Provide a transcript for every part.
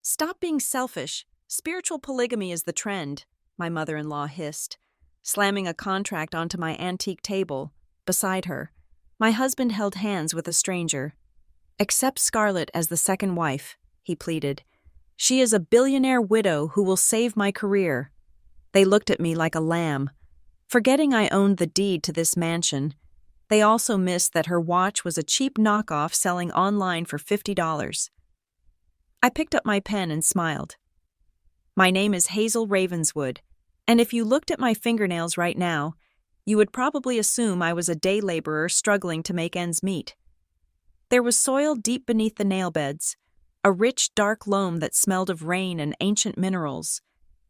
Stop being selfish. Spiritual polygamy is the trend, my mother-in-law hissed, slamming a contract onto my antique table. Beside her, my husband held hands with a stranger. Accept Scarlett as the second wife, he pleaded. She is a billionaire widow who will save my career. They looked at me like a lamb, forgetting I owned the deed to this mansion. They also missed that her watch was a cheap knockoff selling online for $50. I picked up my pen and smiled. My name is Hazel Ravenswood, and if you looked at my fingernails right now, you would probably assume I was a day laborer struggling to make ends meet. There was soil deep beneath the nail beds, a rich, dark loam that smelled of rain and ancient minerals.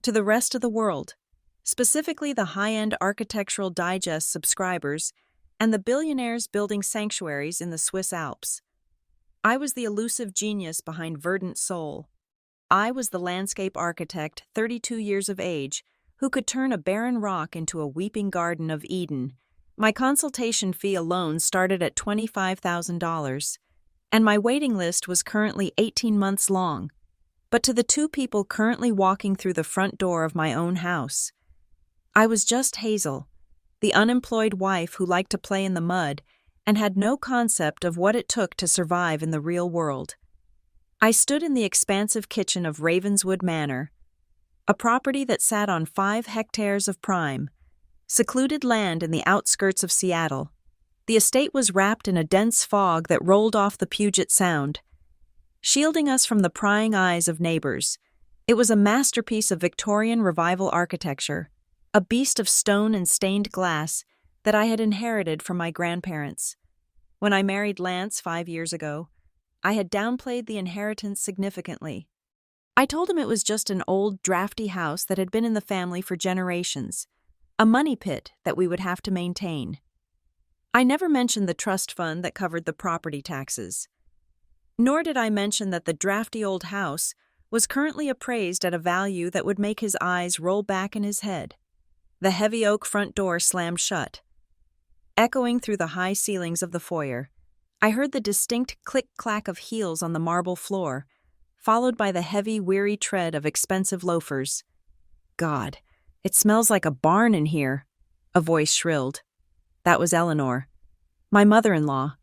To the rest of the world, specifically the high-end Architectural Digest subscribers and the billionaires building sanctuaries in the Swiss Alps, I was the elusive genius behind Verdant Soul. I was the landscape architect, 32 years of age, who could turn a barren rock into a weeping garden of Eden. My consultation fee alone started at $25,000, and my waiting list was currently 18 months long. But to the two people currently walking through the front door of my own house, I was just Hazel, the unemployed wife who liked to play in the mud and had no concept of what it took to survive in the real world. I stood in the expansive kitchen of Ravenswood Manor, a property that sat on 5 hectares of prime, secluded land in the outskirts of Seattle. The estate was wrapped in a dense fog that rolled off the Puget Sound, shielding us from the prying eyes of neighbors. It was a masterpiece of Victorian Revival architecture, a beast of stone and stained glass that I had inherited from my grandparents. When I married Lance 5 years ago, I had downplayed the inheritance significantly. I told him it was just an old, drafty house that had been in the family for generations, a money pit that we would have to maintain. I never mentioned the trust fund that covered the property taxes. Nor did I mention that the drafty old house was currently appraised at a value that would make his eyes roll back in his head. The heavy oak front door slammed shut. Echoing through the high ceilings of the foyer, I heard the distinct click-clack of heels on the marble floor, followed by the heavy, weary tread of expensive loafers. God, it smells like a barn in here, a voice shrilled. That was Eleanor, my mother-in-law.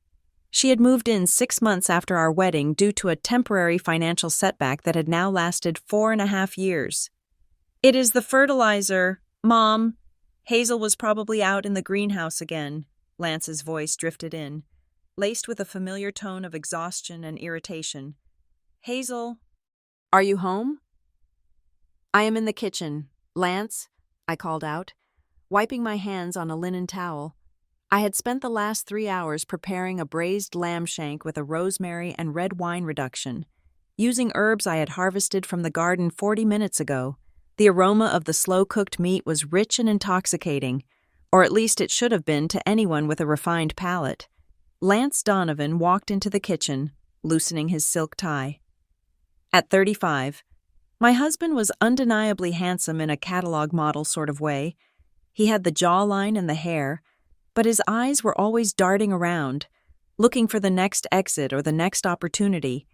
She had moved in 6 months after our wedding due to a temporary financial setback that had now lasted 4.5 years. It is the fertilizer, Mom. Hazel was probably out in the greenhouse again, Lance's voice drifted in, laced with a familiar tone of exhaustion and irritation. Hazel, are you home? I am in the kitchen, Lance, I called out, wiping my hands on a linen towel. I had spent the last 3 hours preparing a braised lamb shank with a rosemary and red wine reduction, using herbs I had harvested from the garden 40 minutes ago. The aroma of the slow-cooked meat was rich and intoxicating, or at least it should have been to anyone with a refined palate. Lance Donovan walked into the kitchen, loosening his silk tie. At 35, my husband was undeniably handsome in a catalog model sort of way. He had the jawline and the hair, but his eyes were always darting around, looking for the next exit or the next opportunity.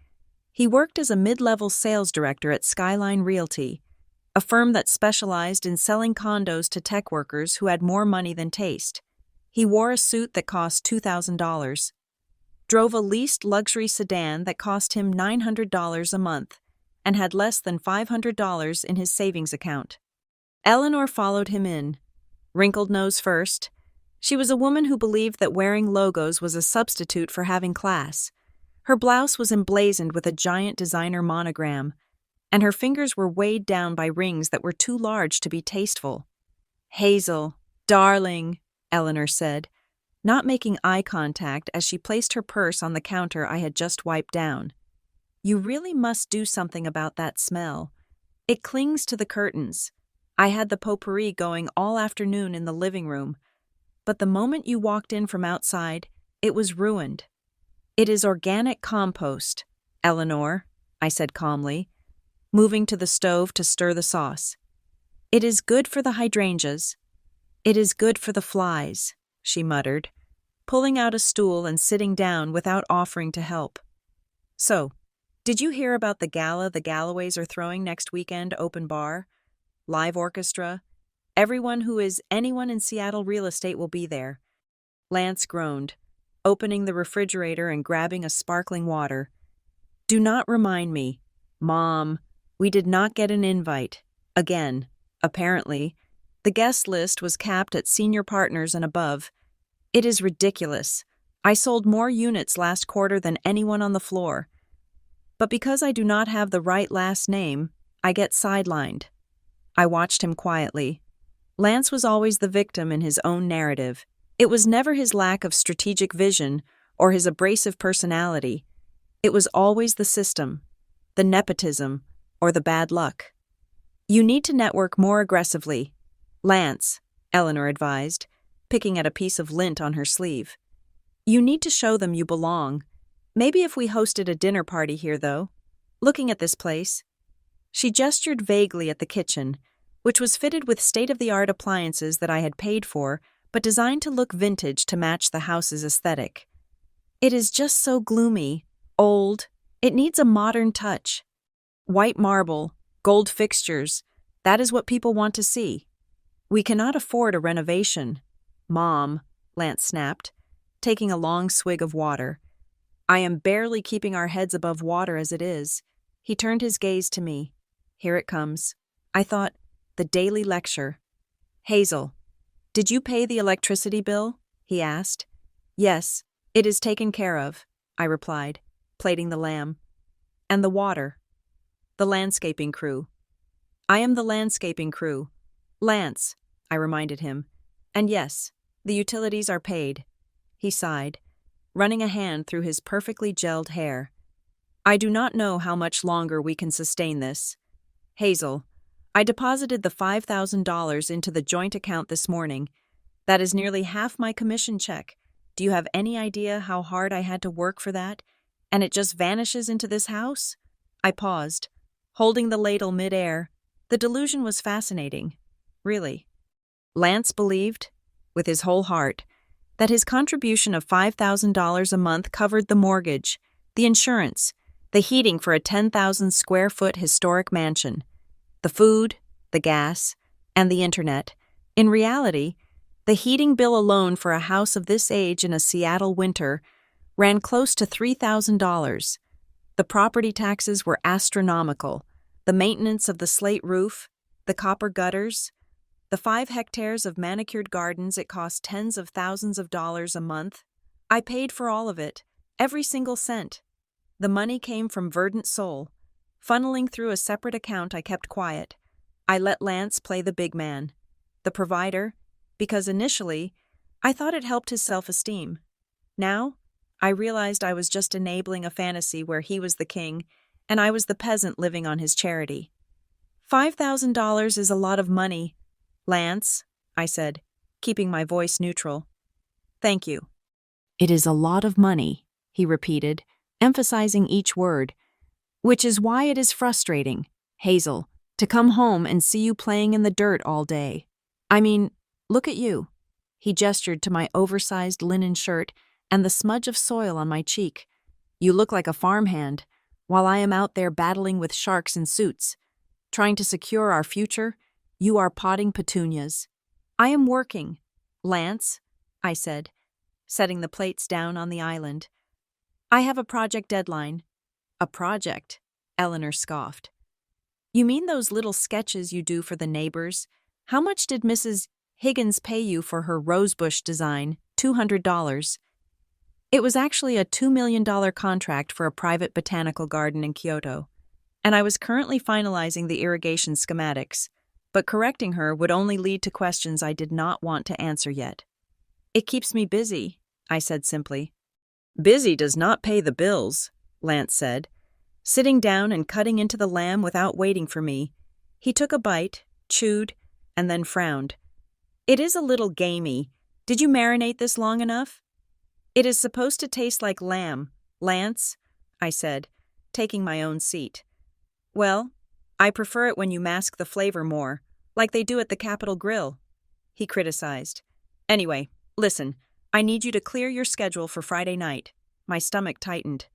He worked as a mid-level sales director at Skyline Realty, a firm that specialized in selling condos to tech workers who had more money than taste. He wore a suit that cost $2,000, drove a leased luxury sedan that cost him $900 a month, and had less than $500 in his savings account. Eleanor followed him in, wrinkled nose first. She was a woman who believed that wearing logos was a substitute for having class. Her blouse was emblazoned with a giant designer monogram, and her fingers were weighed down by rings that were too large to be tasteful. Hazel, darling, Eleanor said, not making eye contact as she placed her purse on the counter I had just wiped down. You really must do something about that smell. It clings to the curtains. I had the potpourri going all afternoon in the living room, but the moment you walked in from outside, it was ruined. It is organic compost, Eleanor, I said calmly, moving to the stove to stir the sauce. It is good for the hydrangeas. It is good for the flies, she muttered, pulling out a stool and sitting down without offering to help. So, Did you hear about the gala the Galloways are throwing next weekend? Open bar, live orchestra. Everyone who is anyone in Seattle real estate will be there. Lance groaned, opening the refrigerator and grabbing a sparkling water. Do not remind me. Mom, we did not get an invite. Again, apparently. The guest list was capped at senior partners and above. It is ridiculous. I sold more units last quarter than anyone on the floor. But because I do not have the right last name, I get sidelined. I watched him quietly. Lance was always the victim in his own narrative. It was never his lack of strategic vision or his abrasive personality. It was always the system, the nepotism, or the bad luck. You need to network more aggressively. Lance, Eleanor advised, picking at a piece of lint on her sleeve. You need to show them you belong. Maybe if we hosted a dinner party here, though. Looking at this place. She gestured vaguely at the kitchen, which was fitted with state-of-the-art appliances that I had paid for, but designed to look vintage to match the house's aesthetic. It is just so gloomy, old. It needs a modern touch. White marble, gold fixtures, that is what people want to see. We cannot afford a renovation. Mom, Lance snapped, taking a long swig of water. I am barely keeping our heads above water as it is. He turned his gaze to me. Here it comes. I thought, the daily lecture. Hazel, did you pay the electricity bill? He asked. Yes, it is taken care of, I replied, plating the lamb. And the water. The landscaping crew. I am the landscaping crew. Lance, I reminded him. And yes, the utilities are paid. He sighed, running a hand through his perfectly gelled hair. I do not know how much longer we can sustain this. Hazel, I deposited the $5,000 into the joint account this morning. That is nearly half my commission check. Do you have any idea how hard I had to work for that? And it just vanishes into this house? I paused, holding the ladle mid-air. The delusion was fascinating. Really. Lance believed, with his whole heart, that his contribution of $5,000 a month covered the mortgage, the insurance, the heating for a 10,000-square-foot historic mansion, the food, the gas, and the internet. In reality, the heating bill alone for a house of this age in a Seattle winter ran close to $3,000. The property taxes were astronomical. The maintenance of the slate roof, the copper gutters, the 5 hectares of manicured gardens it cost tens of thousands of dollars a month. I paid for all of it, every single cent. The money came from Verdant Soul. Funneling through a separate account, I kept quiet. I let Lance play the big man, the provider, because initially, I thought it helped his self-esteem. Now, I realized I was just enabling a fantasy where he was the king and I was the peasant living on his charity. $5,000 is a lot of money, Lance, I said, keeping my voice neutral. Thank you. It is a lot of money, he repeated, emphasizing each word, which is why it is frustrating, Hazel, to come home and see you playing in the dirt all day. I mean, look at you. He gestured to my oversized linen shirt and the smudge of soil on my cheek. You look like a farmhand, while I am out there battling with sharks in suits. Trying to secure our future, you are potting petunias. I am working, Lance, I said, setting the plates down on the island. I have a project deadline. A project, Eleanor scoffed. You mean those little sketches you do for the neighbors? How much did Mrs. Higgins pay you for her rosebush design? $200. It was actually a $2 million contract for a private botanical garden in Kyoto, and I was currently finalizing the irrigation schematics, but correcting her would only lead to questions I did not want to answer yet. It keeps me busy, I said simply. Busy does not pay the bills, Lance said, sitting down and cutting into the lamb without waiting for me. He took a bite, chewed, and then frowned. It is a little gamey. Did you marinate this long enough? It is supposed to taste like lamb, Lance, I said, taking my own seat. Well, I prefer it when you mask the flavor more, like they do at the Capitol Grill, he criticized. Anyway, listen, I need you to clear your schedule for Friday night. My stomach tightened.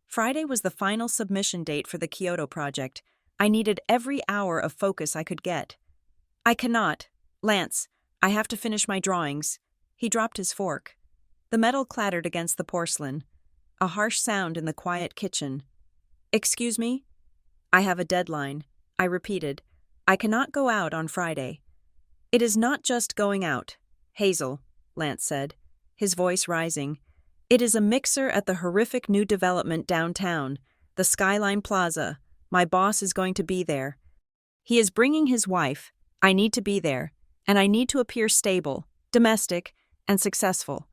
Friday was the final submission date for the Kyoto project. I needed every hour of focus I could get. I cannot. Lance, I have to finish my drawings. He dropped his fork. The metal clattered against the porcelain. A harsh sound in the quiet kitchen. Excuse me? I have a deadline. I repeated. I cannot go out on Friday. It is not just going out, Hazel, Lance said, his voice rising. It is a mixer at the horrific new development downtown, the Skyline Plaza. My boss is going to be there. He is bringing his wife. I need to be there, and I need to appear stable, domestic, and successful.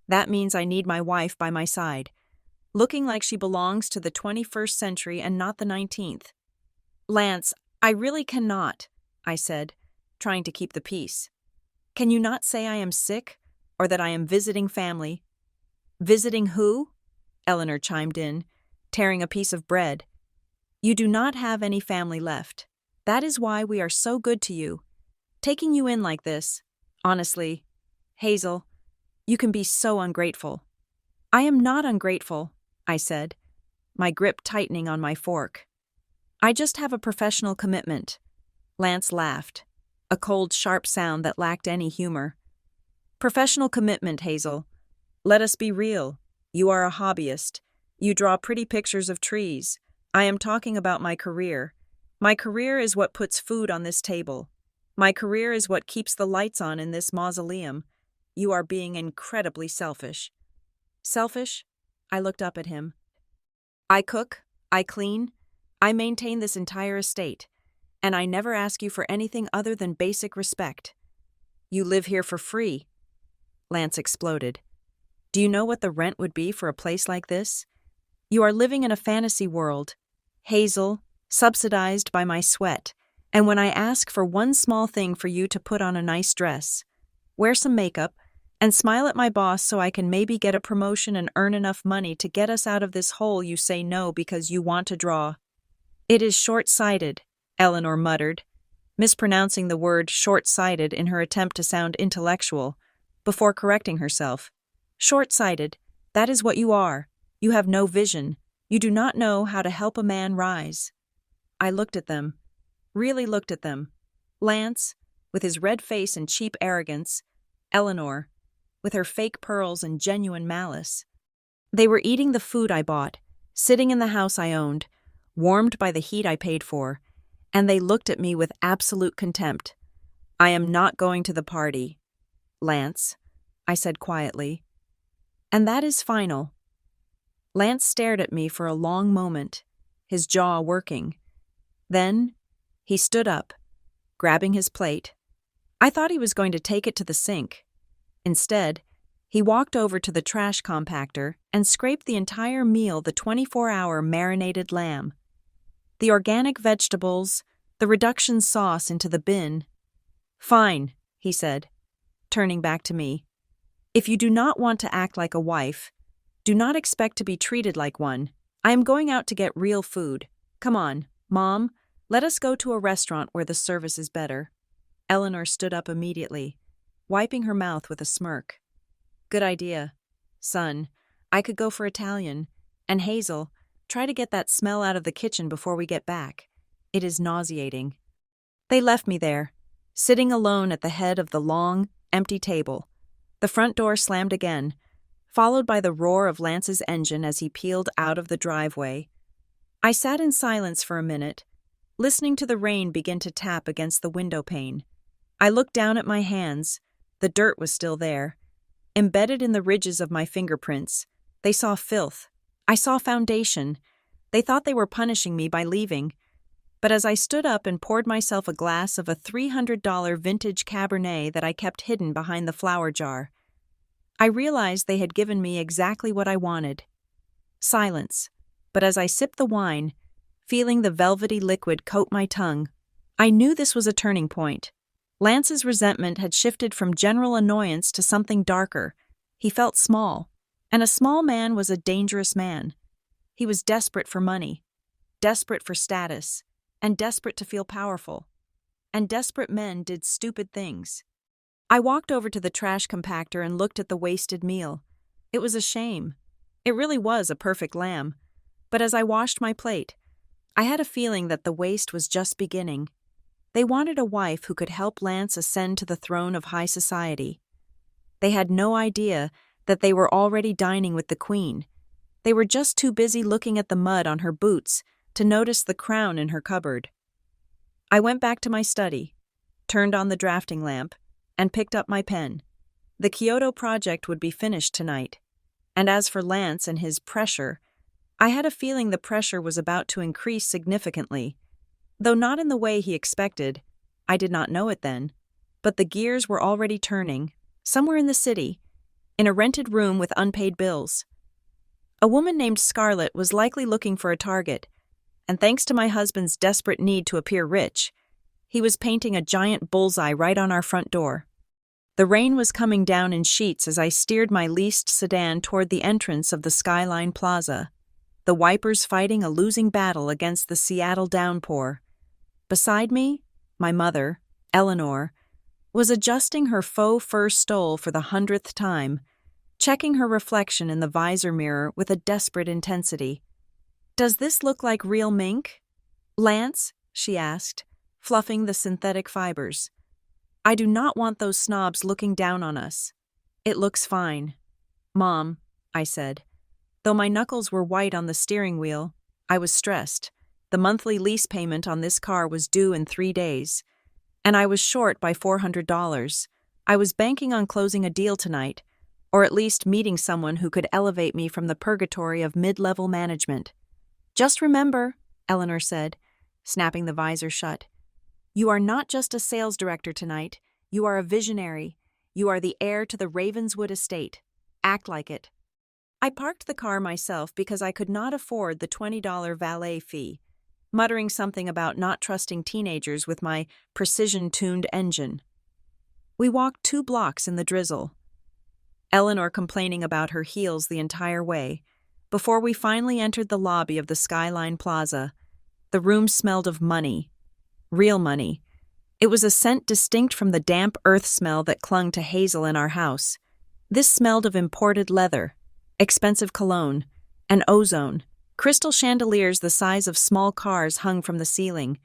That means I need my wife by my side, looking like she belongs to the 21st century and not the 19th. Lance, I really cannot, I said, trying to keep the peace. Can you not say I am sick, or that I am visiting family? Visiting who? Eleanor chimed in, tearing a piece of bread. You do not have any family left. That is why we are so good to you. Taking you in like this, honestly, Hazel, you can be so ungrateful. I am not ungrateful, I said, my grip tightening on my fork. I just have a professional commitment. Lance laughed, a cold, sharp sound that lacked any humor. Professional commitment, Hazel. Let us be real. You are a hobbyist. You draw pretty pictures of trees. I am talking about my career. My career is what puts food on this table. My career is what keeps the lights on in this mausoleum. You are being incredibly selfish. Selfish? I looked up at him. I cook, I clean, I maintain this entire estate, and I never ask you for anything other than basic respect. You live here for free. Lance exploded. Do you know what the rent would be for a place like this? You are living in a fantasy world. Hazel, subsidized by my sweat, and when I ask for one small thing for you to put on a nice dress, wear some makeup, and smile at my boss so I can maybe get a promotion and earn enough money to get us out of this hole, you say no because you want to draw. It is short-sighted, Eleanor muttered, mispronouncing the word short-sighted in her attempt to sound intellectual, before correcting herself. Short-sighted, that is what you are. You have no vision. You do not know how to help a man rise. I looked at them, really looked at them. Lance, with his red face and cheap arrogance. Eleanor, with her fake pearls and genuine malice. They were eating the food I bought, sitting in the house I owned, warmed by the heat I paid for, and they looked at me with absolute contempt. I am not going to the party, Lance, I said quietly. And that is final. Lance stared at me for a long moment, his jaw working. Then, he stood up, grabbing his plate. I thought he was going to take it to the sink. Instead, he walked over to the trash compactor and scraped the entire meal, the 24-hour marinated lamb, the organic vegetables, the reduction sauce into the bin. Fine, he said, turning back to me. If you do not want to act like a wife, do not expect to be treated like one. I am going out to get real food. Come on, Mom, let us go to a restaurant where the service is better. Eleanor stood up immediately, wiping her mouth with a smirk. Good idea. Son, I could go for Italian. And Hazel, try to get that smell out of the kitchen before we get back. It is nauseating. They left me there, sitting alone at the head of the long, empty table. The front door slammed again, followed by the roar of Lance's engine as he peeled out of the driveway. I sat in silence for a minute, listening to the rain begin to tap against the window pane. I looked down at my hands. The dirt was still there. Embedded in the ridges of my fingerprints, they saw filth. I saw foundation. They thought they were punishing me by leaving. But as I stood up and poured myself a glass of a $300 vintage Cabernet that I kept hidden behind the flower jar, I realized they had given me exactly what I wanted. Silence. But as I sipped the wine, feeling the velvety liquid coat my tongue, I knew this was a turning point. Lance's resentment had shifted from general annoyance to something darker. He felt small, and a small man was a dangerous man. He was desperate for money, desperate for status, and desperate to feel powerful. And desperate men did stupid things. I walked over to the trash compactor and looked at the wasted meal. It was a shame. It really was a perfect lamb. But as I washed my plate, I had a feeling that the waste was just beginning. They wanted a wife who could help Lance ascend to the throne of high society. They had no idea that they were already dining with the queen. They were just too busy looking at the mud on her boots to notice the crown in her cupboard. I went back to my study, turned on the drafting lamp, and picked up my pen. The Kyoto project would be finished tonight. And as for Lance and his pressure, I had a feeling the pressure was about to increase significantly. Though not in the way he expected, I did not know it then, but the gears were already turning, somewhere in the city, in a rented room with unpaid bills. A woman named Scarlett was likely looking for a target, and thanks to my husband's desperate need to appear rich, he was painting a giant bullseye right on our front door. The rain was coming down in sheets as I steered my leased sedan toward the entrance of the Skyline Plaza, the wipers fighting a losing battle against the Seattle downpour. Beside me, my mother, Eleanor, was adjusting her faux fur stole for the 100th time, checking her reflection in the visor mirror with a desperate intensity. "Does this look like real mink, Lance?" she asked, fluffing the synthetic fibers. "I do not want those snobs looking down on us." "It looks fine, Mom," I said. Though my knuckles were white on the steering wheel, I was stressed. The monthly lease payment on this car was due in 3 days, and I was short by $400. I was banking on closing a deal tonight, or at least meeting someone who could elevate me from the purgatory of mid-level management. "Just remember," Eleanor said, snapping the visor shut, "you are not just a sales director tonight, you are a visionary. You are the heir to the Ravenswood estate. Act like it." I parked the car myself because I could not afford the $20 valet fee, muttering something about not trusting teenagers with my precision-tuned engine. We walked 2 blocks in the drizzle, Eleanor complaining about her heels the entire way, before we finally entered the lobby of the Skyline Plaza. The room smelled of money. Real money. It was a scent distinct from the damp earth smell that clung to Hazel in our house. This smelled of imported leather, expensive cologne, and ozone. Crystal chandeliers the size of small cars hung from the ceiling,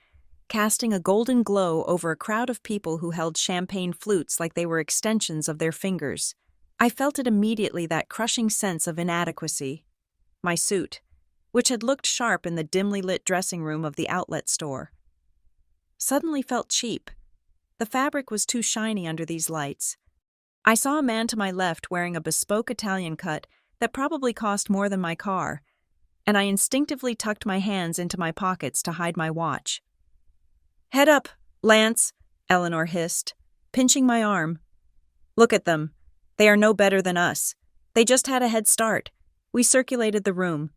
casting a golden glow over a crowd of people who held champagne flutes like they were extensions of their fingers. I felt it immediately, that crushing sense of inadequacy. My suit, which had looked sharp in the dimly lit dressing room of the outlet store, suddenly felt cheap. The fabric was too shiny under these lights. I saw a man to my left wearing a bespoke Italian cut that probably cost more than my car, and I instinctively tucked my hands into my pockets to hide my watch. "Head up, Lance," Eleanor hissed, pinching my arm. "Look at them. They are no better than us. They just had a head start." We circulated the room,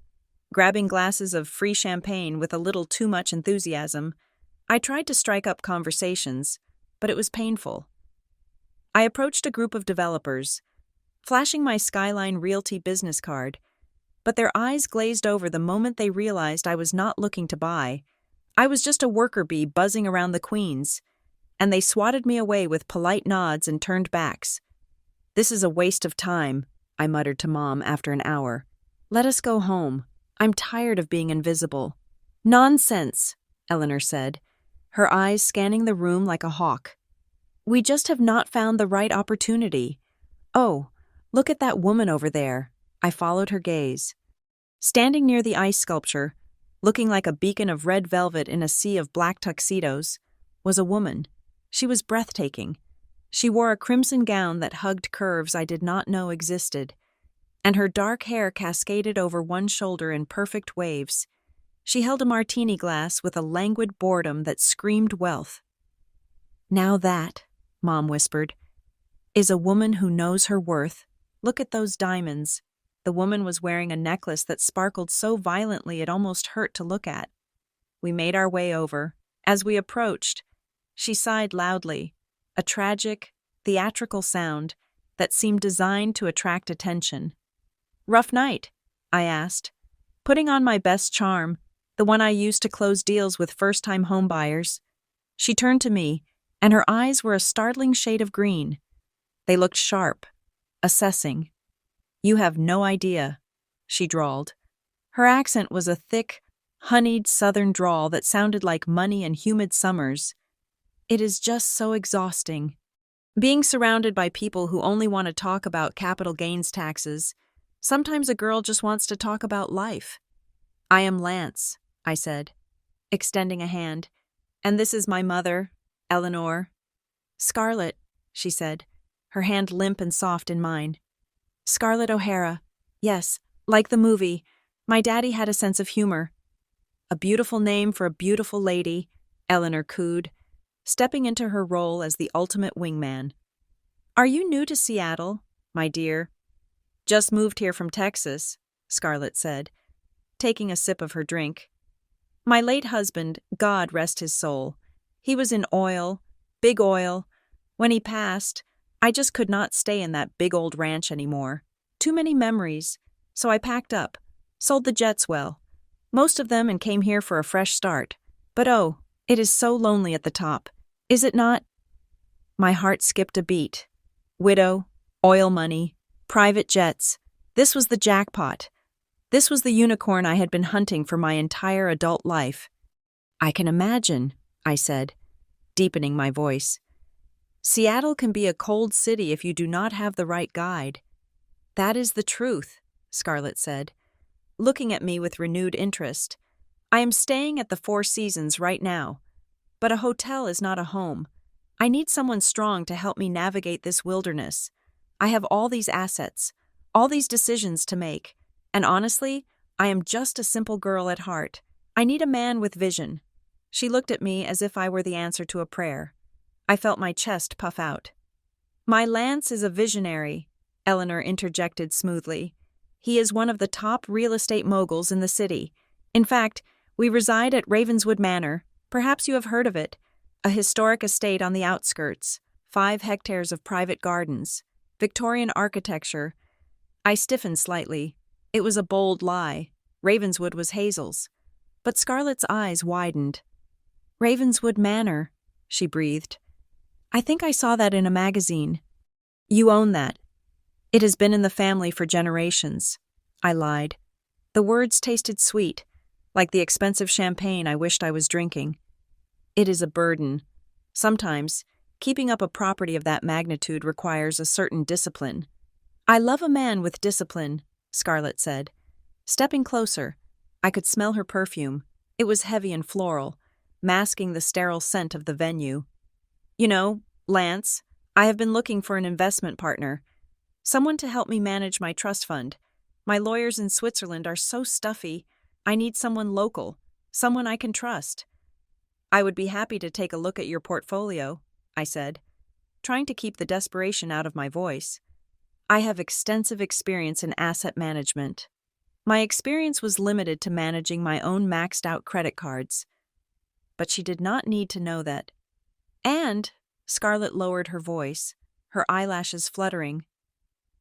grabbing glasses of free champagne with a little too much enthusiasm. I tried to strike up conversations, but it was painful. I approached a group of developers, flashing my Skyline Realty business card, but their eyes glazed over the moment they realized I was not looking to buy. I was just a worker bee buzzing around the queens, and they swatted me away with polite nods and turned backs. "This is a waste of time," I muttered to Mom after an hour. "Let us go home. I'm tired of being invisible." "Nonsense," Eleanor said, her eyes scanning the room like a hawk. "We just have not found the right opportunity. Oh, look at that woman over there." I followed her gaze. Standing near the ice sculpture, looking like a beacon of red velvet in a sea of black tuxedos, was a woman. She was breathtaking. She wore a crimson gown that hugged curves I did not know existed, and her dark hair cascaded over one shoulder in perfect waves. She held a martini glass with a languid boredom that screamed wealth. "Now that," Mom whispered, "is a woman who knows her worth. Look at those diamonds." The woman was wearing a necklace that sparkled so violently it almost hurt to look at. We made our way over. As we approached, she sighed loudly, a tragic, theatrical sound that seemed designed to attract attention. "Rough night?" I asked, putting on my best charm, the one I used to close deals with first-time homebuyers. She turned to me, and her eyes were a startling shade of green. They looked sharp, assessing. "You have no idea," she drawled. Her accent was a thick, honeyed southern drawl that sounded like money and humid summers. It is just so exhausting. Being surrounded by people who only want to talk about capital gains taxes, sometimes a girl just wants to talk about life. I am Lance, I said, extending a hand. And this is my mother, Eleanor. Scarlett, she said, her hand limp and soft in mine. Scarlett O'Hara. Yes, like the movie. My daddy had a sense of humor. A beautiful name for a beautiful lady, Eleanor cooed, stepping into her role as the ultimate wingman. Are you new to Seattle, my dear? Just moved here from Texas, Scarlett said, taking a sip of her drink. My late husband, God rest his soul. He was in oil, big oil. When he passed, I just could not stay in that big old ranch anymore. Too many memories. So I packed up, sold the jets well, most of them, and came here for a fresh start. But oh, it is so lonely at the top. Is it not? My heart skipped a beat. Widow, oil money, private jets. This was the jackpot. This was the unicorn I had been hunting for my entire adult life. I can imagine, I said, deepening my voice. Seattle can be a cold city if you do not have the right guide. That is the truth, Scarlett said, looking at me with renewed interest. I am staying at the Four Seasons right now, but a hotel is not a home. I need someone strong to help me navigate this wilderness. I have all these assets, all these decisions to make, and honestly, I am just a simple girl at heart. I need a man with vision. She looked at me as if I were the answer to a prayer. I felt my chest puff out. My Lance is a visionary, Eleanor interjected smoothly. He is one of the top real estate moguls in the city. In fact, we reside at Ravenswood Manor. Perhaps you have heard of it. A historic estate on the outskirts, 5 hectares of private gardens, Victorian architecture. I stiffened slightly. It was a bold lie. Ravenswood was Hazel's. But Scarlett's eyes widened. Ravenswood Manor, she breathed. I think I saw that in a magazine. You own that. It has been in the family for generations, I lied. The words tasted sweet, like the expensive champagne I wished I was drinking. It is a burden. Sometimes, keeping up a property of that magnitude requires a certain discipline. I love a man with discipline, Scarlett said. Stepping closer, I could smell her perfume. It was heavy and floral, masking the sterile scent of the venue. You know, Lance, I have been looking for an investment partner. Someone to help me manage my trust fund. My lawyers in Switzerland are so stuffy. I need someone local, someone I can trust. I would be happy to take a look at your portfolio, I said, trying to keep the desperation out of my voice. I have extensive experience in asset management. My experience was limited to managing my own maxed-out credit cards. But she did not need to know that. And, Scarlett lowered her voice, her eyelashes fluttering,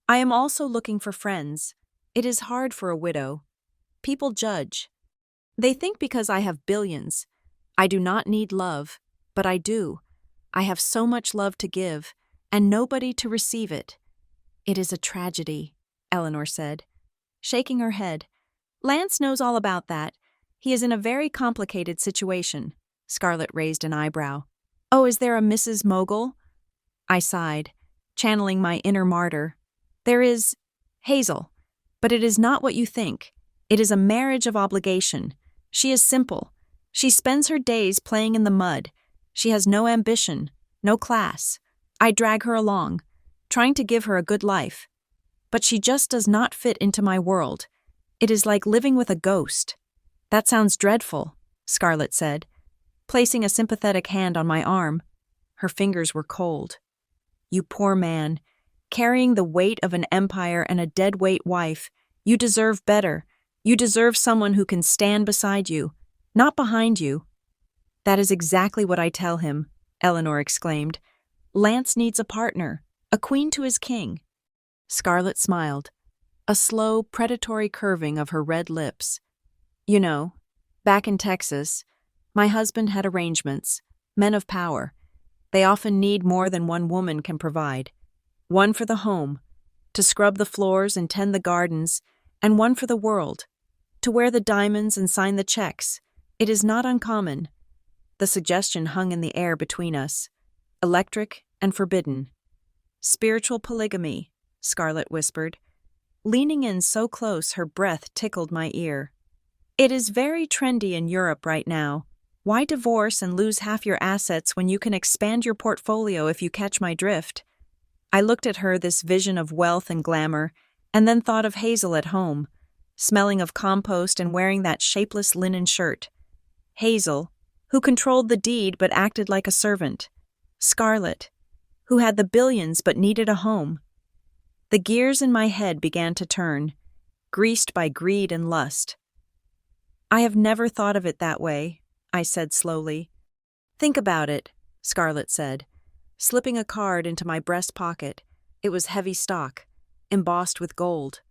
I am also looking for friends. It is hard for a widow. People judge. They think because I have billions. I do not need love, but I do. I have so much love to give, and nobody to receive it. It is a tragedy, Eleanor said, shaking her head. Lance knows all about that. He is in a very complicated situation. Scarlett raised an eyebrow. Oh, is there a Mrs. Mogul? I sighed, channeling my inner martyr. There is Hazel, but it is not what you think. It is a marriage of obligation. She is simple. She spends her days playing in the mud. She has no ambition, no class. I drag her along, trying to give her a good life. But she just does not fit into my world. It is like living with a ghost. That sounds dreadful, Scarlett said, placing a sympathetic hand on my arm. Her fingers were cold. You poor man, carrying the weight of an empire and a deadweight wife, you deserve better. You deserve someone who can stand beside you, not behind you. That is exactly what I tell him, Eleanor exclaimed. Lance needs a partner, a queen to his king. Scarlett smiled, a slow, predatory curving of her red lips. You know, back in Texas, my husband had arrangements, men of power. They often need more than one woman can provide. One for the home, to scrub the floors and tend the gardens, and one for the world, To wear the diamonds and sign the checks. It is not uncommon. The suggestion hung in the air between us, electric and forbidden. Spiritual polygamy, Scarlett whispered. Leaning in so close her breath tickled my ear. It is very trendy in Europe right now. Why divorce and lose half your assets when you can expand your portfolio if you catch my drift? I looked at her, this vision of wealth and glamour, and then thought of Hazel at home, smelling of compost and wearing that shapeless linen shirt. Hazel, who controlled the deed but acted like a servant. Scarlett, who had the billions but needed a home. The gears in my head began to turn, greased by greed and lust. I have never thought of it that way, I said slowly. Think about it, Scarlett said, slipping a card into my breast pocket. It was heavy stock, embossed with gold.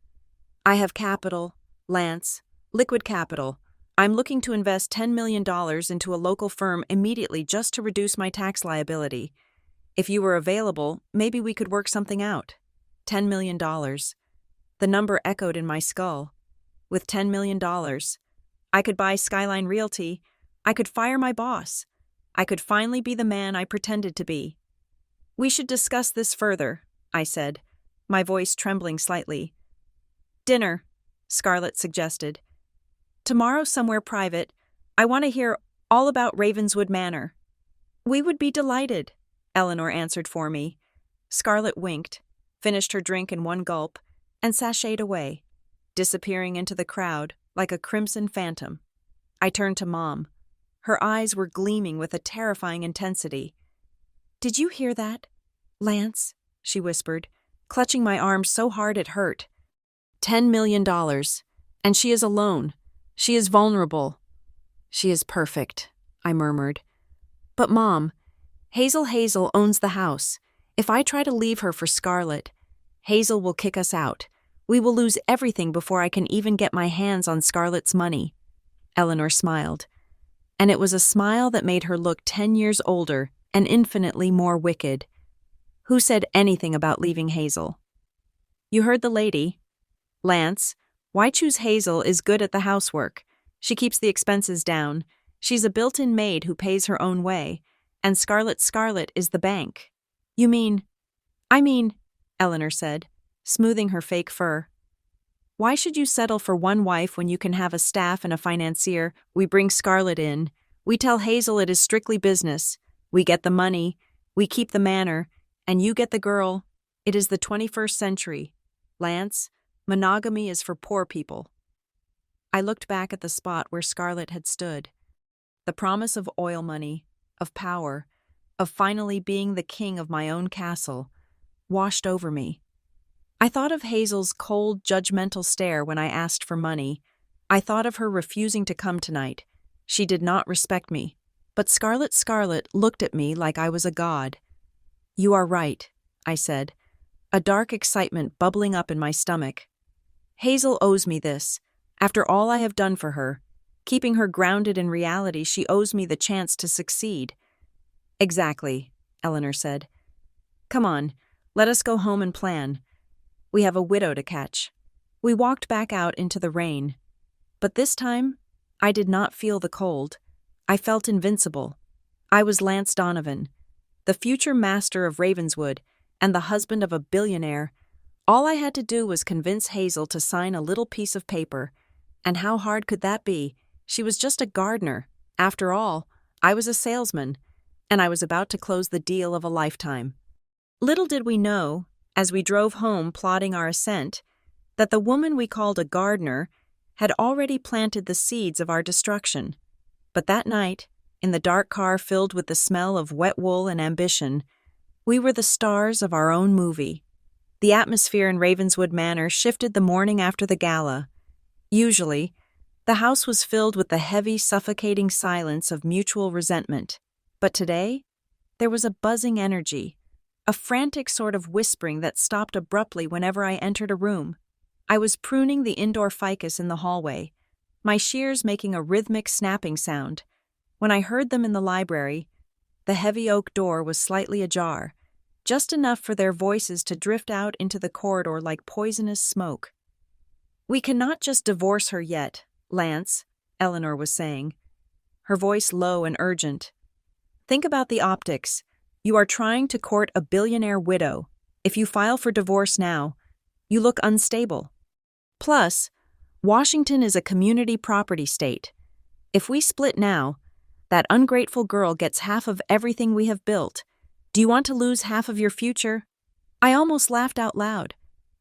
I have capital, Lance, liquid capital. I'm looking to invest $10 million into a local firm immediately just to reduce my tax liability. If you were available, maybe we could work something out. $10 million. The number echoed in my skull. With $10 million, I could buy Skyline Realty. I could fire my boss. I could finally be the man I pretended to be. We should discuss this further, I said, my voice trembling slightly. Dinner, Scarlett suggested. Tomorrow somewhere private. I want to hear all about Ravenswood Manor. We would be delighted, Eleanor answered for me. Scarlett winked, finished her drink in one gulp, and sashayed away, disappearing into the crowd like a crimson phantom. I turned to Mom. Her eyes were gleaming with a terrifying intensity. Did you hear that, Lance? She whispered, clutching my arm so hard it hurt. $10 million. And she is alone. She is vulnerable. She is perfect, I murmured. But Mom, Hazel owns the house. If I try to leave her for Scarlett, Hazel will kick us out. We will lose everything before I can even get my hands on Scarlett's money. Eleanor smiled. And it was a smile that made her look 10 years older and infinitely more wicked. Who said anything about leaving Hazel? You heard the lady. Lance, why choose Hazel is good at the housework. She keeps the expenses down. She's a built-in maid who pays her own way. And Scarlett is the bank. You mean? I mean, Eleanor said, smoothing her fake fur. Why should you settle for one wife when you can have a staff and a financier? We bring Scarlett in. We tell Hazel it is strictly business. We get the money. We keep the manor. And you get the girl. It is the 21st century. Lance, monogamy is for poor people. I looked back at the spot where Scarlett had stood. The promise of oil money, of power, of finally being the king of my own castle, washed over me. I thought of Hazel's cold, judgmental stare when I asked for money. I thought of her refusing to come tonight. She did not respect me. But Scarlett looked at me like I was a god. You are right, I said, a dark excitement bubbling up in my stomach. Hazel owes me this. After all I have done for her, keeping her grounded in reality, she owes me the chance to succeed. Exactly, Eleanor said. Come on, let us go home and plan. We have a widow to catch. We walked back out into the rain. But this time, I did not feel the cold. I felt invincible. I was Lance Donovan, the future master of Ravenswood and the husband of a billionaire. All I had to do was convince Hazel to sign a little piece of paper. And how hard could that be? She was just a gardener. After all, I was a salesman, and I was about to close the deal of a lifetime. Little did we know, as we drove home plotting our ascent, that the woman we called a gardener had already planted the seeds of our destruction. But that night, in the dark car filled with the smell of wet wool and ambition, we were the stars of our own movie. The atmosphere in Ravenswood Manor shifted the morning after the gala. Usually, the house was filled with the heavy, suffocating silence of mutual resentment. But today, there was a buzzing energy, a frantic sort of whispering that stopped abruptly whenever I entered a room. I was pruning the indoor ficus in the hallway, my shears making a rhythmic snapping sound. When I heard them in the library, the heavy oak door was slightly ajar, just enough for their voices to drift out into the corridor like poisonous smoke. We cannot just divorce her yet, Lance, Eleanor was saying, her voice low and urgent. Think about the optics. You are trying to court a billionaire widow. If you file for divorce now, you look unstable. Plus, Washington is a community property state. If we split now, that ungrateful girl gets half of everything we have built. Do you want to lose half of your future? I almost laughed out loud.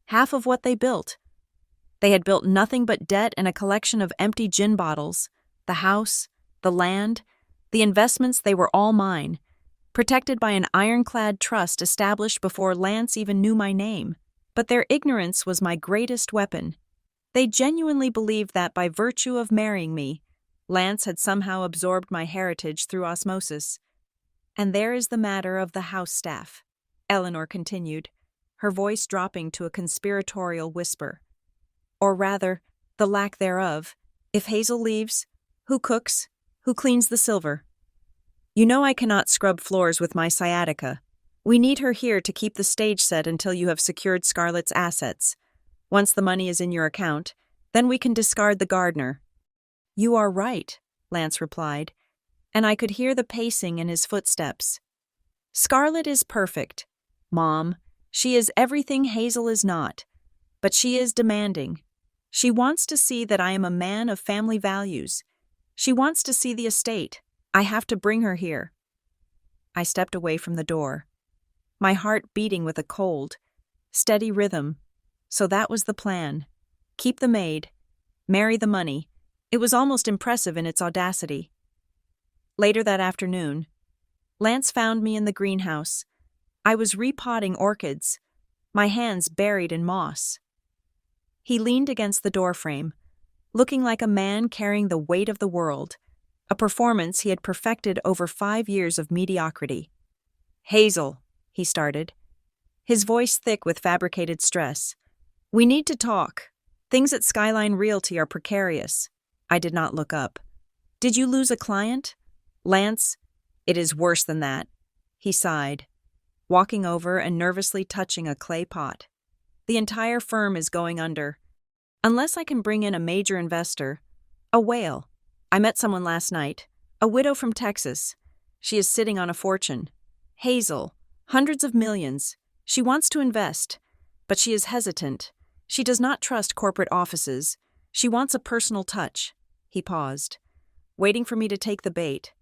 Half of what they built. They had built nothing but debt and a collection of empty gin bottles. The house, the land, the investments, they were all mine, protected by an ironclad trust established before Lance even knew my name. But their ignorance was my greatest weapon. They genuinely believed that by virtue of marrying me, Lance had somehow absorbed my heritage through osmosis. And there is the matter of the house staff, Eleanor continued, her voice dropping to a conspiratorial whisper. Or rather, the lack thereof. If Hazel leaves, who cooks? Who cleans the silver? You know I cannot scrub floors with my sciatica. We need her here to keep the stage set until you have secured Scarlett's assets. Once the money is in your account, then we can discard the gardener. You are right, Lance replied, and I could hear the pacing in his footsteps. Scarlett is perfect. Mom, she is everything Hazel is not. But she is demanding. She wants to see that I am a man of family values. She wants to see the estate. I have to bring her here. I stepped away from the door, my heart beating with a cold, steady rhythm. So that was the plan. Keep the maid, marry the money. It was almost impressive in its audacity. Later that afternoon, Lance found me in the greenhouse. I was repotting orchids, my hands buried in moss. He leaned against the doorframe, looking like a man carrying the weight of the world, a performance he had perfected over 5 years of mediocrity. Hazel, he started, his voice thick with fabricated stress. We need to talk. Things at Skyline Realty are precarious. I did not look up. Did you lose a client? Lance, it is worse than that. He sighed, walking over and nervously touching a clay pot. The entire firm is going under. Unless I can bring in a major investor, a whale. I met someone last night, a widow from Texas. She is sitting on a fortune. Hazel, hundreds of millions. She wants to invest, but she is hesitant. She does not trust corporate offices. She wants a personal touch. He paused, waiting for me to take the bait.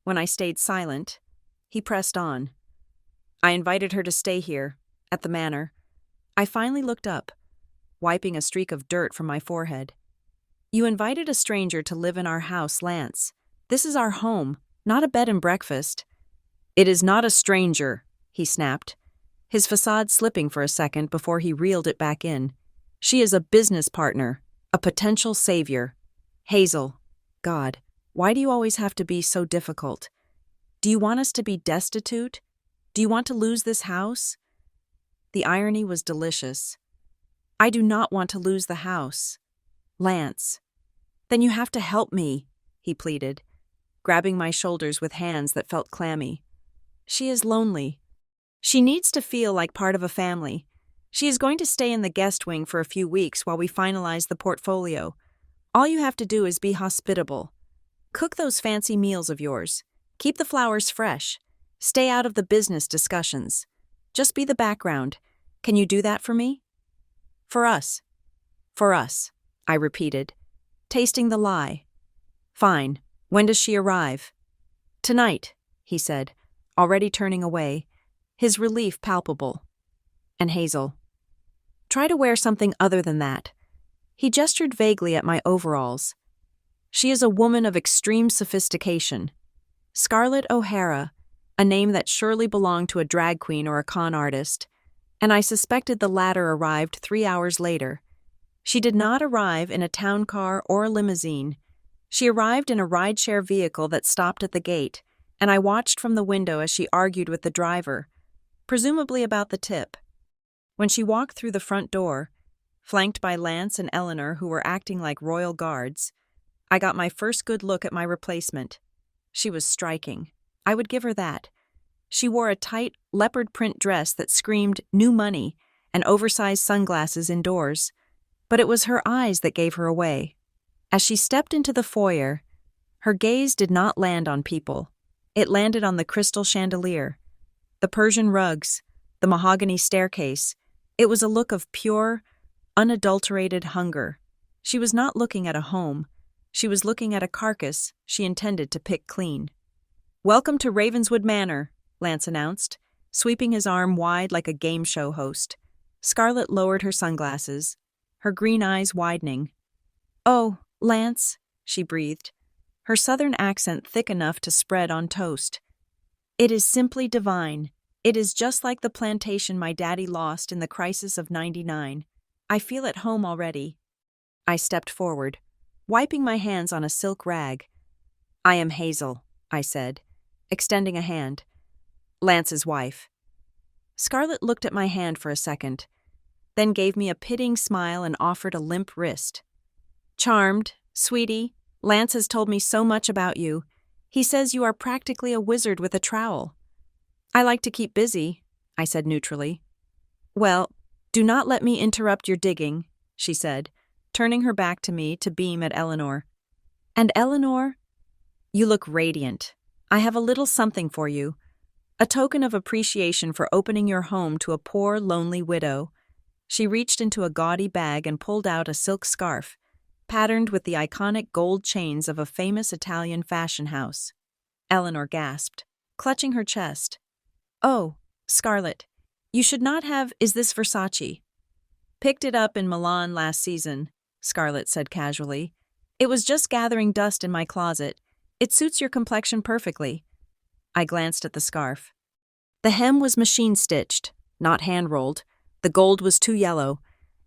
When I stayed silent, he pressed on. I invited her to stay here, at the manor. I finally looked up, wiping a streak of dirt from my forehead. You invited a stranger to live in our house, Lance. This is our home, not a bed and breakfast. It is not a stranger, he snapped, his facade slipping for a second before he reeled it back in. She is a business partner, a potential savior. Hazel, God, why do you always have to be so difficult? Do you want us to be destitute? Do you want to lose this house? The irony was delicious. I do not want to lose the house. Lance. Then you have to help me, he pleaded, grabbing my shoulders with hands that felt clammy. She is lonely. She needs to feel like part of a family. She is going to stay in the guest wing for a few weeks while we finalize the portfolio. All you have to do is be hospitable. Cook those fancy meals of yours. Keep the flowers fresh. Stay out of the business discussions. Just be the background. Can you do that for me? For us. For us, I repeated, tasting the lie. Fine. When does she arrive? Tonight, he said, already turning away, his relief palpable. And Hazel. Try to wear something other than that. He gestured vaguely at my overalls. She is a woman of extreme sophistication. Scarlett O'Hara, a name that surely belonged to a drag queen or a con artist, and I suspected the latter arrived 3 hours later. She did not arrive in a town car or a limousine. She arrived in a rideshare vehicle that stopped at the gate, and I watched from the window as she argued with the driver, presumably about the tip. When she walked through the front door, flanked by Lance and Eleanor who were acting like royal guards, I got my first good look at my replacement. She was striking. I would give her that. She wore a tight, leopard print dress that screamed new money and oversized sunglasses indoors. But it was her eyes that gave her away. As she stepped into the foyer, her gaze did not land on people. It landed on the crystal chandelier, the Persian rugs, the mahogany staircase. It was a look of pure, unadulterated hunger. She was not looking at a home. She was looking at a carcass she intended to pick clean. "Welcome to Ravenswood Manor," Lance announced, sweeping his arm wide like a game show host. Scarlett lowered her sunglasses, her green eyes widening. "Oh, Lance," she breathed, her southern accent thick enough to spread on toast. "It is simply divine. It is just like the plantation my daddy lost in the crisis of '99. I feel at home already." I stepped forward, wiping my hands on a silk rag. "I am Hazel," I said, extending a hand. "Lance's wife." Scarlett looked at my hand for a second, then gave me a pitying smile and offered a limp wrist. "Charmed, sweetie. Lance has told me so much about you. He says you are practically a wizard with a trowel." "I like to keep busy," I said neutrally. "Well, do not let me interrupt your digging," she said, turning her back to me to beam at Eleanor. "And Eleanor, you look radiant. I have a little something for you. A token of appreciation for opening your home to a poor, lonely widow." She reached into a gaudy bag and pulled out a silk scarf, patterned with the iconic gold chains of a famous Italian fashion house. Eleanor gasped, clutching her chest. "Oh, Scarlett, you should not have. Is this Versace?" "Picked it up in Milan last season," Scarlett said casually. "It was just gathering dust in my closet. It suits your complexion perfectly." I glanced at the scarf. The hem was machine-stitched, not hand-rolled. The gold was too yellow,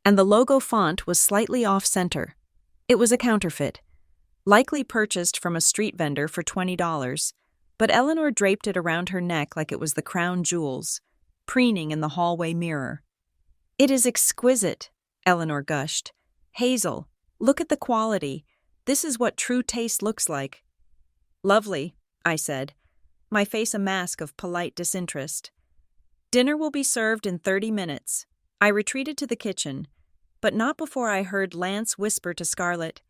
and the logo font was slightly off-center. It was a counterfeit, likely purchased from a street vendor for $20, but Eleanor draped it around her neck like it was the crown jewels, preening in the hallway mirror. "It is exquisite," Eleanor gushed. "Hazel, look at the quality. This is what true taste looks like." "Lovely," I said, my face a mask of polite disinterest. "Dinner will be served in 30 minutes. I retreated to the kitchen, but not before I heard Lance whisper to Scarlett,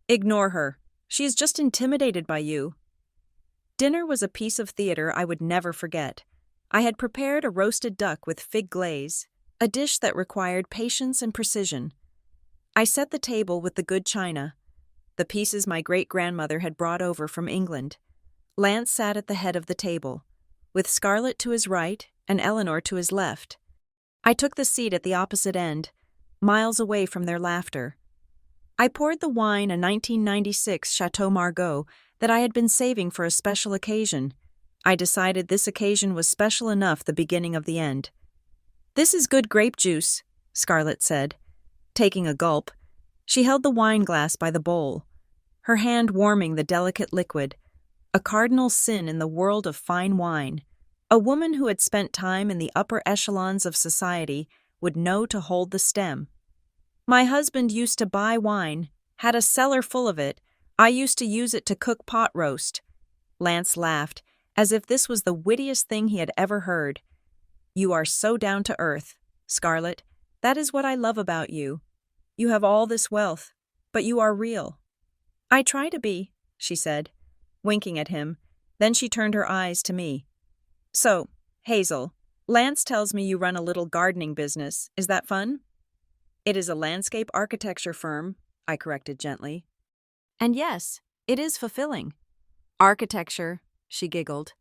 "Ignore her. She is just intimidated by you." Dinner was a piece of theater I would never forget. I had prepared a roasted duck with fig glaze, a dish that required patience and precision. I set the table with the good china, the pieces my great-grandmother had brought over from England. Lance sat at the head of the table, with Scarlett to his right and Eleanor to his left. I took the seat at the opposite end, miles away from their laughter. I poured the wine, a 1996 Chateau Margaux, that I had been saving for a special occasion. I decided this occasion was special enough, the beginning of the end. "This is good grape juice," Scarlett said, taking a gulp. She held the wine glass by the bowl, her hand warming the delicate liquid, a cardinal sin in the world of fine wine. A woman who had spent time in the upper echelons of society would know to hold the stem. "My husband used to buy wine, had a cellar full of it. I used to use it to cook pot roast." Lance laughed, as if this was the wittiest thing he had ever heard. "You are so down to earth, Scarlett. That is what I love about you. You have all this wealth, but you are real." "I try to be," she said, winking at him. Then she turned her eyes to me. "So, Hazel, Lance tells me you run a little gardening business. Is that fun?" "It is a landscape architecture firm," I corrected gently. "And yes, it is fulfilling." "Architecture," she giggled.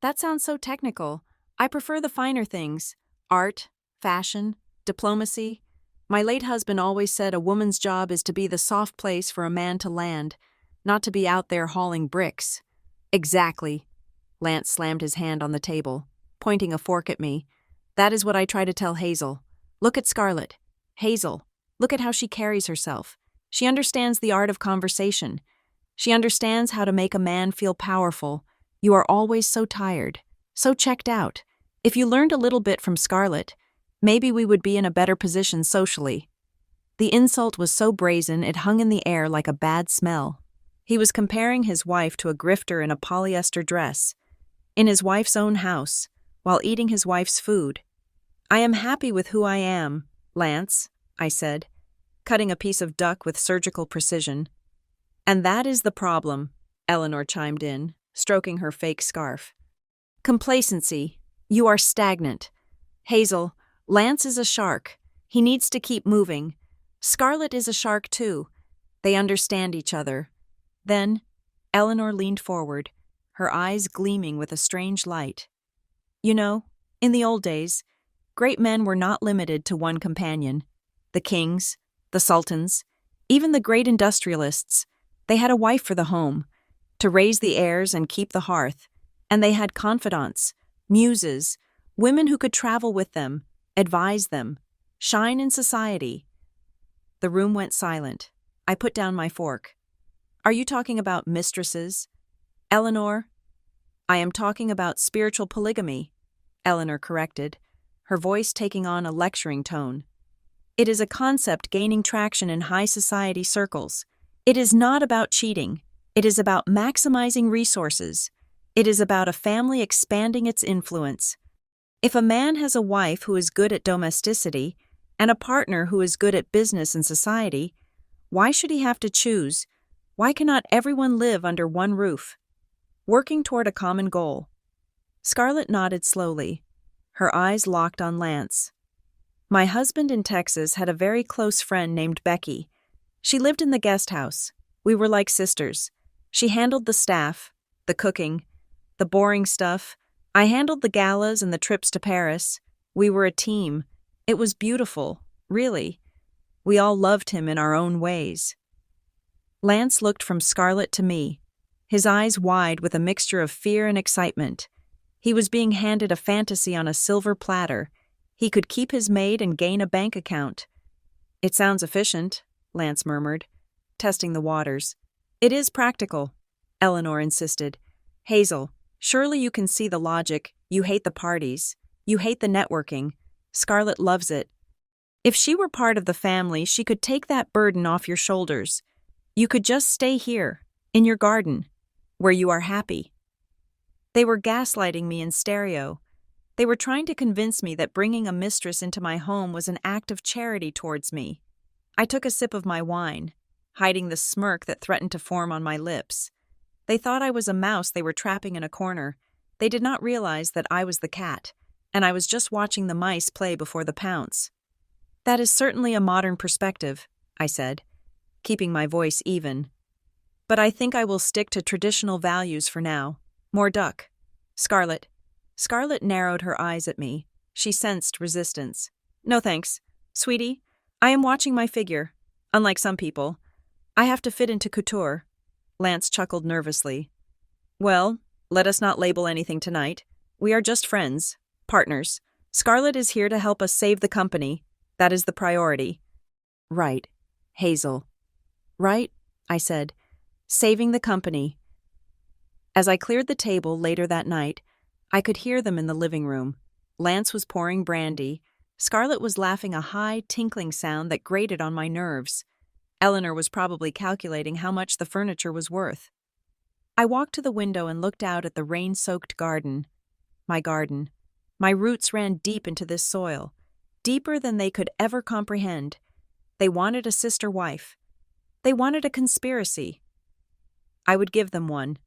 "That sounds so technical. I prefer the finer things. Art, fashion, diplomacy. My late husband always said a woman's job is to be the soft place for a man to land, not to be out there hauling bricks." "Exactly." Lance slammed his hand on the table, pointing a fork at me. "That is what I try to tell Hazel. Look at Scarlett. Hazel, look at how she carries herself. She understands the art of conversation. She understands how to make a man feel powerful. You are always so tired, so checked out. If you learned a little bit from Scarlett, maybe we would be in a better position socially." The insult was so brazen it hung in the air like a bad smell. He was comparing his wife to a grifter in a polyester dress, in his wife's own house, while eating his wife's food. "I am happy with who I am, Lance," I said, cutting a piece of duck with surgical precision. And that is the problem, Eleanor chimed in, stroking her fake scarf. Complacency. You are stagnant. Hazel, Lance is a shark. He needs to keep moving. Scarlett is a shark too. They understand each other. Then, Eleanor leaned forward, her eyes gleaming with a strange light. You know, in the old days, great men were not limited to one companion. The kings, the sultans, even the great industrialists, they had a wife for the home, to raise the heirs and keep the hearth, and they had confidants, muses, women who could travel with them, advise them, shine in society. The room went silent. I put down my fork. Are you talking about mistresses? Eleanor? I am talking about spiritual polygamy, Eleanor corrected, her voice taking on a lecturing tone. It is a concept gaining traction in high society circles. It is not about cheating. It is about maximizing resources. It is about a family expanding its influence. If a man has a wife who is good at domesticity and a partner who is good at business and society, why should he have to choose? Why cannot everyone live under one roof, working toward a common goal? Scarlett nodded slowly, her eyes locked on Lance. My husband in Texas had a very close friend named Becky. She lived in the guest house. We were like sisters. She handled the staff, the cooking, the boring stuff. I handled the galas and the trips to Paris. We were a team. It was beautiful, really. We all loved him in our own ways. Lance looked from Scarlett to me, his eyes wide with a mixture of fear and excitement. He was being handed a fantasy on a silver platter. He could keep his maid and gain a bank account. It sounds efficient, Lance murmured, testing the waters. It is practical, Eleanor insisted. Hazel, surely you can see the logic. You hate the parties. You hate the networking. Scarlett loves it. If she were part of the family, she could take that burden off your shoulders. You could just stay here, in your garden, where you are happy. They were gaslighting me in stereo. They were trying to convince me that bringing a mistress into my home was an act of charity towards me. I took a sip of my wine, hiding the smirk that threatened to form on my lips. They thought I was a mouse they were trapping in a corner. They did not realize that I was the cat, and I was just watching the mice play before the pounce. That is certainly a modern perspective, I said, keeping my voice even. But I think I will stick to traditional values for now. More duck. Scarlett. Scarlett narrowed her eyes at me. She sensed resistance. No thanks. Sweetie, I am watching my figure. Unlike some people, I have to fit into couture. Lance chuckled nervously. Well, let us not label anything tonight. We are just friends, partners. Scarlett is here to help us save the company. That is the priority. Right, Hazel. Right, I said. Saving the company. As I cleared the table later that night, I could hear them in the living room. Lance was pouring brandy. Scarlett was laughing a high, tinkling sound that grated on my nerves. Eleanor was probably calculating how much the furniture was worth. I walked to the window and looked out at the rain-soaked garden. My garden. My roots ran deep into this soil, deeper than they could ever comprehend. They wanted a sister wife. They wanted a conspiracy. I would give them one.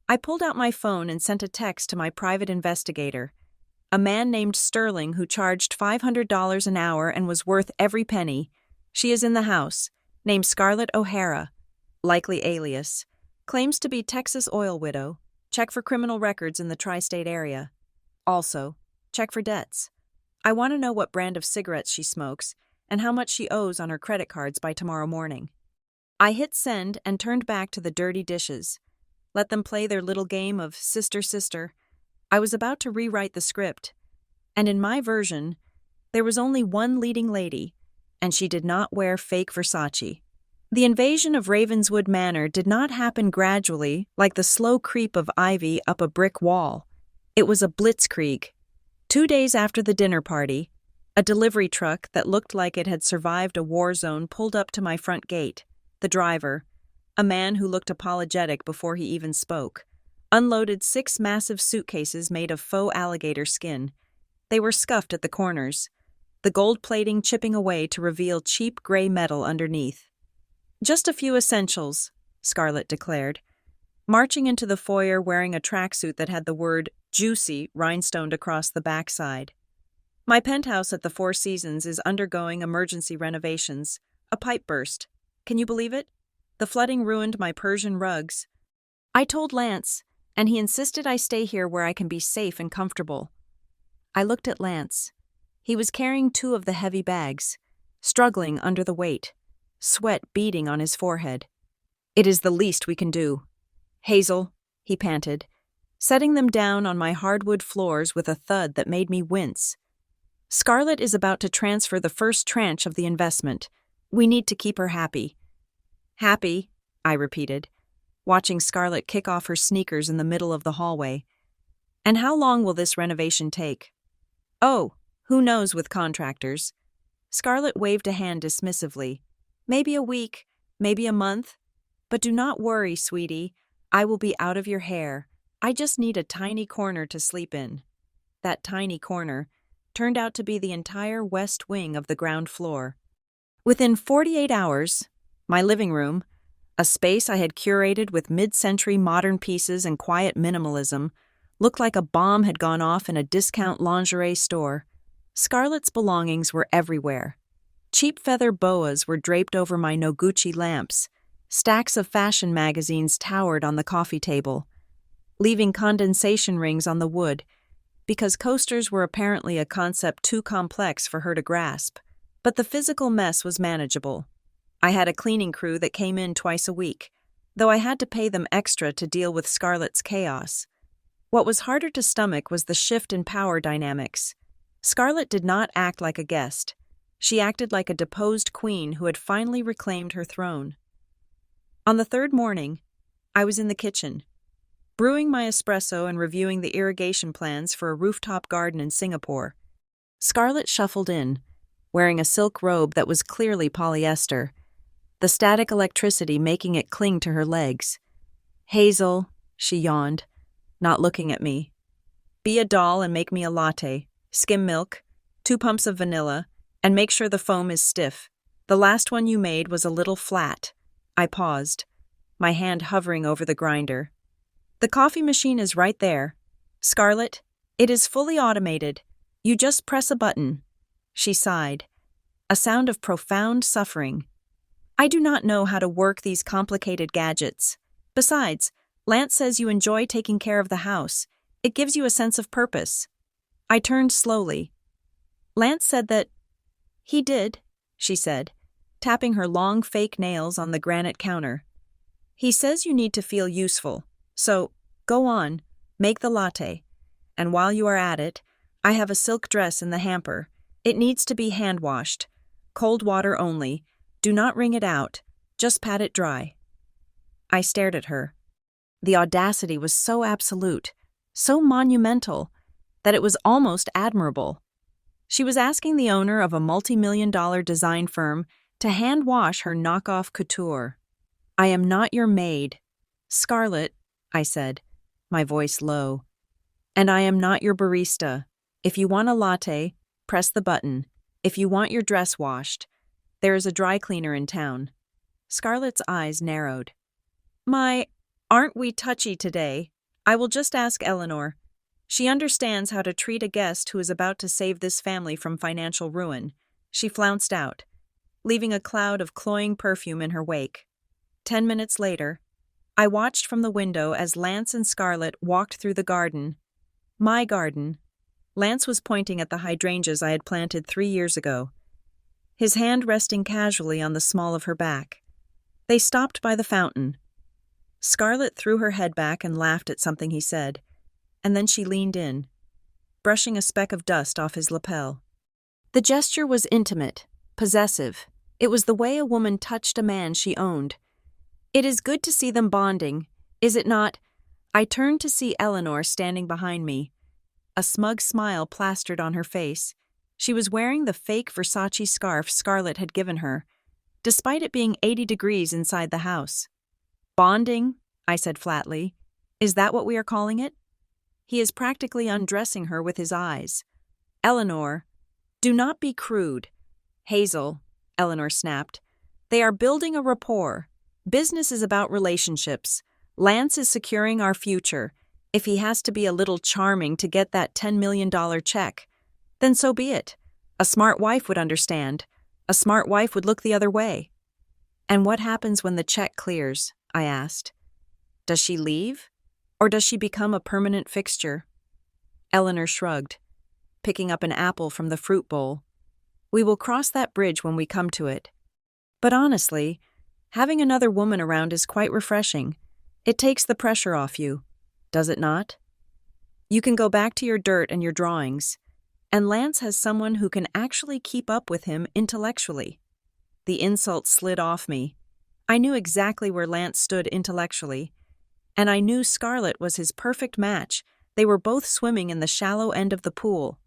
I pulled out my phone and sent a text to my private investigator, a man named Sterling who charged $500 an hour and was worth every penny. She is in the house, named Scarlett O'Hara, likely alias, claims to be Texas oil widow, check for criminal records in the tri-state area. Also, check for debts. I want to know what brand of cigarettes she smokes and how much she owes on her credit cards by tomorrow morning. I hit send and turned back to the dirty dishes. Let them play their little game of sister, sister. I was about to rewrite the script, and in my version, there was only one leading lady, and she did not wear fake Versace. The invasion of Ravenswood Manor did not happen gradually like the slow creep of ivy up a brick wall. It was a blitzkrieg. 2 days after the dinner party, a delivery truck that looked like it had survived a war zone pulled up to my front gate. The driver, a man who looked apologetic before he even spoke, unloaded 6 massive suitcases made of faux alligator skin. They were scuffed at the corners, the gold plating chipping away to reveal cheap gray metal underneath. Just a few essentials, Scarlett declared, marching into the foyer wearing a tracksuit that had the word juicy rhinestoned across the backside. My penthouse at the Four Seasons is undergoing emergency renovations. A pipe burst. Can you believe it? The flooding ruined my Persian rugs. I told Lance, and he insisted I stay here where I can be safe and comfortable. I looked at Lance. He was carrying 2 of the heavy bags, struggling under the weight, sweat beading on his forehead. It is the least we can do. Hazel, he panted, setting them down on my hardwood floors with a thud that made me wince. Scarlett is about to transfer the first tranche of the investment. We need to keep her happy. Happy, I repeated, watching Scarlett kick off her sneakers in the middle of the hallway. And how long will this renovation take? Oh, who knows with contractors. Scarlett waved a hand dismissively. Maybe a week, maybe a month. But do not worry, sweetie. I will be out of your hair. I just need a tiny corner to sleep in. That tiny corner turned out to be the entire west wing of the ground floor. Within 48 hours, my living room, a space I had curated with mid-century modern pieces and quiet minimalism, looked like a bomb had gone off in a discount lingerie store. Scarlett's belongings were everywhere. Cheap feather boas were draped over my Noguchi lamps. Stacks of fashion magazines towered on the coffee table, leaving condensation rings on the wood, because coasters were apparently a concept too complex for her to grasp. But the physical mess was manageable. I had a cleaning crew that came in twice a week, though I had to pay them extra to deal with Scarlett's chaos. What was harder to stomach was the shift in power dynamics. Scarlett did not act like a guest. She acted like a deposed queen who had finally reclaimed her throne. On the 3rd morning, I was in the kitchen, brewing my espresso and reviewing the irrigation plans for a rooftop garden in Singapore. Scarlett shuffled in, wearing a silk robe that was clearly polyester, the static electricity making it cling to her legs. Hazel, she yawned, not looking at me. Be a doll and make me a latte, skim milk, 2 pumps of vanilla, and make sure the foam is stiff. The last one you made was a little flat. I paused, my hand hovering over the grinder. The coffee machine is right there. Scarlett, it is fully automated. You just press a button. She sighed, a sound of profound suffering. I do not know how to work these complicated gadgets. Besides, Lance says you enjoy taking care of the house. It gives you a sense of purpose. I turned slowly. Lance said that... He did, she said, tapping her long fake nails on the granite counter. He says you need to feel useful. So, go on, make the latte. And while you are at it, I have a silk dress in the hamper. It needs to be hand-washed. Cold water only. Do not wring it out. Just pat it dry. I stared at her. The audacity was so absolute, so monumental, that it was almost admirable. She was asking the owner of a multi-million-dollar design firm to hand-wash her knockoff couture. I am not your maid. Scarlett, I said, my voice low. And I am not your barista. If you want a latte, press the button. If you want your dress washed, there is a dry cleaner in town. Scarlett's eyes narrowed. Aren't we touchy today? I will just ask Eleanor. She understands how to treat a guest who is about to save this family from financial ruin. She flounced out, leaving a cloud of cloying perfume in her wake. 10 minutes later, I watched from the window as Lance and Scarlett walked through the garden. My garden. Lance was pointing at the hydrangeas I had planted 3 years ago, his hand resting casually on the small of her back. They stopped by the fountain. Scarlett threw her head back and laughed at something he said, and then she leaned in, brushing a speck of dust off his lapel. The gesture was intimate, possessive. It was the way a woman touched a man she owned. It is good to see them bonding, is it not? I turned to see Eleanor standing behind me. A smug smile plastered on her face. She was wearing the fake Versace scarf Scarlett had given her, despite it being 80 degrees inside the house. Bonding, I said flatly. Is that what we are calling it? He is practically undressing her with his eyes. Eleanor, do not be crude. Hazel, Eleanor snapped. They are building a rapport. Business is about relationships. Lance is securing our future. If he has to be a little charming to get that $10 million check, then so be it. A smart wife would understand. A smart wife would look the other way. And what happens when the check clears? I asked. Does she leave? Or does she become a permanent fixture? Eleanor shrugged, picking up an apple from the fruit bowl. We will cross that bridge when we come to it. But honestly, having another woman around is quite refreshing. It takes the pressure off you, does it not? You can go back to your dirt and your drawings, and Lance has someone who can actually keep up with him intellectually. The insult slid off me. I knew exactly where Lance stood intellectually, and I knew Scarlett was his perfect match. They were both swimming in the shallow end of the pool.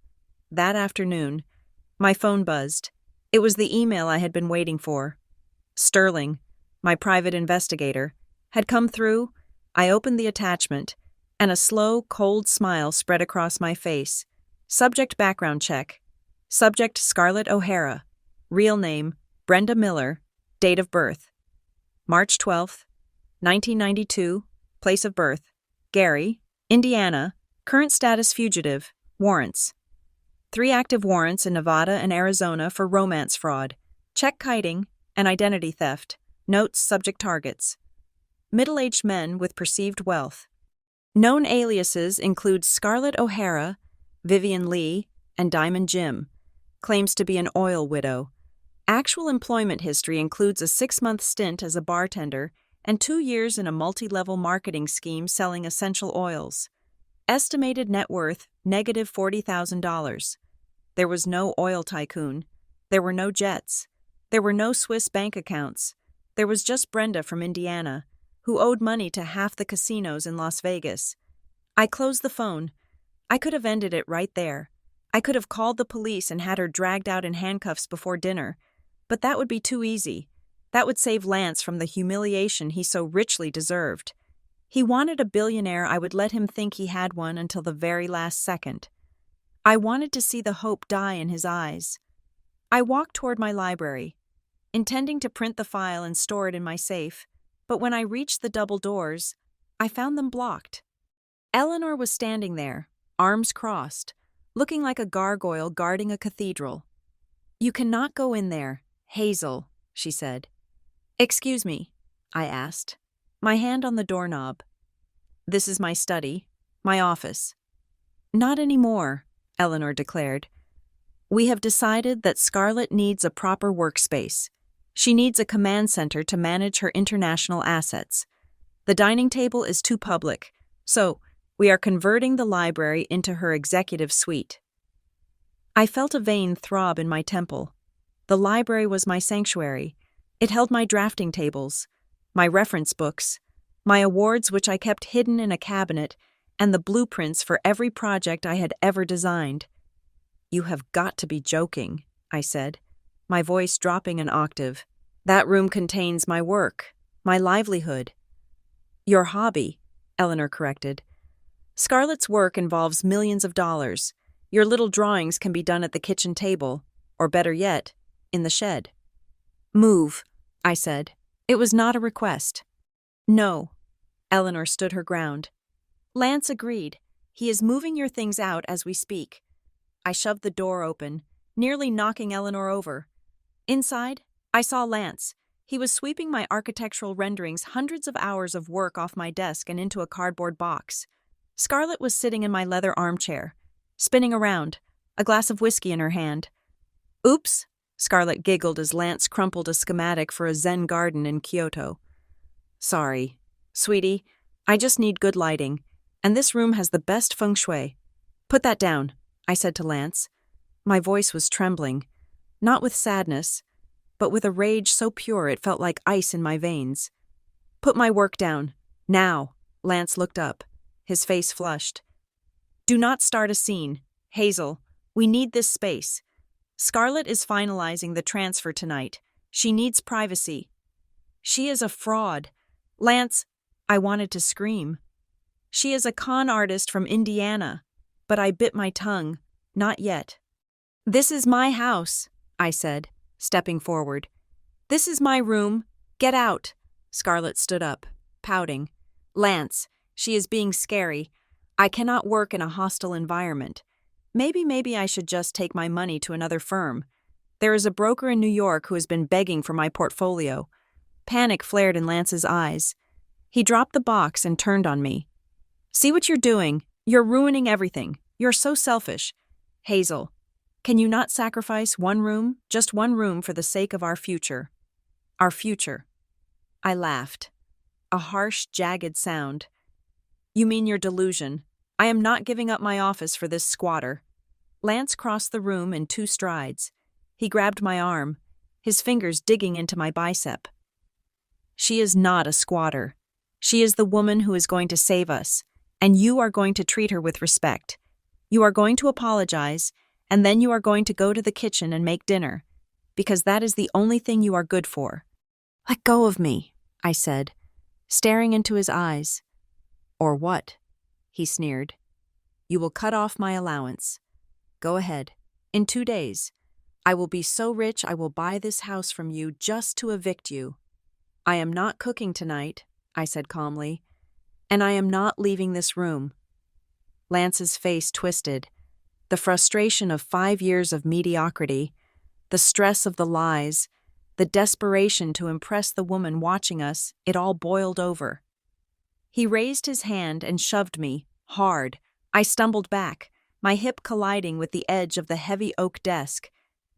That afternoon, my phone buzzed. It was the email I had been waiting for. Sterling, my private investigator, had come through. I opened the attachment, and a slow, cold smile spread across my face. Subject background check. Subject Scarlett O'Hara. Real name Brenda Miller. Date of birth March 12th, 1992. Place of birth Gary, Indiana. Current status fugitive. Warrants 3 active warrants in Nevada and Arizona for romance fraud, check kiting, and identity theft. Notes subject targets. Middle-aged men with perceived wealth. Known aliases include Scarlett O'Hara, Vivian Lee, and Diamond Jim. Claims to be an oil widow. Actual employment history includes a 6-month stint as a bartender and 2 years in a multi-level marketing scheme selling essential oils. Estimated net worth, negative $40,000. There was no oil tycoon. There were no jets. There were no Swiss bank accounts. There was just Brenda from Indiana, who owed money to half the casinos in Las Vegas. I closed the phone. I could have ended it right there. I could have called the police and had her dragged out in handcuffs before dinner, but that would be too easy. That would save Lance from the humiliation he so richly deserved. He wanted a billionaire. I would let him think he had one until the very last second. I wanted to see the hope die in his eyes. I walked toward my library, intending to print the file and store it in my safe, but when I reached the double doors, I found them blocked. Eleanor was standing there, arms crossed, looking like a gargoyle guarding a cathedral. "You cannot go in there, Hazel," she said. "Excuse me," I asked, my hand on the doorknob. "This is my study, my office." "Not anymore," Eleanor declared. "We have decided that Scarlett needs a proper workspace. She needs a command center to manage her international assets. The dining table is too public, so we are converting the library into her executive suite." I felt a vein throb in my temple. The library was my sanctuary. It held my drafting tables, my reference books, my awards which I kept hidden in a cabinet, and the blueprints for every project I had ever designed. "You have got to be joking," I said, my voice dropping an octave. "That room contains my work, my livelihood." "Your hobby," Eleanor corrected. "Scarlett's work involves millions of dollars. Your little drawings can be done at the kitchen table, or better yet, in the shed." "Move," I said. It was not a request. "No." Eleanor stood her ground. "Lance agreed. He is moving your things out as we speak." I shoved the door open, nearly knocking Eleanor over. Inside, I saw Lance. He was sweeping my architectural renderings, hundreds of hours of work, off my desk and into a cardboard box. Scarlett was sitting in my leather armchair, spinning around, a glass of whiskey in her hand. "Oops," Scarlett giggled as Lance crumpled a schematic for a Zen garden in Kyoto. "Sorry. Sweetie, I just need good lighting, and this room has the best feng shui." "Put that down," I said to Lance. My voice was trembling, not with sadness, but with a rage so pure it felt like ice in my veins. "Put my work down. Now." Lance looked up, his face flushed. "Do not start a scene. Hazel, we need this space. Scarlett is finalizing the transfer tonight. She needs privacy." "She is a fraud. Lance," I wanted to scream. "She is a con artist from Indiana." But I bit my tongue. Not yet. "This is my house," I said, stepping forward. "This is my room. Get out." Scarlett stood up, pouting. Lance, she is being scary. I cannot work in a hostile environment. Maybe I should just take my money to another firm. There is a broker in New York who has been begging for my portfolio. Panic flared in Lance's eyes. He dropped the box and turned on me. See what you're doing? You're ruining everything. You're so selfish. Hazel, can you not sacrifice one room, just one room for the sake of our future? Our future. I laughed. A harsh, jagged sound. You mean your delusion. I am not giving up my office for this squatter. Lance crossed the room in 2 strides. He grabbed my arm, his fingers digging into my bicep. She is not a squatter. She is the woman who is going to save us, and you are going to treat her with respect. You are going to apologize, and then you are going to go to the kitchen and make dinner, because that is the only thing you are good for. Let go of me, I said, staring into his eyes. Or what? He sneered. You will cut off my allowance. Go ahead. In 2 days. I will be so rich I will buy this house from you just to evict you. I am not cooking tonight, I said calmly, and I am not leaving this room. Lance's face twisted. The frustration of 5 years of mediocrity, the stress of the lies, the desperation to impress the woman watching us, it all boiled over. He raised his hand and shoved me, hard. I stumbled back, my hip colliding with the edge of the heavy oak desk.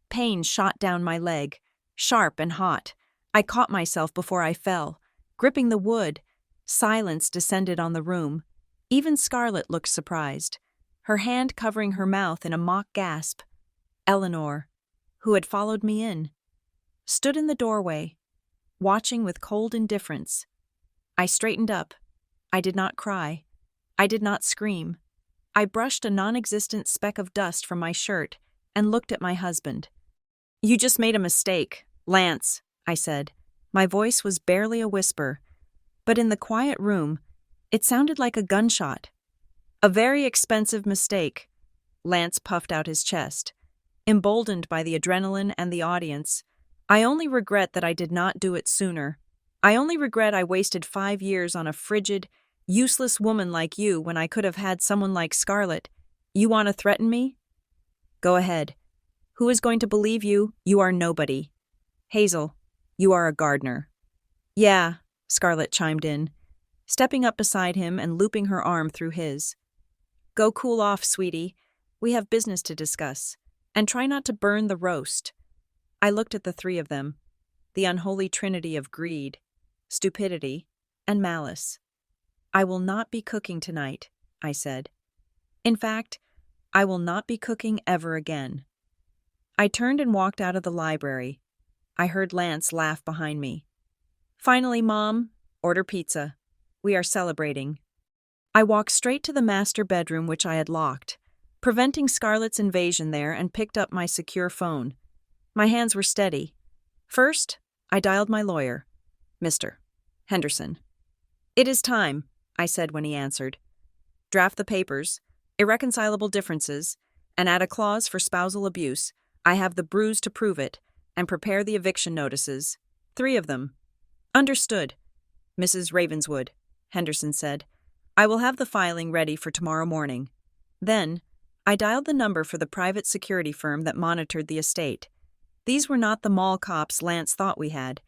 Pain shot down my leg, sharp and hot. I caught myself before I fell, gripping the wood. Silence descended on the room. Even Scarlett looked surprised, her hand covering her mouth in a mock gasp. Eleanor, who had followed me in, stood in the doorway, watching with cold indifference. I straightened up. I did not cry. I did not scream. I brushed a non-existent speck of dust from my shirt and looked at my husband. You just made a mistake, Lance, I said. My voice was barely a whisper, but in the quiet room, it sounded like a gunshot. A very expensive mistake. Lance puffed out his chest. Emboldened by the adrenaline and the audience, I only regret that I did not do it sooner. I only regret I wasted 5 years on a frigid, useless woman like you when I could have had someone like Scarlett. You want to threaten me? Go ahead. Who is going to believe you? You are nobody. Hazel, you are a gardener. Yeah, Scarlett chimed in, stepping up beside him and looping her arm through his. Go cool off, sweetie. We have business to discuss. And try not to burn the roast. I looked at the 3 of them, the unholy trinity of greed, stupidity, and malice. I will not be cooking tonight, I said. In fact, I will not be cooking ever again. I turned and walked out of the library. I heard Lance laugh behind me. Finally, Mom, order pizza. We are celebrating. I walked straight to the master bedroom which I had locked, preventing Scarlett's invasion there, and picked up my secure phone. My hands were steady. First, I dialed my lawyer, Mr. Henderson. It is time, I said when he answered. Draft the papers, irreconcilable differences, and add a clause for spousal abuse. I have the bruise to prove it, and prepare the eviction notices. 3 of them. Understood, Mrs. Ravenswood, Henderson said. I will have the filing ready for tomorrow morning. Then, I dialed the number for the private security firm that monitored the estate. These were not the mall cops Lance thought we had.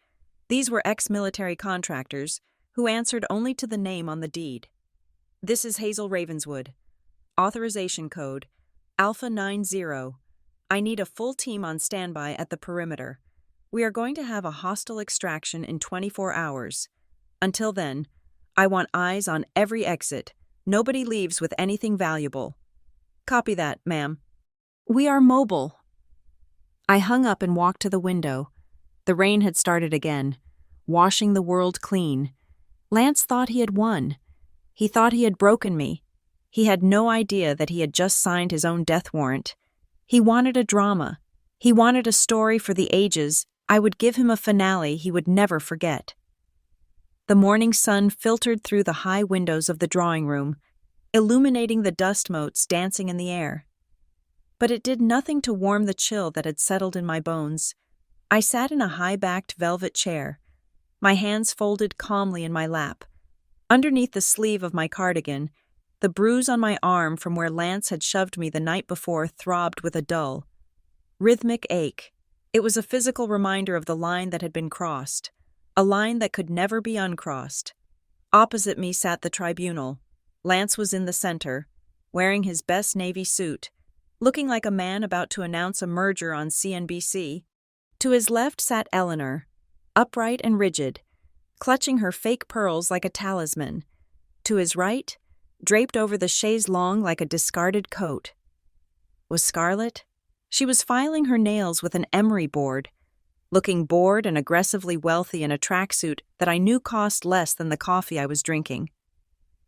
These were ex-military contractors who answered only to the name on the deed. This is Hazel Ravenswood. Authorization code, Alpha 90. I need a full team on standby at the perimeter. We are going to have a hostile extraction in 24 hours. Until then, I want eyes on every exit. Nobody leaves with anything valuable. Copy that, ma'am. We are mobile. I hung up and walked to the window. The rain had started again, washing the world clean. Lance thought he had won. He thought he had broken me. He had no idea that he had just signed his own death warrant. He wanted a drama. He wanted a story for the ages. I would give him a finale he would never forget. The morning sun filtered through the high windows of the drawing room, illuminating the dust motes dancing in the air. But it did nothing to warm the chill that had settled in my bones. I sat in a high-backed velvet chair, my hands folded calmly in my lap. Underneath the sleeve of my cardigan, the bruise on my arm from where Lance had shoved me the night before throbbed with a dull, rhythmic ache. It was a physical reminder of the line that had been crossed, a line that could never be uncrossed. Opposite me sat the tribunal. Lance was in the center, wearing his best Navy suit, looking like a man about to announce a merger on CNBC. To his left sat Eleanor, upright and rigid, clutching her fake pearls like a talisman. To his right, draped over the chaise longue like a discarded coat, was Scarlett. She was filing her nails with an emery board, looking bored and aggressively wealthy in a tracksuit that I knew cost less than the coffee I was drinking.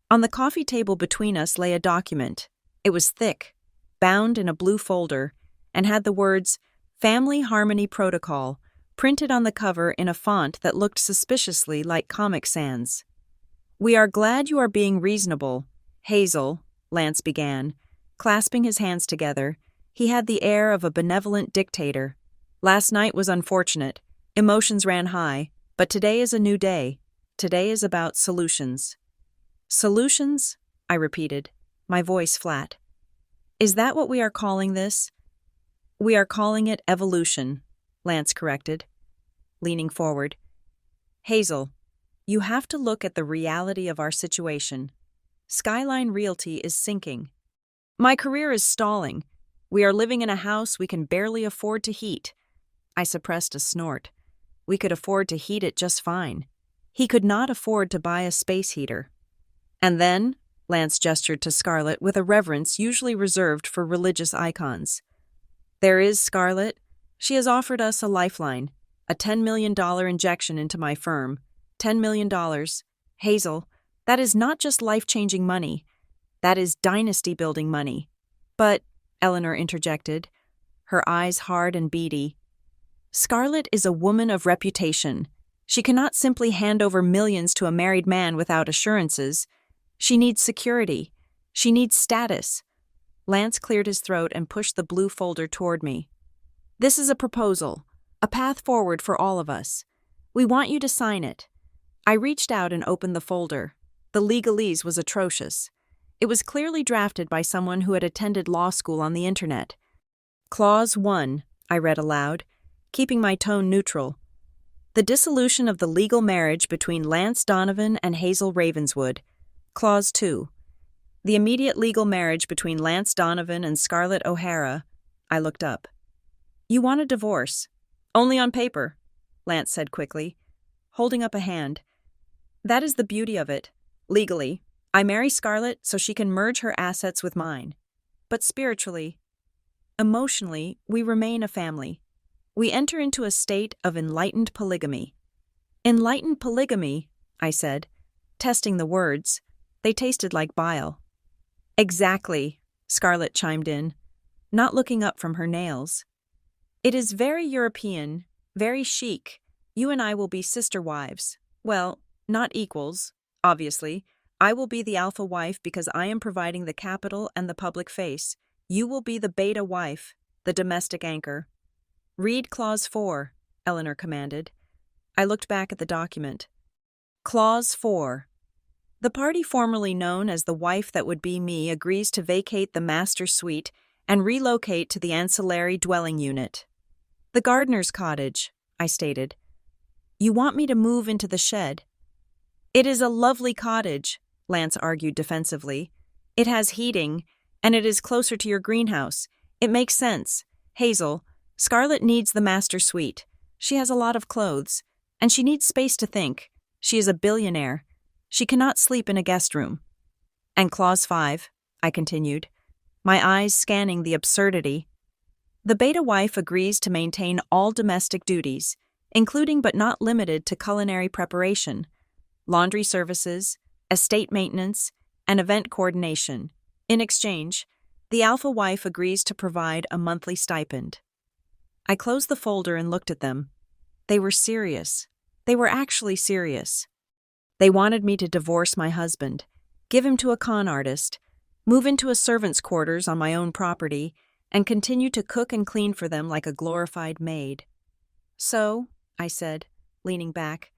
On the coffee table between us lay a document. It was thick, bound in a blue folder, and had the words Family Harmony Protocol printed on the cover in a font that looked suspiciously like Comic Sans. "We are glad you are being reasonable, Hazel," Lance began, clasping his hands together. He had the air of a benevolent dictator. "Last night was unfortunate. Emotions ran high, but today is a new day. Today is about solutions." "Solutions?" I repeated, my voice flat. "Is that what we are calling this?" "We are calling it evolution," Lance corrected, leaning forward. "Hazel, you have to look at the reality of our situation. Skyline Realty is sinking. My career is stalling. We are living in a house we can barely afford to heat." I suppressed a snort. We could afford to heat it just fine. He could not afford to buy a space heater. "And then," Lance gestured to Scarlett with a reverence usually reserved for religious icons, "there is Scarlett. She has offered us a lifeline, a $10 million injection into my firm. $10 million. Hazel, that is not just life-changing money. That is dynasty-building money." "But," Eleanor interjected, her eyes hard and beady, "Scarlett is a woman of reputation. She cannot simply hand over millions to a married man without assurances. She needs security. She needs status." Lance cleared his throat and pushed the blue folder toward me. "This is a proposal, a path forward for all of us. We want you to sign it." I reached out and opened the folder. The legalese was atrocious. It was clearly drafted by someone who had attended law school on the internet. "Clause 1, I read aloud, keeping my tone neutral. "The dissolution of the legal marriage between Lance Donovan and Hazel Ravenswood. Clause 2. The immediate legal marriage between Lance Donovan and Scarlett O'Hara." I looked up. "You want a divorce?" "Only on paper," Lance said quickly, holding up a hand. "That is the beauty of it. Legally, I marry Scarlett so she can merge her assets with mine. But spiritually, emotionally, we remain a family. We enter into a state of enlightened polygamy." "Enlightened polygamy," I said, testing the words. They tasted like bile. "Exactly," Scarlett chimed in, not looking up from her nails. "It is very European, very chic. You and I will be sister wives. Well, not equals, obviously. I will be the alpha wife because I am providing the capital and the public face. You will be the beta wife, the domestic anchor." "Read Clause 4, Eleanor commanded. I looked back at the document. Clause 4. The party formerly known as the wife that would be me agrees to vacate the master suite and relocate to the ancillary dwelling unit. "The gardener's cottage," I stated. "You want me to move into the shed?" "It is a lovely cottage," Lance argued defensively. "It has heating, and it is closer to your greenhouse. It makes sense. Hazel, Scarlett needs the master suite. She has a lot of clothes, and she needs space to think. She is a billionaire. She cannot sleep in a guest room." "And Clause 5, I continued, my eyes scanning the absurdity. "The beta wife agrees to maintain all domestic duties, including but not limited to culinary preparation, laundry services, estate maintenance, and event coordination. In exchange, the alpha wife agrees to provide a monthly stipend." I closed the folder and looked at them. They were serious. They were actually serious. They wanted me to divorce my husband, give him to a con artist, move into a servant's quarters on my own property, and continue to cook and clean for them like a glorified maid. "So," I said, leaning back,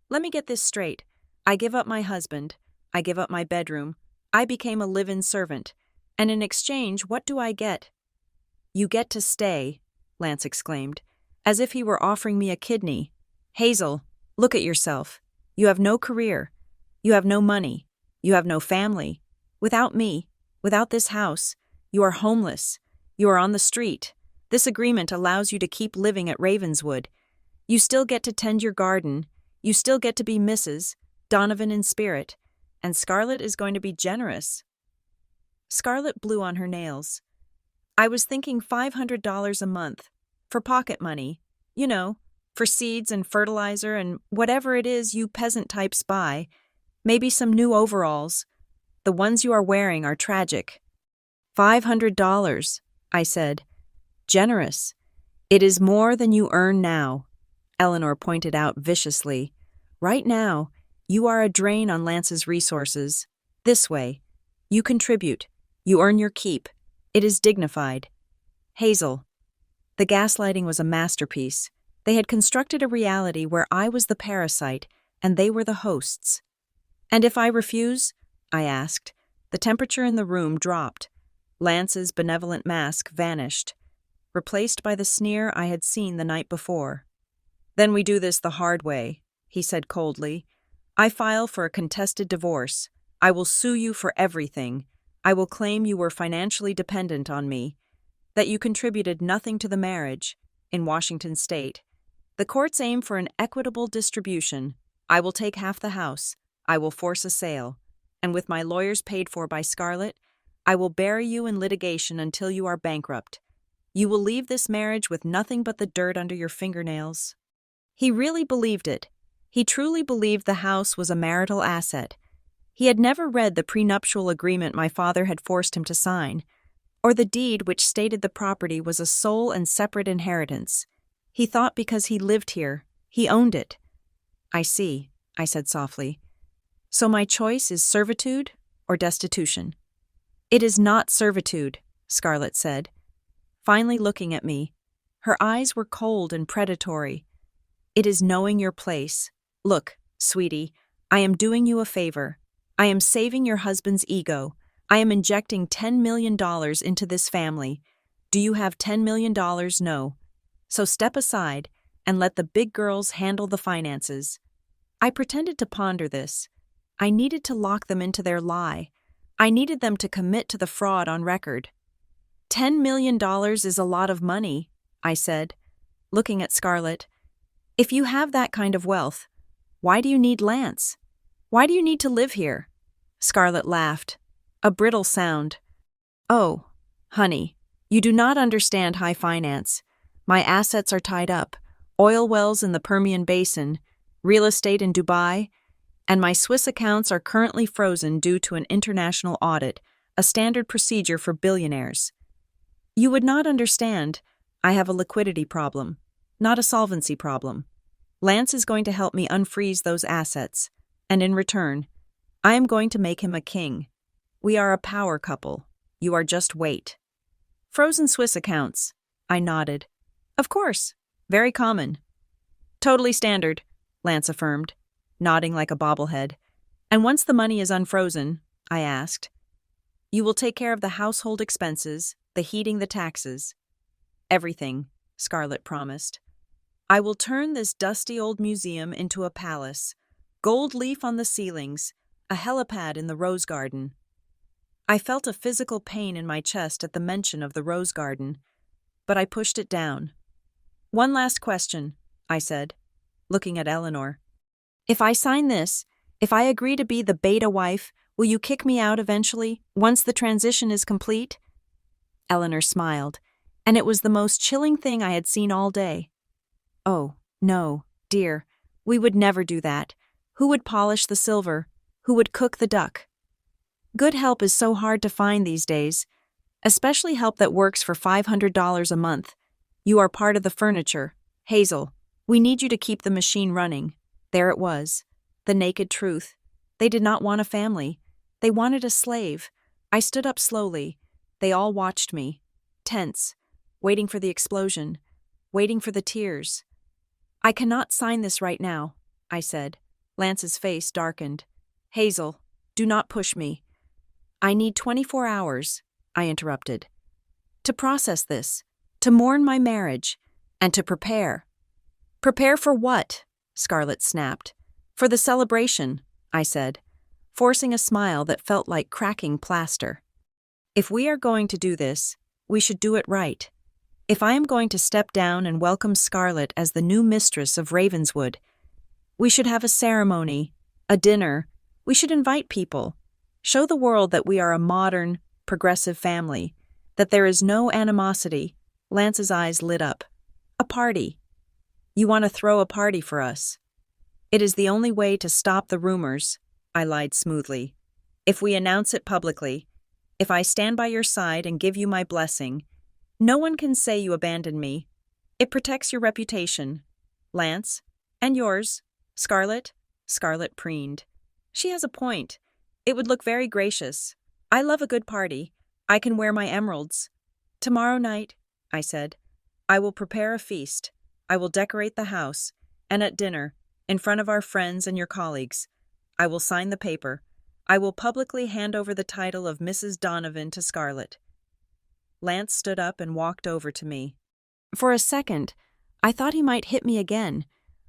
Let me get this straight. I give up my husband. I give up my bedroom. I became a live-in servant. And in exchange, what do I get? You get to stay, Lance exclaimed, as if he were offering me a kidney. Hazel, look at yourself. You have no career. You have no money. You have no family. Without me, without this house, you are homeless. You are on the street. This agreement allows you to keep living at Ravenswood. You still get to tend your garden. You still get to be Mrs. Donovan in spirit. And Scarlett is going to be generous. Scarlett blew on her nails. I was thinking $500 a month. For pocket money. You know, for seeds and fertilizer and whatever it is you peasant types buy. Maybe some new overalls. The ones you are wearing are tragic. $500, I said. Generous. It is more than you earn now, Eleanor pointed out viciously. Right now, you are a drain on Lance's resources. This way. You contribute. You earn your keep. It is dignified. Hazel. The gaslighting was a masterpiece. They had constructed a reality where I was the parasite and they were the hosts. And if I refuse? I asked. The temperature in the room dropped. Lance's benevolent mask vanished, replaced by the sneer I had seen the night before. Then we do this the hard way, he said coldly. I file for a contested divorce. I will sue you for everything. I will claim you were financially dependent on me, that you contributed nothing to the marriage, in Washington state. The courts aim for an equitable distribution. I will take half the house. I will force a sale. And with my lawyers paid for by Scarlett, I will bury you in litigation until you are bankrupt. You will leave this marriage with nothing but the dirt under your fingernails. He really believed it. He truly believed the house was a marital asset. He had never read the prenuptial agreement my father had forced him to sign, or the deed which stated the property was a sole and separate inheritance. He thought because he lived here, he owned it. I see, I said softly. So my choice is servitude or destitution. It is not servitude, Scarlett said, finally looking at me. Her eyes were cold and predatory. It is knowing your place. Look, sweetie, I am doing you a favor. I am saving your husband's ego. I am injecting $10 million into this family. Do you have $10 million? No. So step aside and let the big girls handle the finances. I pretended to ponder this. I needed to lock them into their lie. I needed them to commit to the fraud on record. $10 million is a lot of money, I said, looking at Scarlett. If you have that kind of wealth, why do you need Lance? Why do you need to live here? Scarlett laughed, a brittle sound. Oh, honey, you do not understand high finance. My assets are tied up, oil wells in the Permian Basin, real estate in Dubai, and my Swiss accounts are currently frozen due to an international audit, a standard procedure for billionaires. You would not understand. I have a liquidity problem, not a solvency problem. Lance is going to help me unfreeze those assets, and in return, I am going to make him a king. We are a power couple. You are just wait. Frozen Swiss accounts. I nodded. Of course. Very common. Totally standard, Lance affirmed, nodding like a bobblehead. And once the money is unfrozen, I asked, you will take care of the household expenses, the heating, the taxes. Everything, Scarlett promised. I will turn this dusty old museum into a palace, gold leaf on the ceilings, a helipad in the rose garden. I felt a physical pain in my chest at the mention of the rose garden, but I pushed it down. One last question, I said, looking at Eleanor. If I sign this, if I agree to be the beta wife, will you kick me out eventually, once the transition is complete? Eleanor smiled, and it was the most chilling thing I had seen all day. Oh, no, dear, we would never do that. Who would polish the silver? Who would cook the duck? Good help is so hard to find these days, especially help that works for $500 a month. You are part of the furniture. Hazel, we need you to keep the machine running. There it was, the naked truth. They did not want a family. They wanted a slave. I stood up slowly. They all watched me, tense, waiting for the explosion, waiting for the tears. I cannot sign this right now, I said. Lance's face darkened. Hazel, do not push me. I need 24 hours, I interrupted. To process this, to mourn my marriage, and to prepare. Prepare for what? Scarlett snapped. For the celebration, I said, forcing a smile that felt like cracking plaster. If we are going to do this, we should do it right. If I am going to step down and welcome Scarlett as the new mistress of Ravenswood, we should have a ceremony, a dinner. We should invite people. Show the world that we are a modern, progressive family, that there is no animosity. Lance's eyes lit up. A party. You want to throw a party for us. It is the only way to stop the rumors, I lied smoothly. If we announce it publicly, if I stand by your side and give you my blessing, no one can say you abandoned me. It protects your reputation. Lance, and yours, Scarlett. Scarlett preened. She has a point. It would look very gracious. I love a good party. I can wear my emeralds. Tomorrow night, I said, I will prepare a feast. I will decorate the house, and at dinner, in front of our friends and your colleagues, I will sign the paper. I will publicly hand over the title of Mrs. Donovan to Scarlett. Lance stood up and walked over to me. For a second, I thought he might hit me again,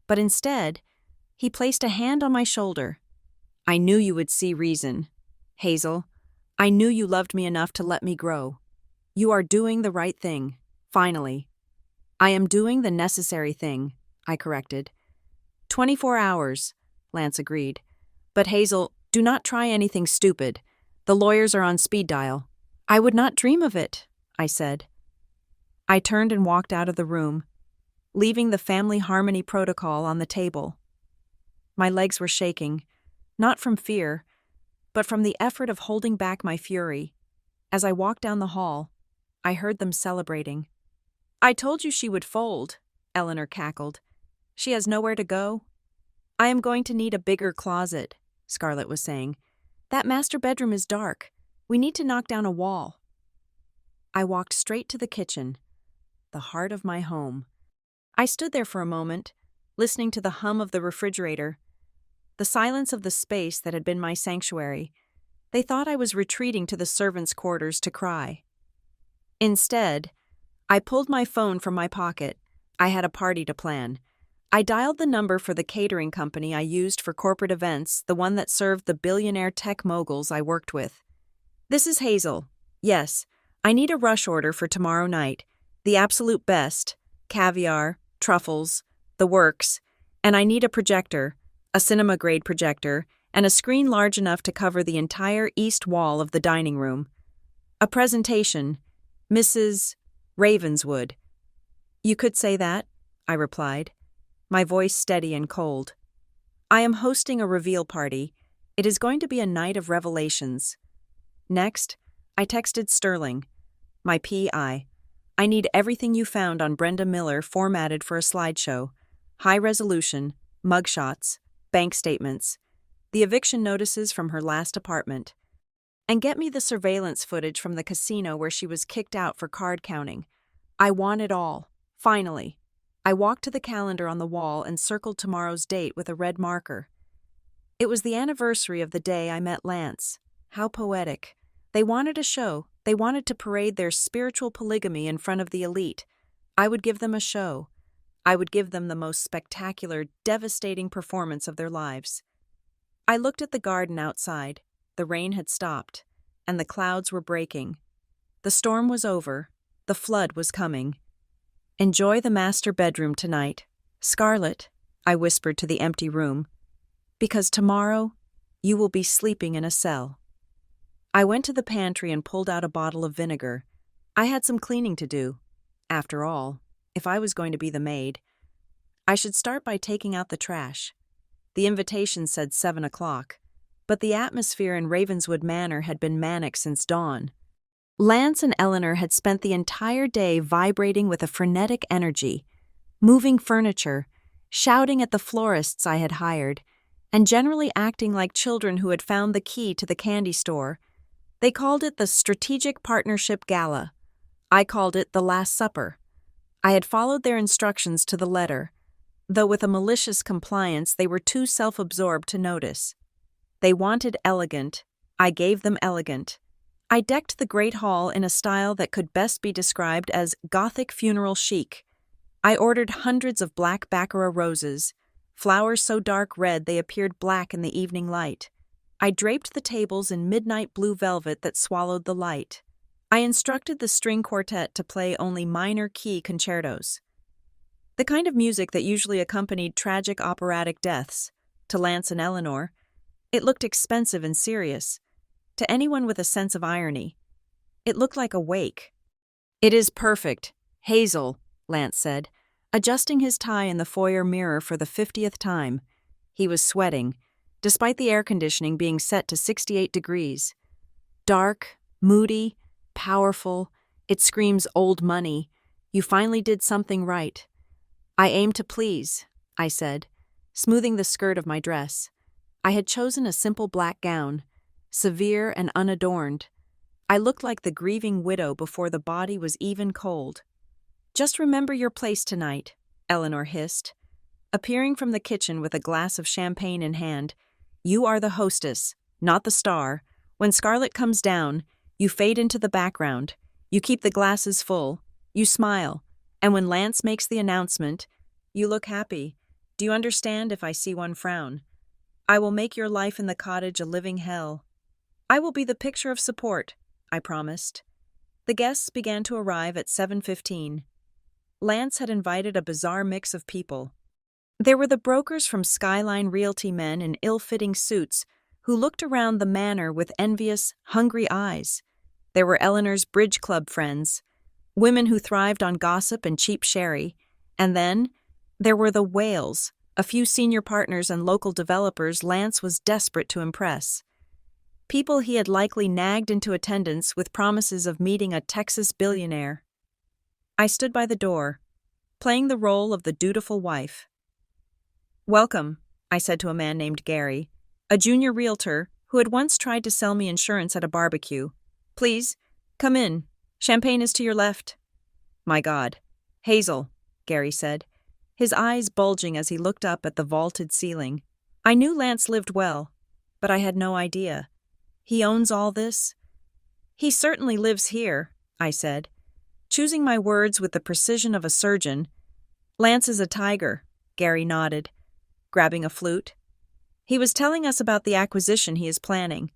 but instead, he placed a hand on my shoulder. I knew you would see reason. Hazel, I knew you loved me enough to let me grow. You are doing the right thing, finally. I am doing the necessary thing, I corrected. 24 hours, Lance agreed. But Hazel, do not try anything stupid. The lawyers are on speed dial. I would not dream of it, I said. I turned and walked out of the room, leaving the family harmony protocol on the table. My legs were shaking, not from fear, but from the effort of holding back my fury. As I walked down the hall, I heard them celebrating. I told you she would fold, Eleanor cackled. She has nowhere to go. I am going to need a bigger closet, Scarlett was saying. That master bedroom is dark. We need to knock down a wall. I walked straight to the kitchen, the heart of my home. I stood there for a moment, listening to the hum of the refrigerator, the silence of the space that had been my sanctuary. They thought I was retreating to the servants' quarters to cry. Instead, I pulled my phone from my pocket. I had a party to plan. I dialed the number for the catering company I used for corporate events, the one that served the billionaire tech moguls I worked with. This is Hazel. Yes, I need a rush order for tomorrow night. The absolute best. Caviar, truffles, the works. And I need a projector, a cinema-grade projector, and a screen large enough to cover the entire east wall of the dining room. A presentation. Mrs. Ravenswood. You could say that, I replied, my voice steady and cold. I am hosting a reveal party. It is going to be a night of revelations. Next, I texted Sterling, my PI. I need everything you found on Brenda Miller formatted for a slideshow. High resolution, mugshots, bank statements, the eviction notices from her last apartment. And get me the surveillance footage from the casino where she was kicked out for card counting. I want it all. Finally. I walked to the calendar on the wall and circled tomorrow's date with a red marker. It was the anniversary of the day I met Lance. How poetic. They wanted a show. They wanted to parade their spiritual polygamy in front of the elite. I would give them a show. I would give them the most spectacular, devastating performance of their lives. I looked at the garden outside. The rain had stopped, and the clouds were breaking. The storm was over. The flood was coming. Enjoy the master bedroom tonight. Scarlett, I whispered to the empty room, because tomorrow you will be sleeping in a cell. I went to the pantry and pulled out a bottle of vinegar. I had some cleaning to do. After all, if I was going to be the maid, I should start by taking out the trash. The invitation said 7 o'clock, but the atmosphere in Ravenswood Manor had been manic since dawn. Lance and Eleanor had spent the entire day vibrating with a frenetic energy, moving furniture, shouting at the florists I had hired, and generally acting like children who had found the key to the candy store. They called it the Strategic Partnership Gala. I called it the Last Supper. I had followed their instructions to the letter. though with a malicious compliance they were too self-absorbed to notice. They wanted elegant. I gave them elegant. I decked the great hall in a style that could best be described as Gothic funeral chic. I ordered hundreds of black baccarat roses, flowers so dark red they appeared black in the evening light. I draped the tables in midnight blue velvet that swallowed the light. I instructed the string quartet to play only minor key concertos, the kind of music that usually accompanied tragic operatic deaths. To Lance and Eleanor, it looked expensive and serious. To anyone with a sense of irony, it looked like a wake. "It is perfect, Hazel," Lance said, adjusting his tie in the foyer mirror for the 50th time. He was sweating, despite the air conditioning being set to 68 degrees. "Dark, moody, powerful, it screams old money. You finally did something right." "I aim to please," I said, smoothing the skirt of my dress. I had chosen a simple black gown, severe and unadorned. I looked like the grieving widow before the body was even cold. "Just remember your place tonight," Eleanor hissed. Appearing from the kitchen with a glass of champagne in hand, "You are the hostess, not the star. When Scarlett comes down, you fade into the background. You keep the glasses full. You smile. And when Lance makes the announcement, you look happy. Do you understand if I see one frown? I will make your life in the cottage a living hell. I will be the picture of support," I promised. The guests began to arrive at 7:15. Lance had invited a bizarre mix of people. There were the brokers from Skyline Realty, men in ill-fitting suits who looked around the manor with envious, hungry eyes. There were Eleanor's bridge club friends, women who thrived on gossip and cheap sherry. And then there were the whales, a few senior partners and local developers Lance was desperate to impress. People he had likely nagged into attendance with promises of meeting a Texas billionaire. I stood by the door, playing the role of the dutiful wife. "Welcome," I said to a man named Gary, a junior realtor who had once tried to sell me insurance at a barbecue. "Please, come in. Champagne is to your left." "My God. Hazel," Gary said, his eyes bulging as he looked up at the vaulted ceiling. I knew Lance lived well, but I had no idea. "He owns all this?" "He certainly lives here," I said, choosing my words with the precision of a surgeon. "Lance is a tiger," Gary nodded, grabbing a flute. "He was telling us about the acquisition he is planning.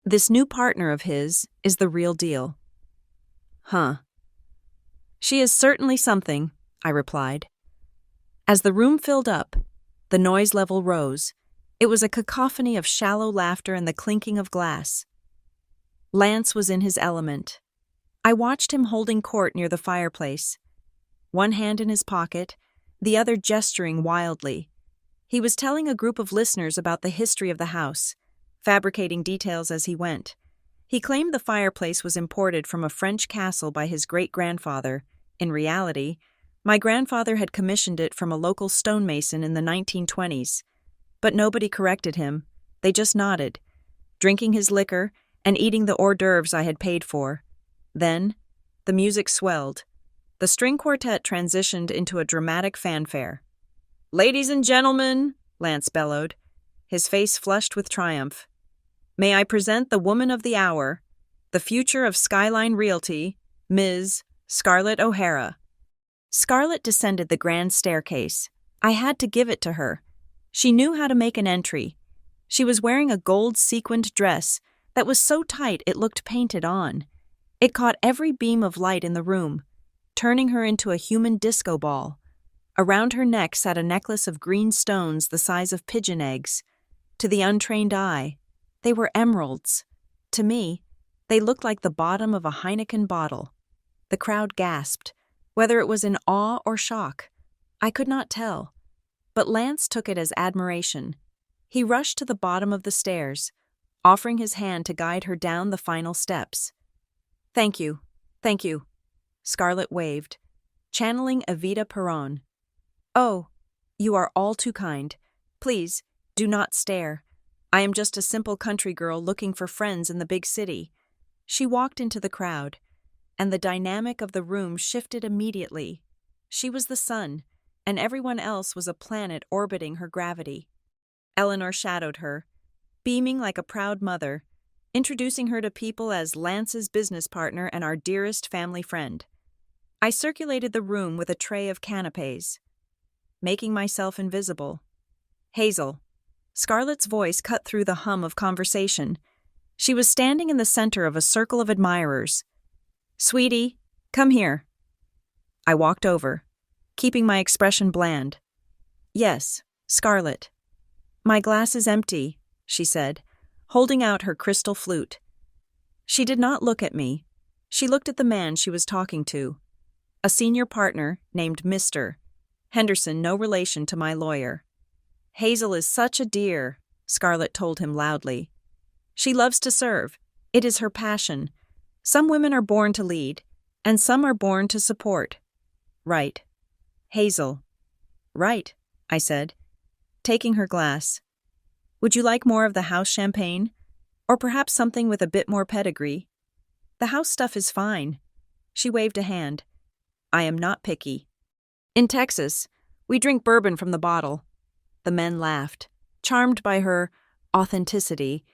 This new partner of his is the real deal." "Huh. She is certainly something," I replied. As the room filled up, the noise level rose. It was a cacophony of shallow laughter and the clinking of glass. Lance was in his element. I watched him holding court near the fireplace, one hand in his pocket, the other gesturing wildly. He was telling a group of listeners about the history of the house, fabricating details as he went. He claimed the fireplace was imported from a French castle by his great-grandfather. In reality, my grandfather had commissioned it from a local stonemason in the 1920s. But nobody corrected him. They just nodded, drinking his liquor and eating the hors d'oeuvres I had paid for. Then, the music swelled. The string quartet transitioned into a dramatic fanfare. "Ladies and gentlemen," Lance bellowed, his face flushed with triumph, "may I present the woman of the hour, the future of Skyline Realty, Ms. Scarlett O'Hara." Scarlett descended the grand staircase. I had to give it to her. She knew how to make an entry. She was wearing a gold sequined dress that was so tight it looked painted on. It caught every beam of light in the room, turning her into a human disco ball. Around her neck sat a necklace of green stones the size of pigeon eggs. To the untrained eye, they were emeralds. To me, they looked like the bottom of a Heineken bottle. The crowd gasped, whether it was in awe or shock. I could not tell. But Lance took it as admiration. He rushed to the bottom of the stairs, offering his hand to guide her down the final steps. Thank you. Scarlett waved, channeling Evita Peron. "Oh, you are all too kind. Please, do not stare. I am just a simple country girl looking for friends in the big city." She walked into the crowd, and the dynamic of the room shifted immediately. She was the sun, and everyone else was a planet orbiting her gravity. Eleanor shadowed her, beaming like a proud mother, introducing her to people as Lance's business partner and our dearest family friend. I circulated the room with a tray of canapes, making myself invisible. Hazel. Scarlett's voice cut through the hum of conversation. She was standing in the center of a circle of admirers. Sweetie, come here. I walked over, keeping my expression bland. Yes, Scarlett. My glass is empty, she said, holding out her crystal flute. She did not look at me. She looked at the man she was talking to, a senior partner named Mr. Henderson, no relation to my lawyer. Hazel is such a dear, Scarlett told him loudly. She loves to serve. It is her passion. Some women are born to lead, and some are born to support. Right. Hazel. Right, I said, taking her glass. Would you like more of the house champagne? Or perhaps something with a bit more pedigree? The house stuff is fine. She waved a hand. I am not picky. In Texas, we drink bourbon from the bottle. The men laughed, charmed by her authenticity,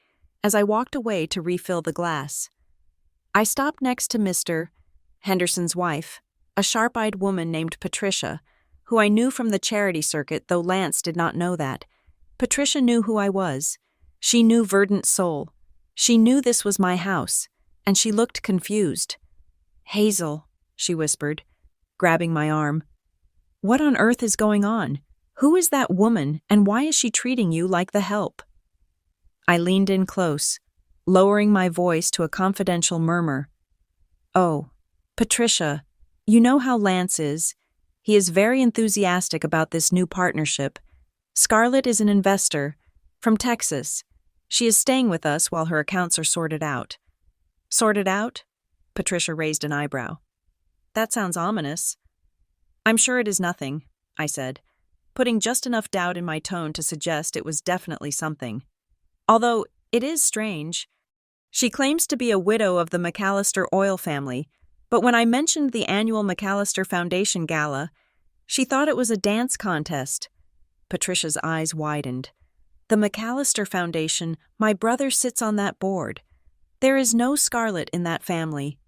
as I walked away to refill the glass. I stopped next to Mr. Henderson's wife, a sharp-eyed woman named Patricia, who I knew from the charity circuit, though Lance did not know that. Patricia knew who I was. She knew Verdant Soul. She knew this was my house, and she looked confused. Hazel, she whispered, grabbing my arm. What on earth is going on? Who is that woman, and why is she treating you like the help? I leaned in close, lowering my voice to a confidential murmur. Oh, Patricia, you know how Lance is. He is very enthusiastic about this new partnership. Scarlett is an investor from Texas. She is staying with us while her accounts are sorted out. Sorted out? Patricia raised an eyebrow. That sounds ominous. I'm sure it is nothing, I said, putting just enough doubt in my tone to suggest it was definitely something. Although it is strange. She claims to be a widow of the McAllister oil family, but when I mentioned the annual McAllister Foundation Gala, she thought it was a dance contest. Patricia's eyes widened. The McAllister Foundation, my brother sits on that board. There is no Scarlett in that family.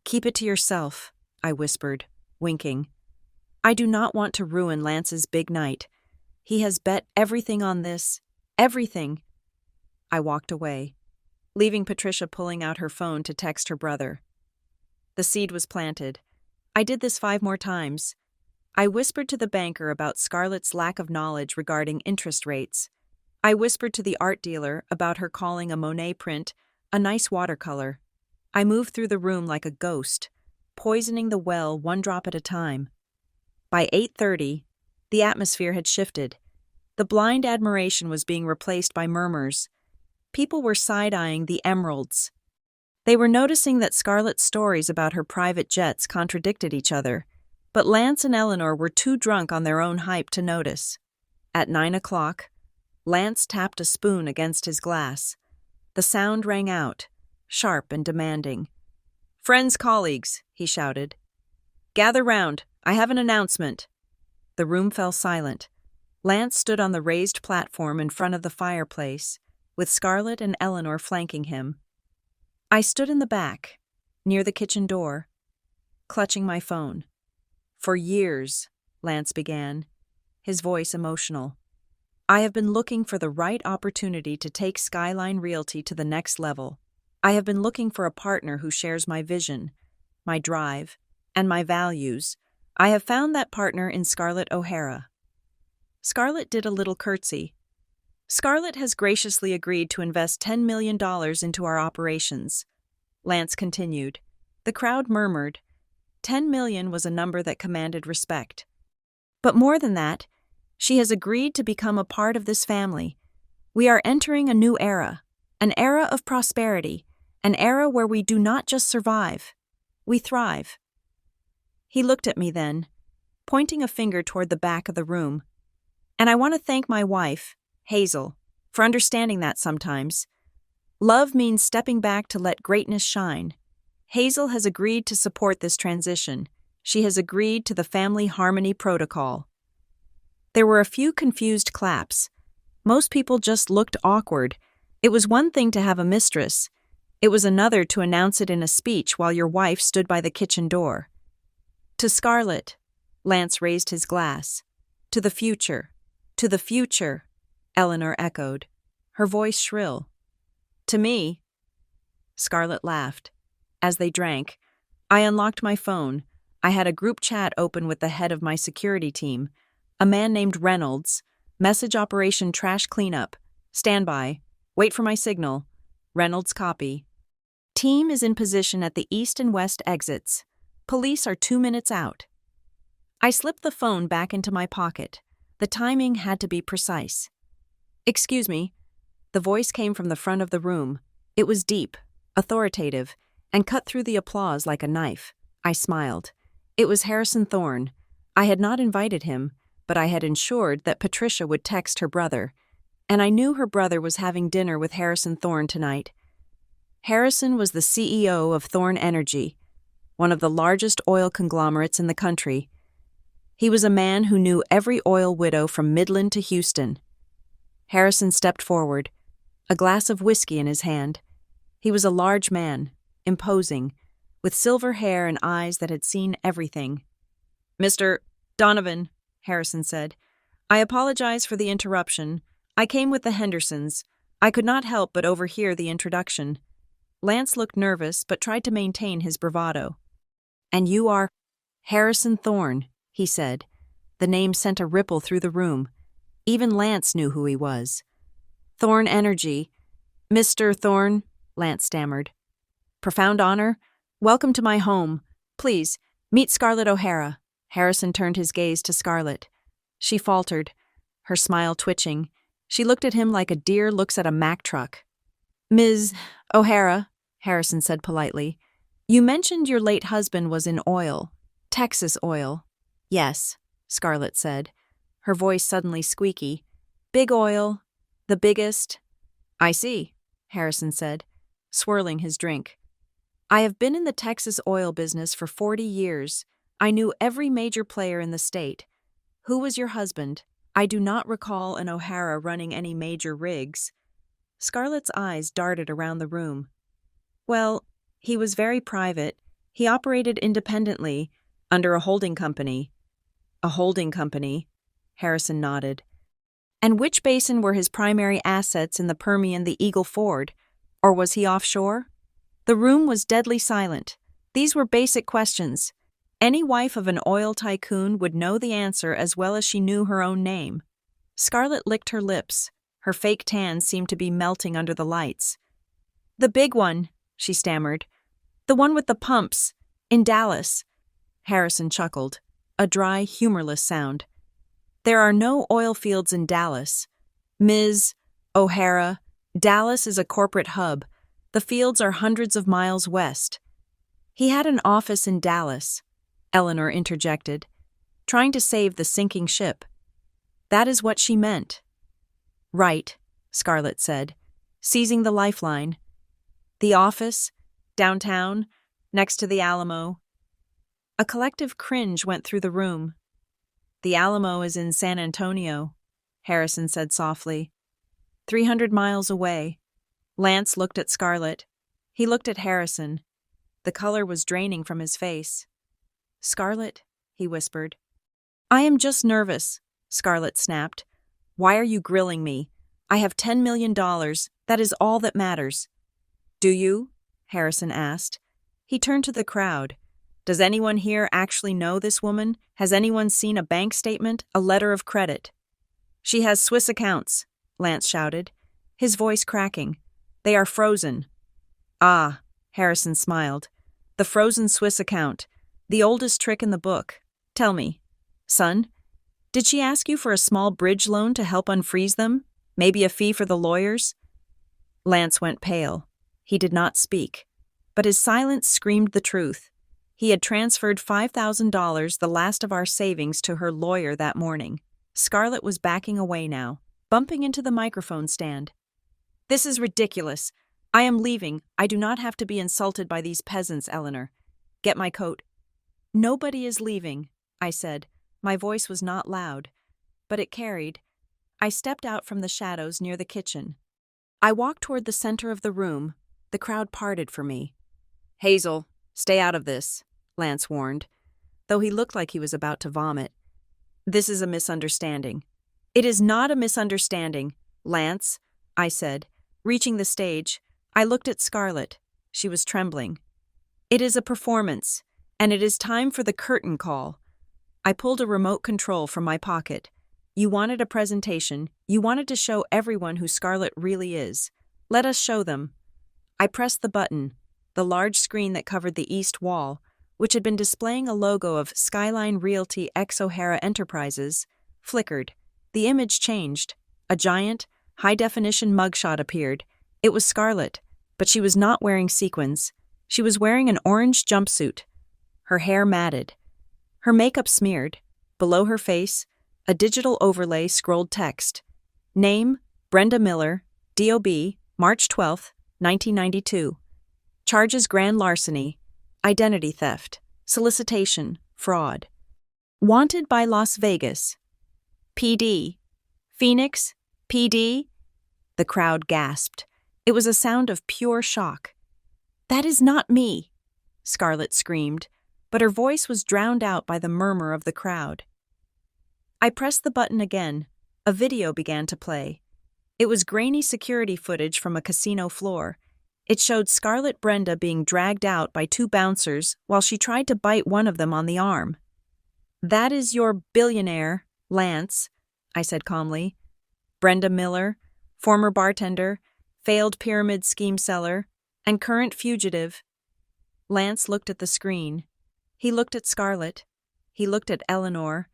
Keep it to yourself, I whispered, winking. I do not want to ruin Lance's big night. He has bet everything on this. Everything. I walked away, leaving Patricia pulling out her phone to text her brother. The seed was planted. I did this 5 more times. I whispered to the banker about Scarlett's lack of knowledge regarding interest rates. I whispered to the art dealer about her calling a Monet print a nice watercolor. I moved through the room like a ghost, poisoning the well one drop at a time. By 8:30, the atmosphere had shifted. The blind admiration was being replaced by murmurs. People were side-eyeing the emeralds. They were noticing that Scarlett's stories about her private jets contradicted each other, but Lance and Eleanor were too drunk on their own hype to notice. At 9 o'clock, Lance tapped a spoon against his glass. The sound rang out, sharp and demanding. "Friends, colleagues," he shouted. "Gather round. I have an announcement." The room fell silent. Lance stood on the raised platform in front of the fireplace, with Scarlett and Eleanor flanking him. I stood in the back, near the kitchen door, clutching my phone. "For years," Lance began, his voice emotional, "I have been looking for the right opportunity to take Skyline Realty to the next level. I have been looking for a partner who shares my vision, my drive, and my values. I have found that partner in Scarlett O'Hara." Scarlett did a little curtsy. "Scarlett has graciously agreed to invest $10 million into our operations." Lance continued. The crowd murmured. 10 million was a number that commanded respect. "But more than that, she has agreed to become a part of this family. We are entering a new era, an era of prosperity, an era where we do not just survive, we thrive." He looked at me then, pointing a finger toward the back of the room. "And I want to thank my wife, Hazel, for understanding that sometimes. Love means stepping back to let greatness shine. Hazel has agreed to support this transition. She has agreed to the family harmony protocol." There were a few confused claps. Most people just looked awkward. It was one thing to have a mistress. It was another to announce it in a speech while your wife stood by the kitchen door. To Scarlett, Lance raised his glass. To the future. To the future, Eleanor echoed, her voice shrill. To me. Scarlett laughed. As they drank, I unlocked my phone. I had a group chat open with the head of my security team, a man named Reynolds. Message operation trash cleanup. Standby. Wait for my signal. Reynolds copy. Team is in position at the east and west exits. Police are 2 minutes out. I slipped the phone back into my pocket. The timing had to be precise. Excuse me. The voice came from the front of the room. It was deep, authoritative, and cut through the applause like a knife. I smiled. It was Harrison Thorne. I had not invited him, but I had ensured that Patricia would text her brother, and I knew her brother was having dinner with Harrison Thorne tonight. Harrison was the CEO of Thorne Energy, one of the largest oil conglomerates in the country. He was a man who knew every oil widow from Midland to Houston. Harrison stepped forward, a glass of whiskey in his hand. He was a large man, imposing, with silver hair and eyes that had seen everything. Mr. Donovan, Harrison said, I apologize for the interruption. I came with the Hendersons. I could not help but overhear the introduction. Lance looked nervous but tried to maintain his bravado. And you are Harrison Thorne, he said. The name sent a ripple through the room. Even Lance knew who he was. Thorne Energy. Mr. Thorne, Lance stammered. Profound honor. Welcome to my home. Please, meet Scarlett O'Hara. Harrison turned his gaze to Scarlett. She faltered, her smile twitching. She looked at him like a deer looks at a Mack truck. Ms. O'Hara, Harrison said politely, you mentioned your late husband was in oil. Texas oil. Yes, Scarlett said, her voice suddenly squeaky. Big oil. The biggest. I see, Harrison said, swirling his drink. I have been in the Texas oil business for 40 years. I knew every major player in the state. Who was your husband? I do not recall an O'Hara running any major rigs. Scarlett's eyes darted around the room. Well, he was very private. He operated independently, under a holding company. A holding company, Harrison nodded. And which basin were his primary assets in the Permian, the Eagle Ford? Or was he offshore? The room was deadly silent. These were basic questions. Any wife of an oil tycoon would know the answer as well as she knew her own name. Scarlett licked her lips. Her fake tan seemed to be melting under the lights. The big one, she stammered. The one with the pumps. In Dallas. Harrison chuckled. A dry, humorless sound. There are no oil fields in Dallas. Ms. O'Hara, Dallas is a corporate hub. The fields are hundreds of miles west. He had an office in Dallas, Eleanor interjected, trying to save the sinking ship. That is what she meant. Right, Scarlett said, seizing the lifeline. The office, downtown, next to the Alamo. A collective cringe went through the room. The Alamo is in San Antonio, Harrison said softly. 300 miles away. Lance looked at Scarlett. He looked at Harrison. The color was draining from his face. Scarlett, he whispered. I am just nervous, Scarlett snapped. Why are you grilling me? I have $10 million. That is all that matters. Do you? Harrison asked. He turned to the crowd. Does anyone here actually know this woman? Has anyone seen a bank statement, a letter of credit? She has Swiss accounts, Lance shouted, his voice cracking. They are frozen. Ah, Harrison smiled. The frozen Swiss account, the oldest trick in the book. Tell me, son, did she ask you for a small bridge loan to help unfreeze them? Maybe a fee for the lawyers? Lance went pale. He did not speak, but his silence screamed the truth. He had transferred $5,000, the last of our savings, to her lawyer that morning. Scarlett was backing away now, bumping into the microphone stand. This is ridiculous. I am leaving. I do not have to be insulted by these peasants, Eleanor. Get my coat. Nobody is leaving, I said. My voice was not loud, but it carried. I stepped out from the shadows near the kitchen. I walked toward the center of the room. The crowd parted for me. "Hazel, stay out of this," Lance warned, though he looked like he was about to vomit. "This is a misunderstanding." "It is not a misunderstanding, Lance," I said. Reaching the stage, I looked at Scarlett. She was trembling. "It is a performance, and it is time for the curtain call." I pulled a remote control from my pocket. "You wanted a presentation. You wanted to show everyone who Scarlett really is. Let us show them." I pressed the button. The large screen that covered the east wall, which had been displaying a logo of Skyline Realty X O'Hara Enterprises, flickered. The image changed. A giant, high-definition mugshot appeared. It was Scarlett, but she was not wearing sequins. She was wearing an orange jumpsuit. Her hair matted. Her makeup smeared. Below her face, a digital overlay scrolled text. Name, Brenda Miller, DOB, March 12, 1992. Charges grand larceny, identity theft, solicitation, fraud. Wanted by Las Vegas. PD. Phoenix, PD? The crowd gasped. It was a sound of pure shock. "That is not me," Scarlett screamed, but her voice was drowned out by the murmur of the crowd. I pressed the button again. A video began to play. It was grainy security footage from a casino floor. It showed Scarlett Brenda being dragged out by two bouncers while she tried to bite one of them on the arm. "That is your billionaire, Lance," I said calmly. "Brenda Miller, former bartender, failed pyramid scheme seller, and current fugitive." Lance looked at the screen. He looked at Scarlett. He looked at Eleanor.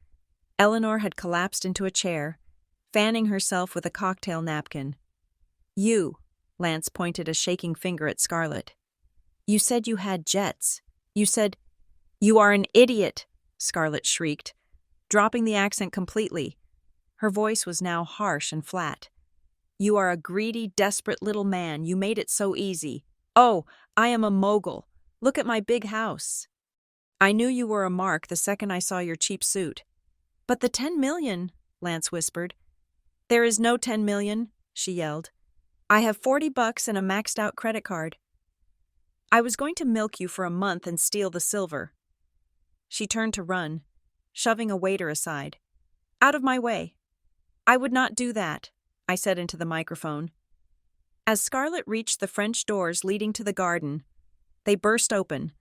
Eleanor had collapsed into a chair, fanning herself with a cocktail napkin. "You," Lance pointed a shaking finger at Scarlett. "You said you had jets. You said—" "You are an idiot," Scarlett shrieked, dropping the accent completely. Her voice was now harsh and flat. "You are a greedy, desperate little man. You made it so easy. Oh, I am a mogul. Look at my big house. I knew you were a mark the second I saw your cheap suit." "But the 10 million, Lance whispered. "There is no 10 million, she yelled. "I have $40 and a maxed-out credit card. I was going to milk you for a month and steal the silver." She turned to run, shoving a waiter aside. "Out of my way." "I would not do that," I said into the microphone. As Scarlett reached the French doors leading to the garden, they burst open.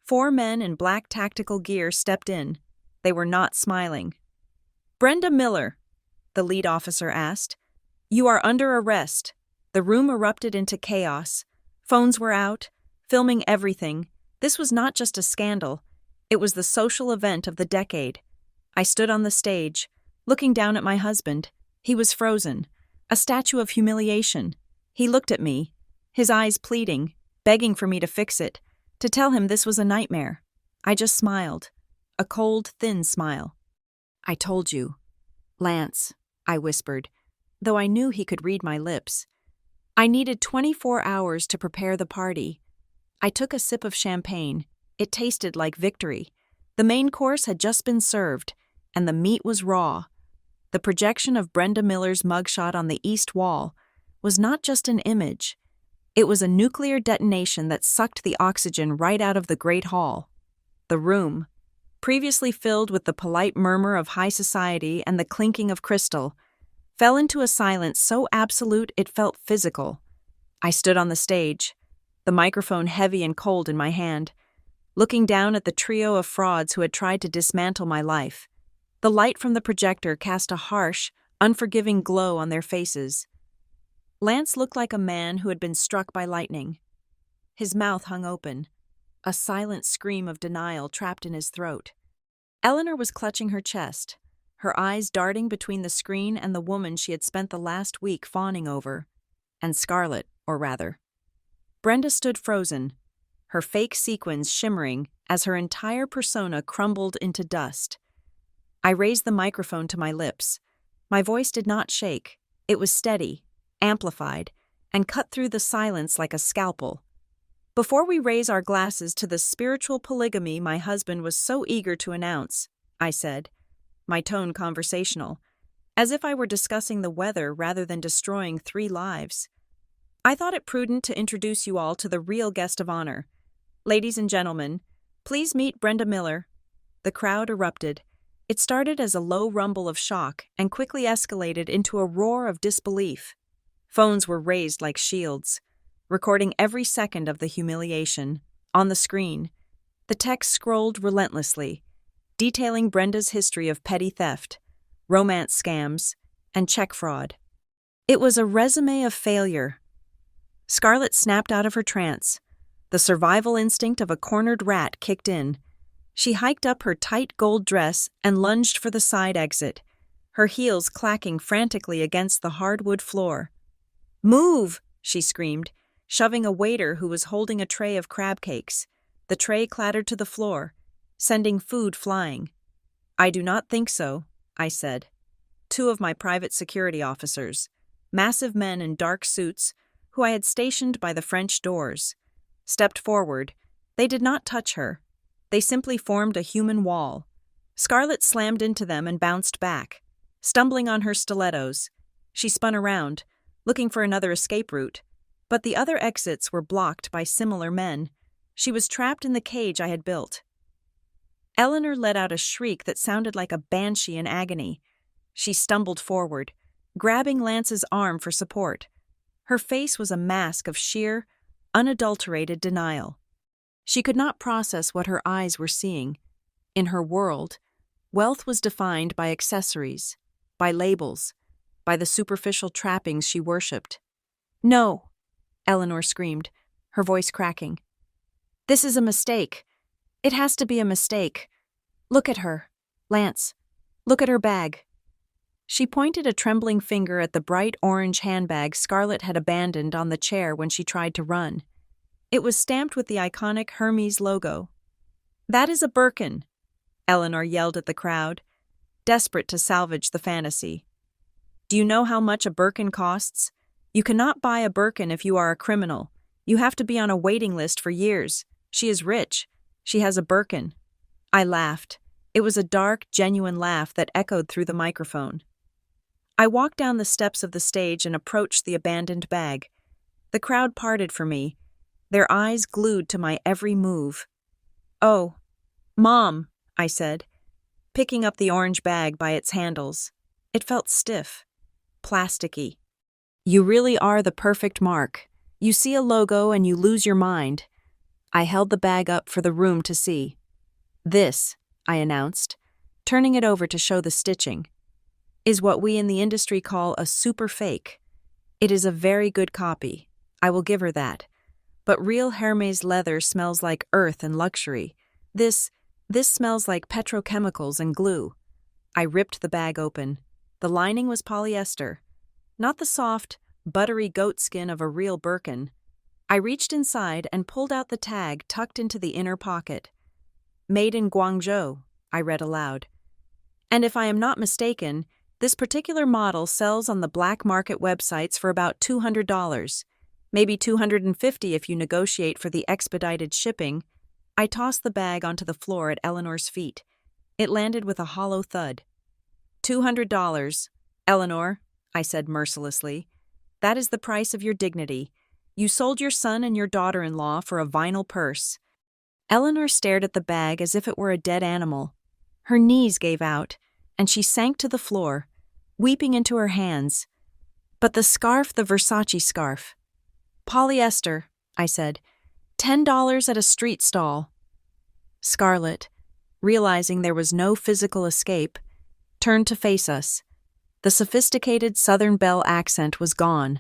4 men in black tactical gear stepped in. They were not smiling. "Brenda Miller," the lead officer asked, "you are under arrest." The room erupted into chaos. Phones were out, filming everything. This was not just a scandal. It was the social event of the decade. I stood on the stage, looking down at my husband. He was frozen, a statue of humiliation. He looked at me, his eyes pleading, begging for me to fix it, to tell him this was a nightmare. I just smiled, a cold, thin smile. "I told you." "Lance," I whispered, though I knew he could read my lips. I needed 24 hours to prepare the party. I took a sip of champagne. It tasted like victory. The main course had just been served, and the meat was raw. The projection of Brenda Miller's mugshot on the east wall was not just an image. It was a nuclear detonation that sucked the oxygen right out of the Great Hall. The room, previously filled with the polite murmur of high society and the clinking of crystal, fell into a silence so absolute it felt physical. I stood on the stage, the microphone heavy and cold in my hand, looking down at the trio of frauds who had tried to dismantle my life. The light from the projector cast a harsh, unforgiving glow on their faces. Lance looked like a man who had been struck by lightning. His mouth hung open, a silent scream of denial trapped in his throat. Eleanor was clutching her chest, her eyes darting between the screen and the woman she had spent the last week fawning over, and Scarlett, or rather. Brenda stood frozen, her fake sequins shimmering as her entire persona crumbled into dust. I raised the microphone to my lips. My voice did not shake. It was steady, amplified, and cut through the silence like a scalpel. "Before we raise our glasses to the spiritual polygamy my husband was so eager to announce," I said, my tone conversational, as if I were discussing the weather rather than destroying 3 lives. I thought it prudent to introduce you all to the real guest of honor. Ladies and gentlemen, please meet Brenda Miller. The crowd erupted. It started as a low rumble of shock and quickly escalated into a roar of disbelief. Phones were raised like shields, recording every second of the humiliation. On the screen, the text scrolled relentlessly, detailing Brenda's history of petty theft, romance scams, and check fraud. It was a resume of failure. Scarlett snapped out of her trance. The survival instinct of a cornered rat kicked in. She hiked up her tight gold dress and lunged for the side exit, her heels clacking frantically against the hardwood floor. "Move!" she screamed, shoving a waiter who was holding a tray of crab cakes. The tray clattered to the floor, sending food flying. "I do not think so," I said. 2 of my private security officers, massive men in dark suits, who I had stationed by the French doors, stepped forward. They did not touch her. They simply formed a human wall. Scarlett slammed into them and bounced back, stumbling on her stilettos. She spun around, looking for another escape route, but the other exits were blocked by similar men. She was trapped in the cage I had built. Eleanor let out a shriek that sounded like a banshee in agony. She stumbled forward, grabbing Lance's arm for support. Her face was a mask of sheer, unadulterated denial. She could not process what her eyes were seeing. In her world, wealth was defined by accessories, by labels, by the superficial trappings she worshipped. "No," Eleanor screamed, her voice cracking. "This is a mistake. It has to be a mistake. Look at her. Lance, look at her bag." She pointed a trembling finger at the bright orange handbag Scarlett had abandoned on the chair when she tried to run. It was stamped with the iconic Hermes logo. "That is a Birkin," Eleanor yelled at the crowd, desperate to salvage the fantasy. "Do you know how much a Birkin costs? You cannot buy a Birkin if you are a criminal. You have to be on a waiting list for years. She is rich. She has a Birkin." I laughed. It was a dark, genuine laugh that echoed through the microphone. I walked down the steps of the stage and approached the abandoned bag. The crowd parted for me, their eyes glued to my every move. "Oh, Mom," I said, picking up the orange bag by its handles. It felt stiff, plasticky. "You really are the perfect mark. You see a logo and you lose your mind." I held the bag up for the room to see. "This," I announced, turning it over to show the stitching, "is what we in the industry call a super fake. It is a very good copy. I will give her that. But real Hermes leather smells like earth and luxury. This smells like petrochemicals and glue." I ripped the bag open. The lining was polyester, not the soft, buttery goatskin of a real Birkin. I reached inside and pulled out the tag tucked into the inner pocket. "Made in Guangzhou," I read aloud. "And if I am not mistaken, this particular model sells on the black market websites for about $200. Maybe $250 if you negotiate for the expedited shipping." I tossed the bag onto the floor at Eleanor's feet. It landed with a hollow thud. $200, Eleanor," I said mercilessly. "That is the price of your dignity. You sold your son and your daughter-in-law for a vinyl purse." Eleanor stared at the bag as if it were a dead animal. Her knees gave out, and she sank to the floor, weeping into her hands. "But the scarf, the Versace scarf." "Polyester," I said. $10 at a street stall." Scarlett, realizing there was no physical escape, turned to face us. The sophisticated Southern Belle accent was gone,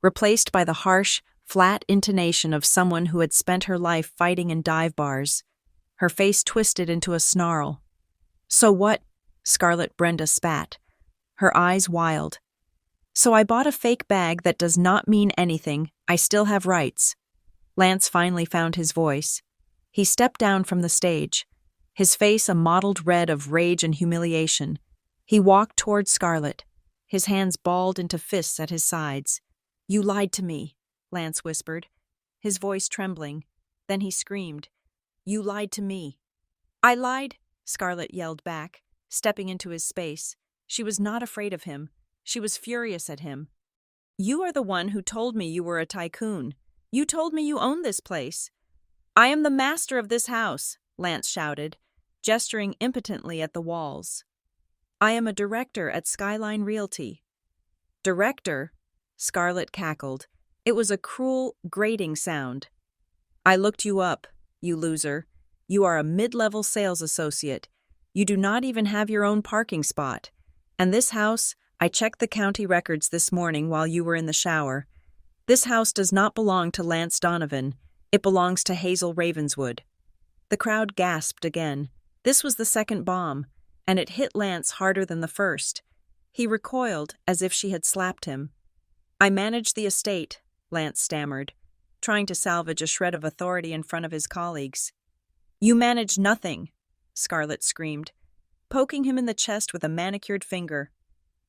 replaced by the harsh, flat intonation of someone who had spent her life fighting in dive bars. Her face twisted into a snarl. "So what?" Scarlett Brenda spat, her eyes wild. "So I bought a fake bag that does not mean anything. I still have rights." Lance finally found his voice. He stepped down from the stage, his face a mottled red of rage and humiliation. He walked toward Scarlett, his hands balled into fists at his sides. "You lied to me," Lance whispered, his voice trembling. Then he screamed, "You lied to me." "I lied," Scarlett yelled back, stepping into his space. She was not afraid of him. She was furious at him. You are the one who told me you were a tycoon. You told me you owned this place. I am the master of this house, Lance shouted, gesturing impotently at the walls. I am a director at Skyline Realty. Director? Scarlett cackled. It was a cruel, grating sound. I looked you up, you loser. You are a mid-level sales associate. You do not even have your own parking spot. And this house, I checked the county records this morning while you were in the shower. This house does not belong to Lance Donovan. It belongs to Hazel Ravenswood. The crowd gasped again. This was the second bomb, and it hit Lance harder than the first. He recoiled as if she had slapped him. I manage the estate, Lance stammered, trying to salvage a shred of authority in front of his colleagues. You manage nothing, Scarlett screamed, poking him in the chest with a manicured finger.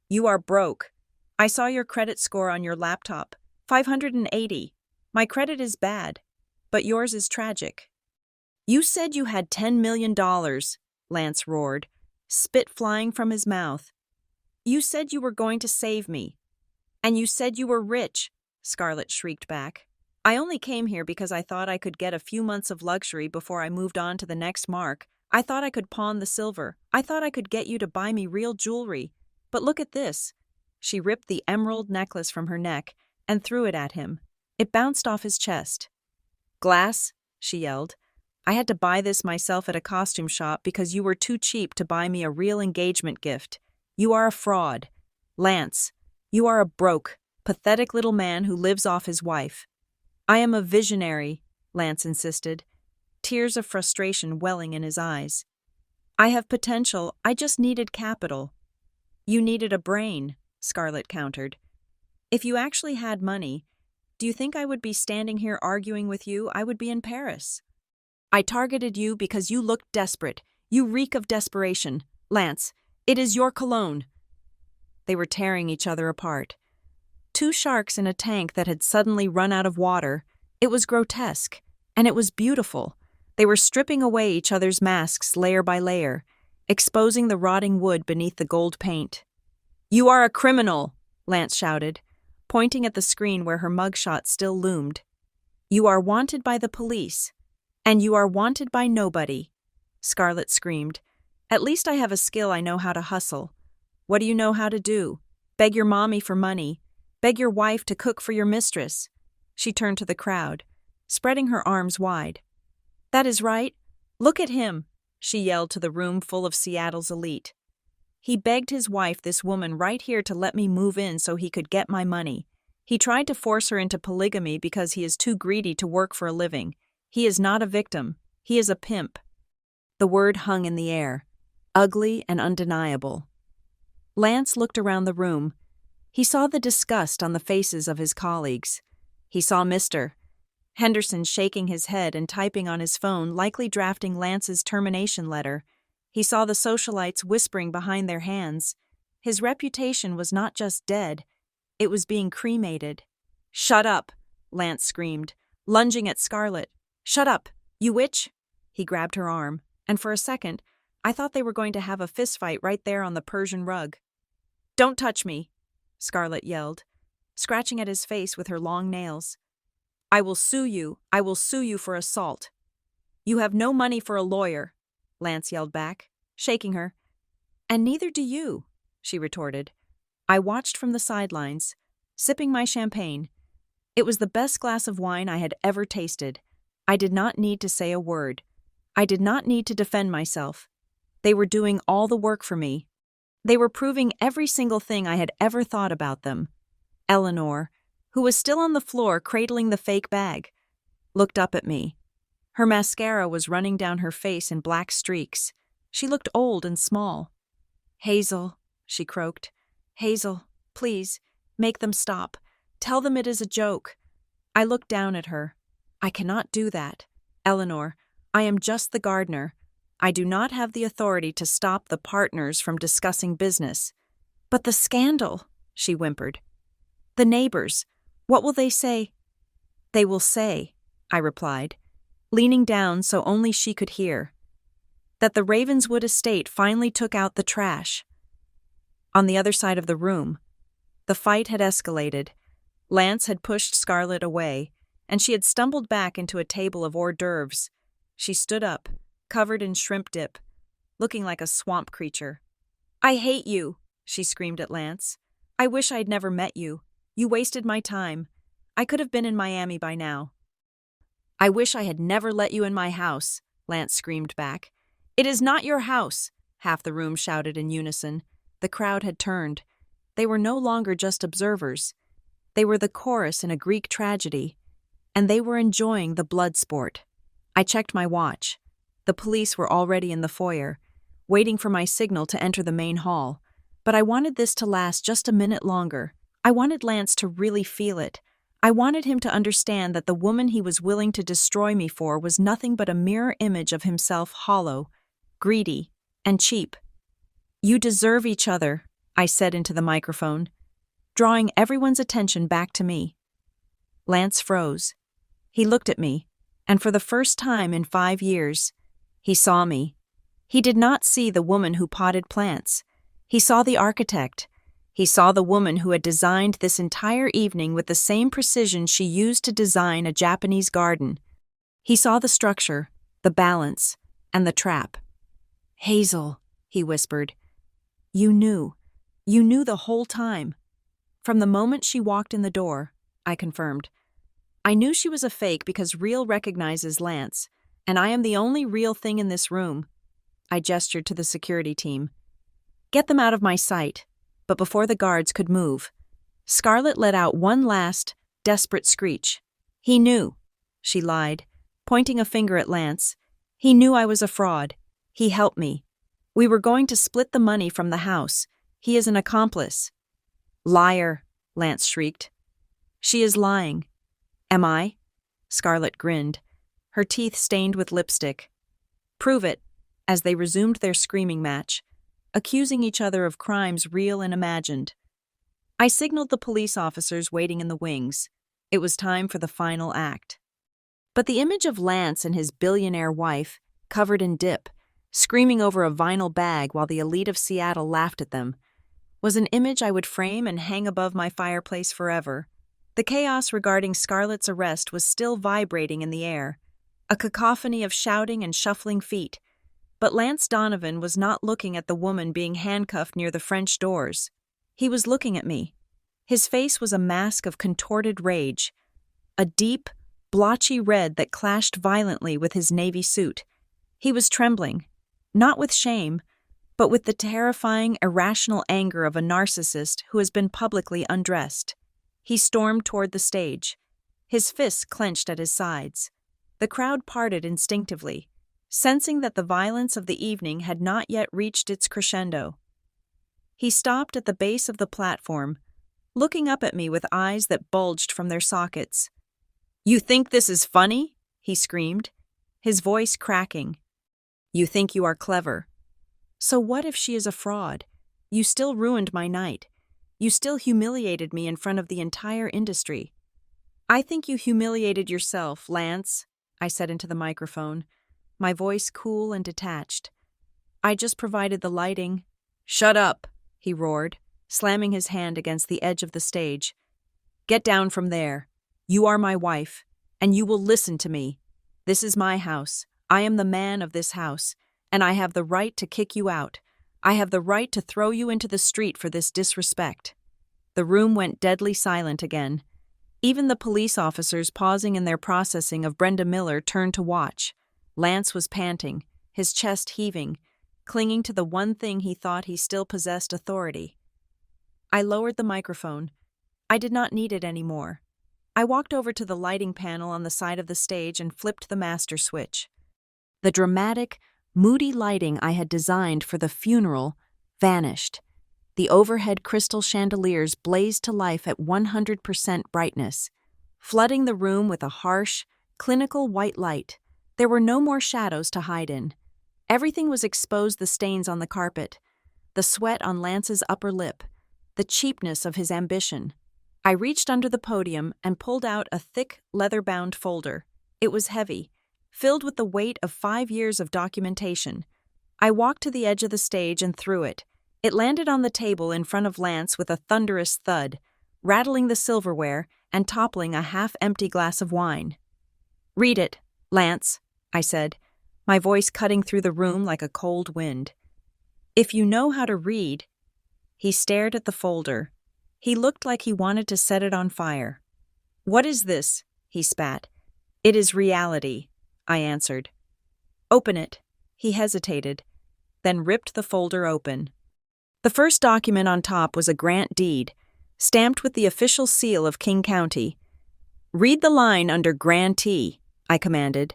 You are broke. I saw your credit score on your laptop. 580. My credit is bad, but yours is tragic. You said you had $10 million, Lance roared, spit flying from his mouth. You said you were going to save me. And you said you were rich, Scarlett shrieked back. I only came here because I thought I could get a few months of luxury before I moved on to the next mark. I thought I could pawn the silver. I thought I could get you to buy me real jewelry. But look at this. She ripped the emerald necklace from her neck and threw it at him. It bounced off his chest. Glass, she yelled. I had to buy this myself at a costume shop because you were too cheap to buy me a real engagement gift. You are a fraud. Lance, you are a broke, pathetic little man who lives off his wife. I am a visionary, Lance insisted, tears of frustration welling in his eyes. I have potential, I just needed capital. You needed a brain, Scarlett countered. If you actually had money, do you think I would be standing here arguing with you? I would be in Paris. I targeted you because you looked desperate. You reek of desperation. Lance, it is your cologne. They were tearing each other apart. Two sharks in a tank that had suddenly run out of water. It was grotesque, and it was beautiful. They were stripping away each other's masks layer by layer, exposing the rotting wood beneath the gold paint. You are a criminal, Lance shouted, pointing at the screen where her mugshot still loomed. You are wanted by the police, and you are wanted by nobody, Scarlett screamed. At least I have a skill I know how to hustle. What do you know how to do? Beg your mommy for money. Beg your wife to cook for your mistress. She turned to the crowd, spreading her arms wide. That is right. Look at him, she yelled to the room full of Seattle's elite. He begged his wife, this woman right here, to let me move in so he could get my money. He tried to force her into polygamy because he is too greedy to work for a living. He is not a victim. He is a pimp. The word hung in the air, ugly and undeniable. Lance looked around the room. He saw the disgust on the faces of his colleagues. He saw Mr. Henderson shaking his head and typing on his phone, likely drafting Lance's termination letter. He saw the socialites whispering behind their hands. His reputation was not just dead, it was being cremated. Shut up, Lance screamed, lunging at Scarlett. Shut up, you witch! He grabbed her arm, and for a second, I thought they were going to have a fistfight right there on the Persian rug. Don't touch me, Scarlett yelled, scratching at his face with her long nails. I will sue you. I will sue you for assault. You have no money for a lawyer, Lance yelled back, shaking her. And neither do you, she retorted. I watched from the sidelines, sipping my champagne. It was the best glass of wine I had ever tasted. I did not need to say a word. I did not need to defend myself. They were doing all the work for me. They were proving every single thing I had ever thought about them. Eleanor, who was still on the floor cradling the fake bag, looked up at me. Her mascara was running down her face in black streaks. She looked old and small. Hazel, she croaked. Hazel, please, make them stop. Tell them it is a joke. I looked down at her. I cannot do that. Eleanor, I am just the gardener. I do not have the authority to stop the partners from discussing business. But the scandal, she whimpered. The neighbors, what will they say? They will say, I replied, leaning down so only she could hear, that the Ravenswood estate finally took out the trash. on the other side of the room. The fight had escalated. Lance had pushed Scarlett away, and she had stumbled back into a table of hors d'oeuvres. She stood up, covered in shrimp dip, looking like a swamp creature. "I hate you," she screamed at Lance. "I wish I'd never met you. You wasted my time. I could have been in Miami by now." "I wish I had never let you in my house," Lance screamed back. "It is not your house," half the room shouted in unison. The crowd had turned. They were no longer just observers. They were the chorus in a Greek tragedy, and they were enjoying the blood sport. I checked my watch. The police were already in the foyer, waiting for my signal to enter the main hall. But I wanted this to last just a minute longer. I wanted Lance to really feel it. I wanted him to understand that the woman he was willing to destroy me for was nothing but a mirror image of himself, hollow, greedy, and cheap. "You deserve each other," I said into the microphone, drawing everyone's attention back to me. Lance froze. He looked at me, and for the first time in 5 years, he saw me. He did not see the woman who potted plants. He saw the architect. He saw the woman who had designed this entire evening with the same precision she used to design a Japanese garden. He saw the structure, the balance, and the trap. "Hazel," he whispered, "you knew. You knew the whole time." "From the moment she walked in the door," I confirmed. "I knew she was a fake because real recognizes Lance, and I am the only real thing in this room." I gestured to the security team. "Get them out of my sight." But before the guards could move, Scarlett let out one last, desperate screech. "He knew," she lied, pointing a finger at Lance. "He knew I was a fraud. He helped me. We were going to split the money from the house. He is an accomplice." "Liar," Lance shrieked. "She is lying." "Am I?" Scarlett grinned, her teeth stained with lipstick. "Prove it," as they resumed their screaming match, accusing each other of crimes real and imagined. I signaled the police officers waiting in the wings. It was time for the final act. But the image of Lance and his billionaire wife, covered in dip, screaming over a vinyl bag while the elite of Seattle laughed at them, was an image I would frame and hang above my fireplace forever. The chaos regarding Scarlett's arrest was still vibrating in the air, a cacophony of shouting and shuffling feet. But Lance Donovan was not looking at the woman being handcuffed near the French doors. He was looking at me. His face was a mask of contorted rage, a deep, blotchy red that clashed violently with his navy suit. He was trembling, not with shame, but with the terrifying, irrational anger of a narcissist who has been publicly undressed. He stormed toward the stage, his fists clenched at his sides. The crowd parted instinctively, sensing that the violence of the evening had not yet reached its crescendo. He stopped at the base of the platform, looking up at me with eyes that bulged from their sockets. "You think this is funny?" he screamed, his voice cracking. "You think you are clever. So what if she is a fraud? You still ruined my night. You still humiliated me in front of the entire industry." "I think you humiliated yourself, Lance," I said into the microphone, my voice cool and detached. "I just provided the lighting." "Shut up," he roared, slamming his hand against the edge of the stage. "Get down from there. You are my wife, and you will listen to me. This is my house. I am the man of this house, and I have the right to kick you out. I have the right to throw you into the street for this disrespect." The room went deadly silent again. Even the police officers pausing in their processing of Brenda Miller turned to watch. Lance was panting, his chest heaving, clinging to the one thing he thought he still possessed: authority. I lowered the microphone. I did not need it anymore. I walked over to the lighting panel on the side of the stage and flipped the master switch. The dramatic, moody lighting I had designed for the funeral vanished. The overhead crystal chandeliers blazed to life at 100% brightness, flooding the room with a harsh, clinical white light. There were no more shadows to hide in. Everything was exposed: the stains on the carpet, the sweat on Lance's upper lip, the cheapness of his ambition. I reached under the podium and pulled out a thick, leather-bound folder. It was heavy, filled with the weight of 5 years of documentation. I walked to the edge of the stage and threw it, It landed on the table in front of Lance with a thunderous thud, rattling the silverware and toppling a half-empty glass of wine. "Read it, Lance," I said, my voice cutting through the room like a cold wind. "If you know how to read—" He stared at the folder. He looked like he wanted to set it on fire. "What is this?" he spat. "It is reality," I answered. "Open it." He hesitated, then ripped the folder open. The first document on top was a grant deed, stamped with the official seal of King County. "Read the line under grantee," I commanded.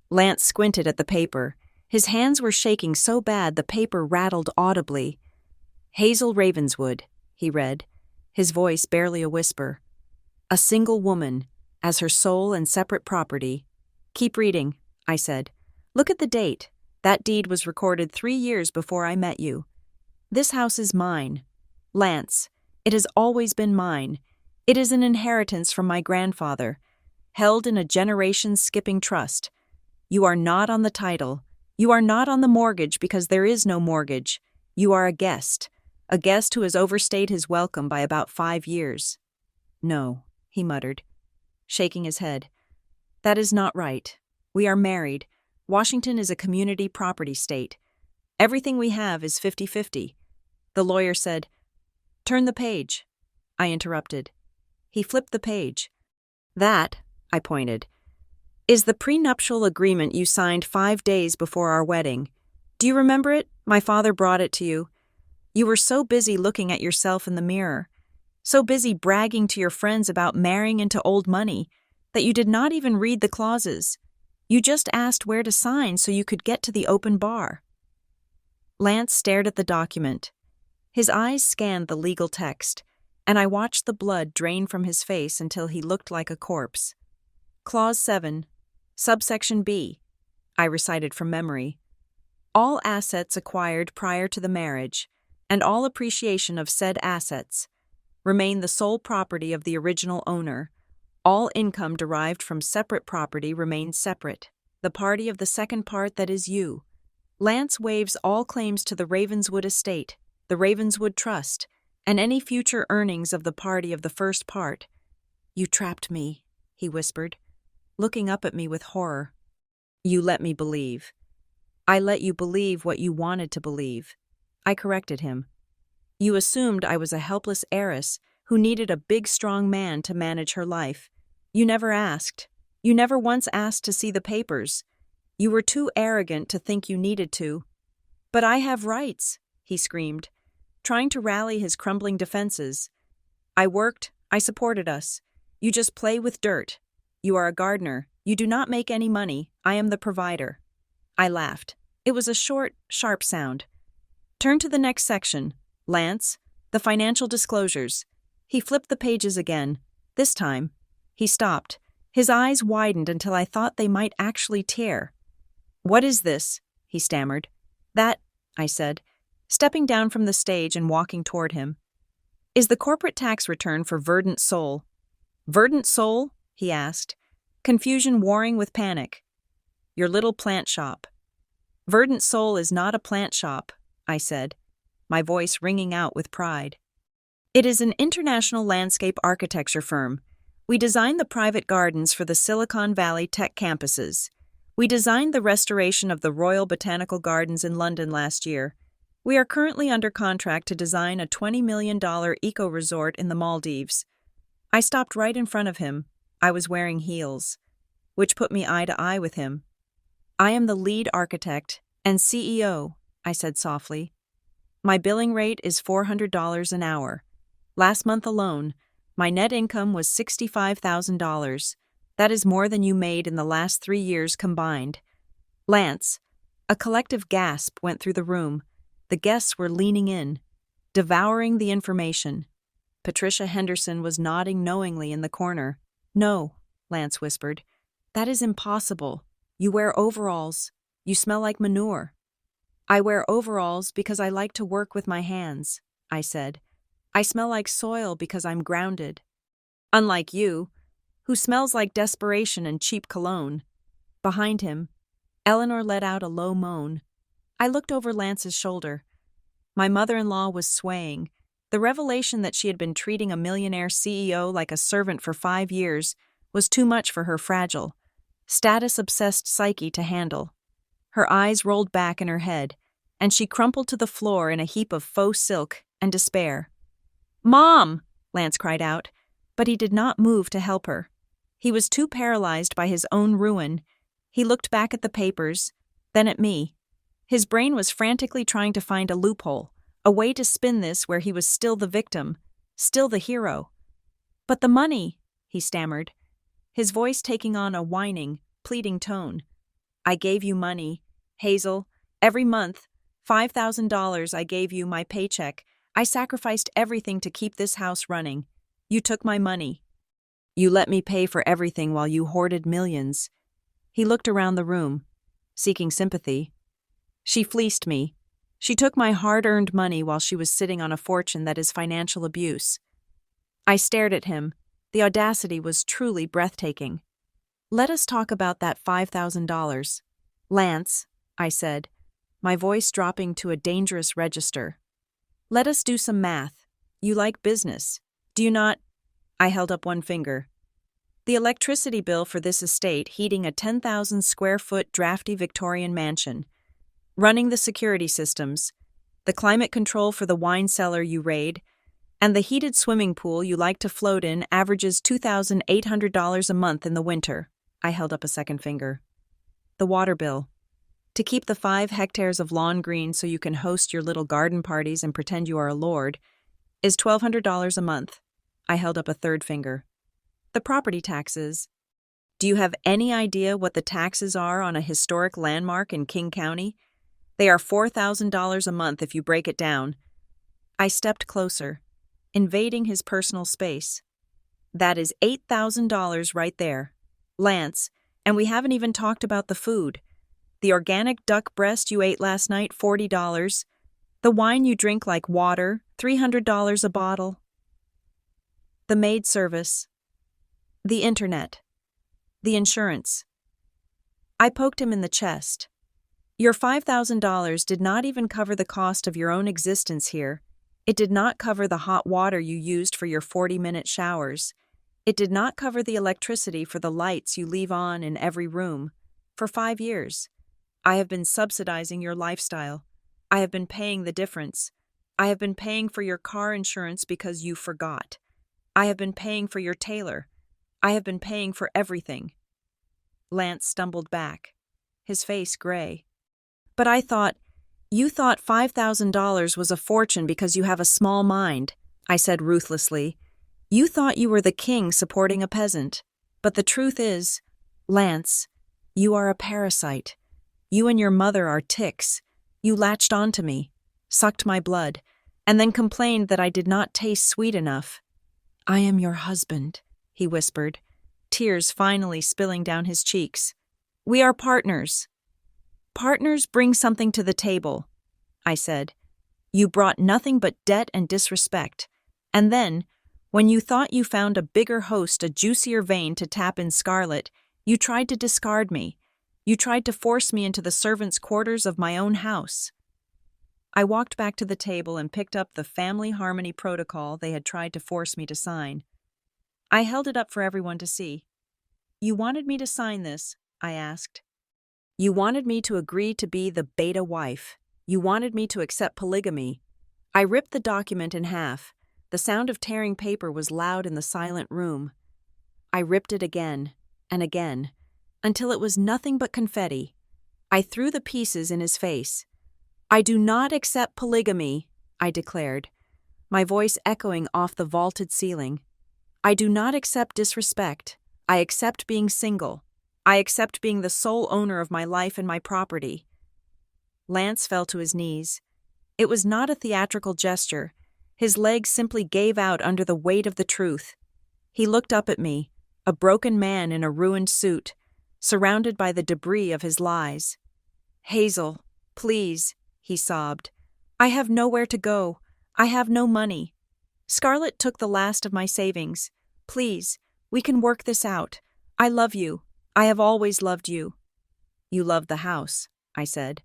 Lance squinted at the paper. His hands were shaking so bad the paper rattled audibly. "Hazel Ravenswood," he read, his voice barely a whisper. "A single woman, as her sole and separate property." "Keep reading," I said. "Look at the date. That deed was recorded 3 years before I met you. This house is mine. Lance, it has always been mine. It is an inheritance from my grandfather, held in a generation-skipping trust. You are not on the title. You are not on the mortgage because there is no mortgage. You are a guest who has overstayed his welcome by about 5 years." "No," he muttered, shaking his head. "That is not right. We are married. Washington is a community property state. Everything we have is 50-50. The lawyer said, "Turn the page." I interrupted. He flipped the page. "That," I pointed, "is the prenuptial agreement you signed 5 days before our wedding. Do you remember it? My father brought it to you. You were so busy looking at yourself in the mirror, so busy bragging to your friends about marrying into old money, that you did not even read the clauses. You just asked where to sign so you could get to the open bar." Lance stared at the document. His eyes scanned the legal text, and I watched the blood drain from his face until he looked like a corpse. "Clause 7, subsection B," I recited from memory. "All assets acquired prior to the marriage, and all appreciation of said assets, remain the sole property of the original owner. All income derived from separate property remains separate. The party of the second part, that is you. Lance waives all claims to the Ravenswood estate, the Ravenswood Trust, and any future earnings of the party of the first part." "You trapped me," he whispered, looking up at me with horror. "You let me believe." "I let you believe what you wanted to believe," I corrected him. "You assumed I was a helpless heiress who needed a big, strong man to manage her life. You never asked. You never once asked to see the papers. You were too arrogant to think you needed to." "But I have rights," he screamed, trying to rally his crumbling defenses. "I worked. I supported us. You just play with dirt. You are a gardener. You do not make any money. I am the provider." I laughed. It was a short, sharp sound. "Turn to the next section, Lance, the financial disclosures." He flipped the pages again. This time, he stopped. His eyes widened until I thought they might actually tear. "What is this?" he stammered. "That," I said, stepping down from the stage and walking toward him, "is the corporate tax return for Verdant Soul." "Verdant Soul?" he asked, confusion warring with panic. "Your little plant shop." "Verdant Soul is not a plant shop," I said, my voice ringing out with pride. "It is an international landscape architecture firm. We design the private gardens for the Silicon Valley tech campuses. We designed the restoration of the Royal Botanical Gardens in London last year. We are currently under contract to design a $20 million eco-resort in the Maldives." I stopped right in front of him. I was wearing heels, which put me eye to eye with him. "I am the lead architect and CEO," I said softly. "My billing rate is $400 an hour. Last month alone, my net income was $65,000. That is more than you made in the last 3 years combined." "Lance," a collective gasp went through the room. The guests were leaning in, devouring the information. Patricia Henderson was nodding knowingly in the corner. "No," Lance whispered. "That is impossible. You wear overalls. You smell like manure." "I wear overalls because I like to work with my hands," I said. "I smell like soil because I'm grounded. Unlike you, who smells like desperation and cheap cologne." Behind him, Eleanor let out a low moan. I looked over Lance's shoulder. My mother-in-law was swaying. The revelation that she had been treating a millionaire CEO like a servant for 5 years was too much for her fragile, status-obsessed psyche to handle. Her eyes rolled back in her head, and she crumpled to the floor in a heap of faux silk and despair. "Mom!" Lance cried out, but he did not move to help her. He was too paralyzed by his own ruin. He looked back at the papers, then at me. His brain was frantically trying to find a loophole, a way to spin this where he was still the victim, still the hero. "But the money," he stammered, his voice taking on a whining, pleading tone. "I gave you money, Hazel, every month, $5,000 I gave you my paycheck. I sacrificed everything to keep this house running. You took my money. You let me pay for everything while you hoarded millions." He looked around the room, seeking sympathy. "She fleeced me. She took my hard-earned money while she was sitting on a fortune that is financial abuse." I stared at him. The audacity was truly breathtaking. "Let us talk about that $5,000. Lance," I said, my voice dropping to a dangerous register. "Let us do some math. You like business. Do you not?" I held up one finger. "The electricity bill for this estate heating a 10,000 square foot drafty Victorian mansion, running the security systems, the climate control for the wine cellar you raid, and the heated swimming pool you like to float in averages $2,800 a month in the winter." I held up a second finger. "The water bill. To keep the 5 hectares of lawn green so you can host your little garden parties and pretend you are a lord, is $1,200 a month." I held up a third finger. "The property taxes. Do you have any idea what the taxes are on a historic landmark in King County? They are $4,000 a month if you break it down." I stepped closer, invading his personal space. "That is $8,000 right there, Lance, and we haven't even talked about the food. The organic duck breast you ate last night, $40. The wine you drink like water, $300 a bottle. The maid service. The internet. The insurance." I poked him in the chest. "Your $5,000 did not even cover the cost of your own existence here. It did not cover the hot water you used for your 40-minute showers. It did not cover the electricity for the lights you leave on in every room. For 5 years, I have been subsidizing your lifestyle. I have been paying the difference. I have been paying for your car insurance because you forgot. I have been paying for your tailor. I have been paying for everything." Lance stumbled back, his face gray. "But you thought $5,000 was a fortune because you have a small mind," I said ruthlessly. "You thought you were the king supporting a peasant. But the truth is, Lance, you are a parasite. You and your mother are ticks. You latched onto me, sucked my blood, and then complained that I did not taste sweet enough." "I am your husband," he whispered, tears finally spilling down his cheeks. "We are partners." "Partners bring something to the table," I said. "You brought nothing but debt and disrespect. And then, when you thought you found a bigger host, a juicier vein to tap in Scarlett, you tried to discard me. You tried to force me into the servants' quarters of my own house." I walked back to the table and picked up the family harmony protocol they had tried to force me to sign. I held it up for everyone to see. "You wanted me to sign this?" I asked. "You wanted me to agree to be the beta wife. You wanted me to accept polygamy." I ripped the document in half. The sound of tearing paper was loud in the silent room. I ripped it again and again, until it was nothing but confetti. I threw the pieces in his face. "I do not accept polygamy," I declared, my voice echoing off the vaulted ceiling. "I do not accept disrespect. I accept being single. I accept being the sole owner of my life and my property." Lance fell to his knees. It was not a theatrical gesture. His legs simply gave out under the weight of the truth. He looked up at me, a broken man in a ruined suit, surrounded by the debris of his lies. "Hazel, please," he sobbed. "I have nowhere to go. I have no money. Scarlett took the last of my savings. Please, we can work this out. I love you. I have always loved you." "You loved the house," I said,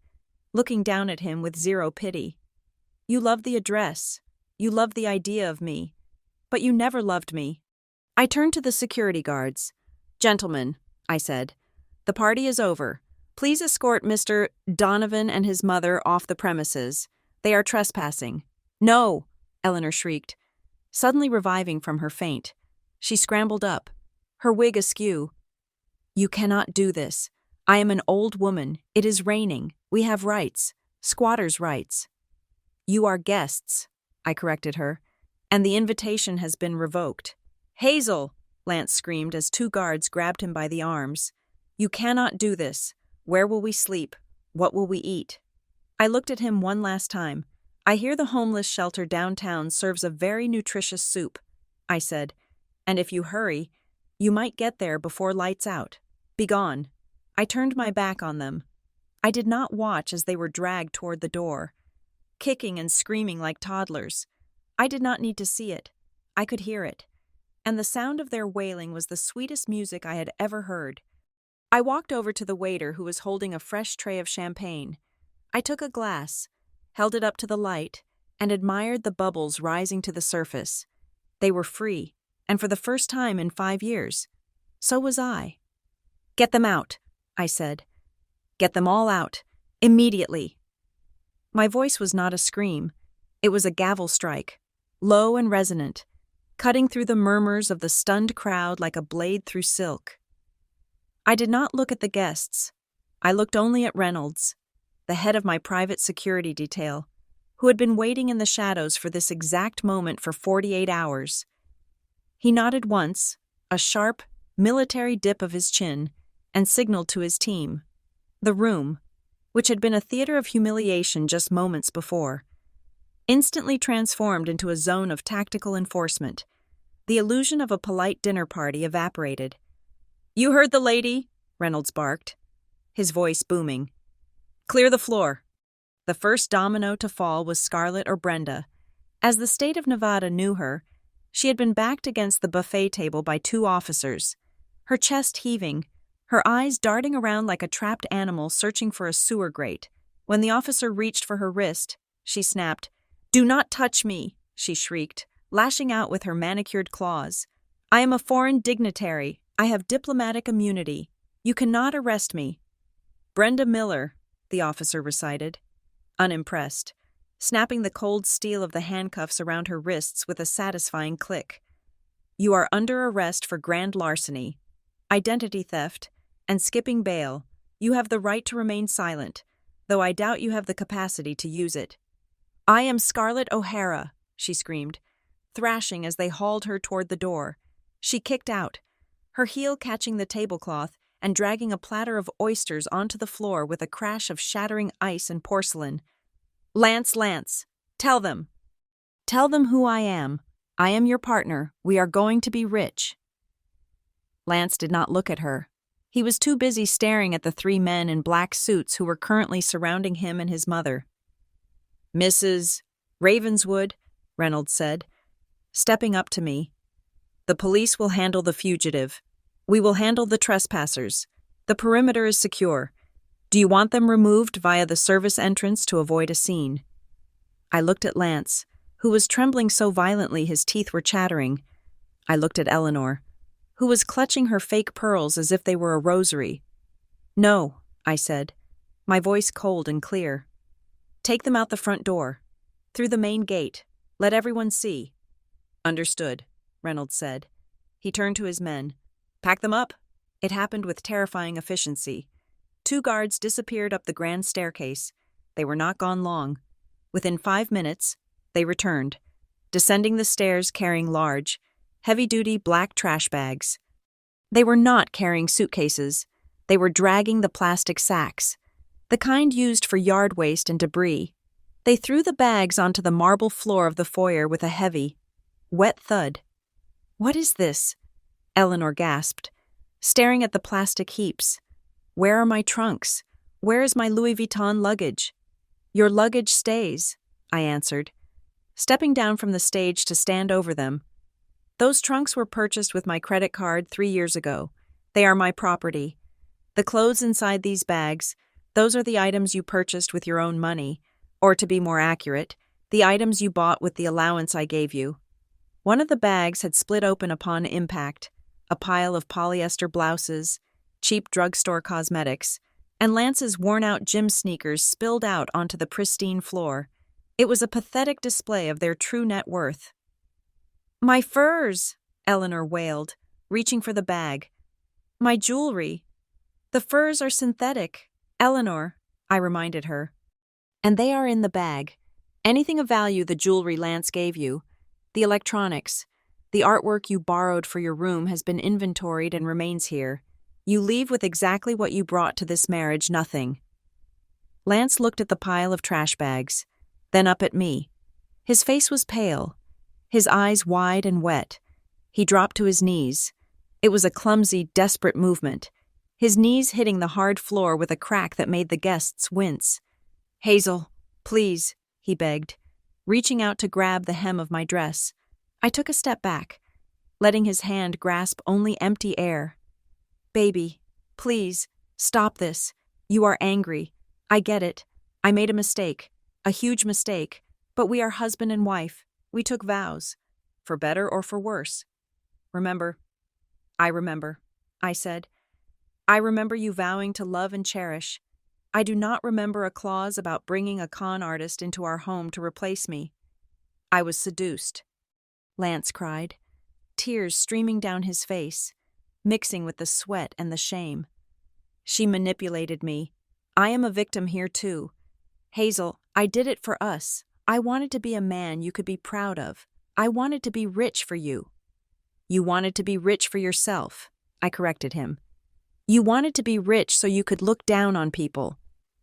looking down at him with zero pity. You love the address. You love the idea of me. But you never loved me. I turned to the security guards. Gentlemen, I said, the party is over. Please escort Mr. Donovan and his mother off the premises. They are trespassing. No, Eleanor shrieked, suddenly reviving from her faint. She scrambled up, her wig askew. You cannot do this. I am an old woman. It is raining. We have rights. Squatters' rights. You are guests, I corrected her, and the invitation has been revoked. Hazel, Lance screamed as two guards grabbed him by the arms. You cannot do this. Where will we sleep? What will we eat? I looked at him one last time. I hear the homeless shelter downtown serves a very nutritious soup, I said, and if you hurry, you might get there before lights out. Begone. I turned my back on them. I did not watch as they were dragged toward the door, kicking and screaming like toddlers. I did not need to see it. I could hear it, and the sound of their wailing was the sweetest music I had ever heard. I walked over to the waiter who was holding a fresh tray of champagne. I took a glass, held it up to the light, and admired the bubbles rising to the surface. They were free, and for the first time in 5 years. So was I. Get them out, I said. Get them all out, immediately. My voice was not a scream. It was a gavel strike, low and resonant, cutting through the murmurs of the stunned crowd like a blade through silk. I did not look at the guests. I looked only at Reynolds, the head of my private security detail, who had been waiting in the shadows for this exact moment for 48 hours. He nodded once, a sharp, military dip of his chin, and signaled to his team. The room, which had been a theater of humiliation just moments before, instantly transformed into a zone of tactical enforcement. The illusion of a polite dinner party evaporated. You heard the lady, Reynolds barked, his voice booming. Clear the floor. The first domino to fall was Scarlett or Brenda. As the state of Nevada knew her, she had been backed against the buffet table by 2 officers, her chest heaving, her eyes darting around like a trapped animal searching for a sewer grate. When the officer reached for her wrist, she snapped. Do not touch me, she shrieked, lashing out with her manicured claws. I am a foreign dignitary. I have diplomatic immunity. You cannot arrest me. Brenda Miller, the officer recited, unimpressed, snapping the cold steel of the handcuffs around her wrists with a satisfying click. You are under arrest for grand larceny, identity theft, and skipping bail. You have the right to remain silent, though I doubt you have the capacity to use it. I am Scarlett O'Hara, she screamed, thrashing as they hauled her toward the door. She kicked out, her heel catching the tablecloth and dragging a platter of oysters onto the floor with a crash of shattering ice and porcelain. Lance, tell them. Tell them who I am. I am your partner. We are going to be rich. Lance did not look at her. He was too busy staring at the 3 men in black suits who were currently surrounding him and his mother. Mrs. Ravenswood, Reynolds said, stepping up to me. The police will handle the fugitive. We will handle the trespassers. The perimeter is secure. Do you want them removed via the service entrance to avoid a scene? I looked at Lance, who was trembling so violently his teeth were chattering. I looked at Eleanor, who was clutching her fake pearls as if they were a rosary. No, I said, my voice cold and clear. Take them out the front door, through the main gate. Let everyone see. Understood, Reynolds said. He turned to his men. Pack them up. It happened with terrifying efficiency. 2 guards disappeared up the grand staircase. They were not gone long. Within 5 minutes, they returned, descending the stairs carrying large, heavy-duty black trash bags. They were not carrying suitcases. They were dragging the plastic sacks, the kind used for yard waste and debris. They threw the bags onto the marble floor of the foyer with a heavy, wet thud. What is this? Eleanor gasped, staring at the plastic heaps. Where are my trunks? Where is my Louis Vuitton luggage? Your luggage stays, I answered, stepping down from the stage to stand over them. Those trunks were purchased with my credit card 3 years ago. They are my property. The clothes inside these bags, those are the items you purchased with your own money, or to be more accurate, The items you bought with the allowance I gave you. One of the bags had split open upon impact, a pile of polyester blouses, cheap drugstore cosmetics, and Lance's worn-out gym sneakers spilled out onto the pristine floor. It was a pathetic display of their true net worth. "My furs!" Eleanor wailed, reaching for the bag. "My jewelry! The furs are synthetic, Eleanor," I reminded her. "And they are in the bag. Anything of value the jewelry Lance gave you, the electronics, the artwork you borrowed for your room has been inventoried and remains here. You leave with exactly what you brought to this marriage, nothing." Lance looked at the pile of trash bags, then up at me. His face was pale, his eyes wide and wet. He dropped to his knees. It was a clumsy, desperate movement, his knees hitting the hard floor with a crack that made the guests wince. "Hazel, please," he begged, reaching out to grab the hem of my dress. I took a step back, letting his hand grasp only empty air. "Baby, please, stop this. You are angry. I get it. I made a mistake, a huge mistake, but we are husband and wife. We took vows, for better or for worse. Remember?" "I remember," I said. "I remember you vowing to love and cherish. I do not remember a clause about bringing a con artist into our home to replace me." "I was seduced," Lance cried, tears streaming down his face, mixing with the sweat and the shame. "She manipulated me. I am a victim here too. Hazel, I did it for us. I wanted to be a man you could be proud of. I wanted to be rich for you." "You wanted to be rich for yourself," I corrected him. "You wanted to be rich so you could look down on people.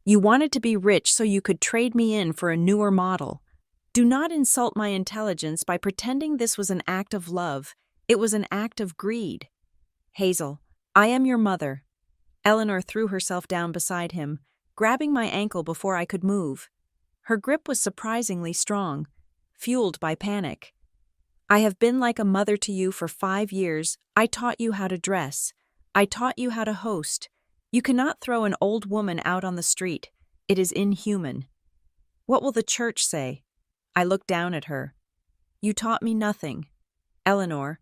You wanted to be rich so you could trade me in for a newer model. Do not insult my intelligence by pretending this was an act of love. It was an act of greed. Hazel, I am your mother." Eleanor threw herself down beside him, grabbing my ankle before I could move. Her grip was surprisingly strong, fueled by panic. "I have been like a mother to you for 5 years. I taught you how to dress. I taught you how to host. You cannot throw an old woman out on the street. It is inhuman." "What will the church say?" I looked down at her. "You taught me nothing, Eleanor,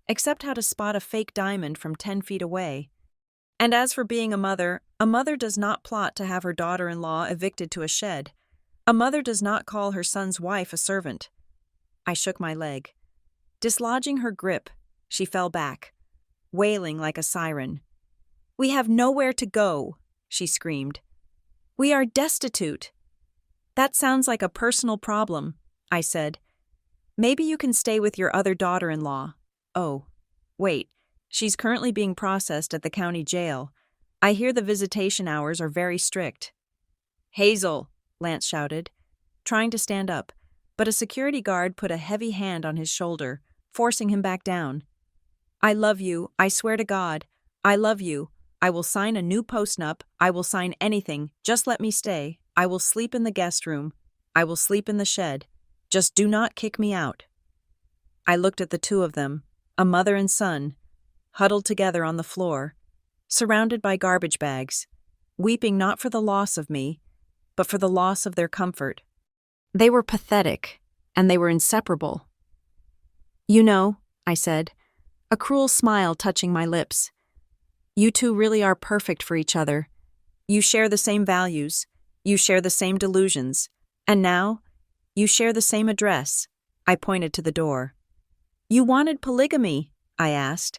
except how to spot a fake diamond from 10 feet away. And as for being a mother does not plot to have her daughter-in-law evicted to a shed. A mother does not call her son's wife a servant." I shook my leg. Dislodging her grip, she fell back, wailing like a siren. "We have nowhere to go," she screamed. "We are destitute." "That sounds like a personal problem," I said. "Maybe you can stay with your other daughter-in-law." "Oh, wait, she's currently being processed at the county jail. I hear the visitation hours are very strict." "Hazel," Lance shouted, trying to stand up, but a security guard put a heavy hand on his shoulder, forcing him back down. "I love you, I swear to God. I love you. I will sign a new postnup. I will sign anything. Just let me stay. I will sleep in the guest room. I will sleep in the shed. Just do not kick me out." I looked at the two of them, a mother and son, huddled together on the floor, surrounded by garbage bags, weeping not for the loss of me, but for the loss of their comfort. They were pathetic, and they were inseparable. "You know," I said, a cruel smile touching my lips, "you two really are perfect for each other. You share the same values, you share the same delusions, and now, you share the same address." I pointed to the door. "You wanted polygamy?" I asked,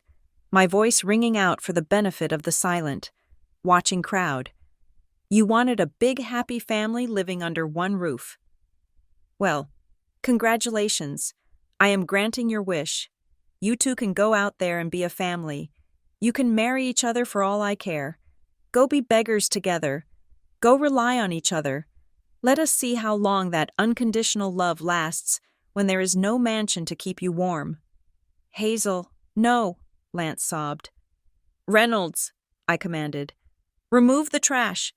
my voice ringing out for the benefit of the silent, watching crowd. "You wanted a big happy family living under one roof. Well, congratulations. I am granting your wish. You two can go out there and be a family. You can marry each other for all I care. Go be beggars together. Go rely on each other. Let us see how long that unconditional love lasts when there is no mansion to keep you warm." "Hazel, no," Lance sobbed. "Reynolds," I commanded, "remove the trash."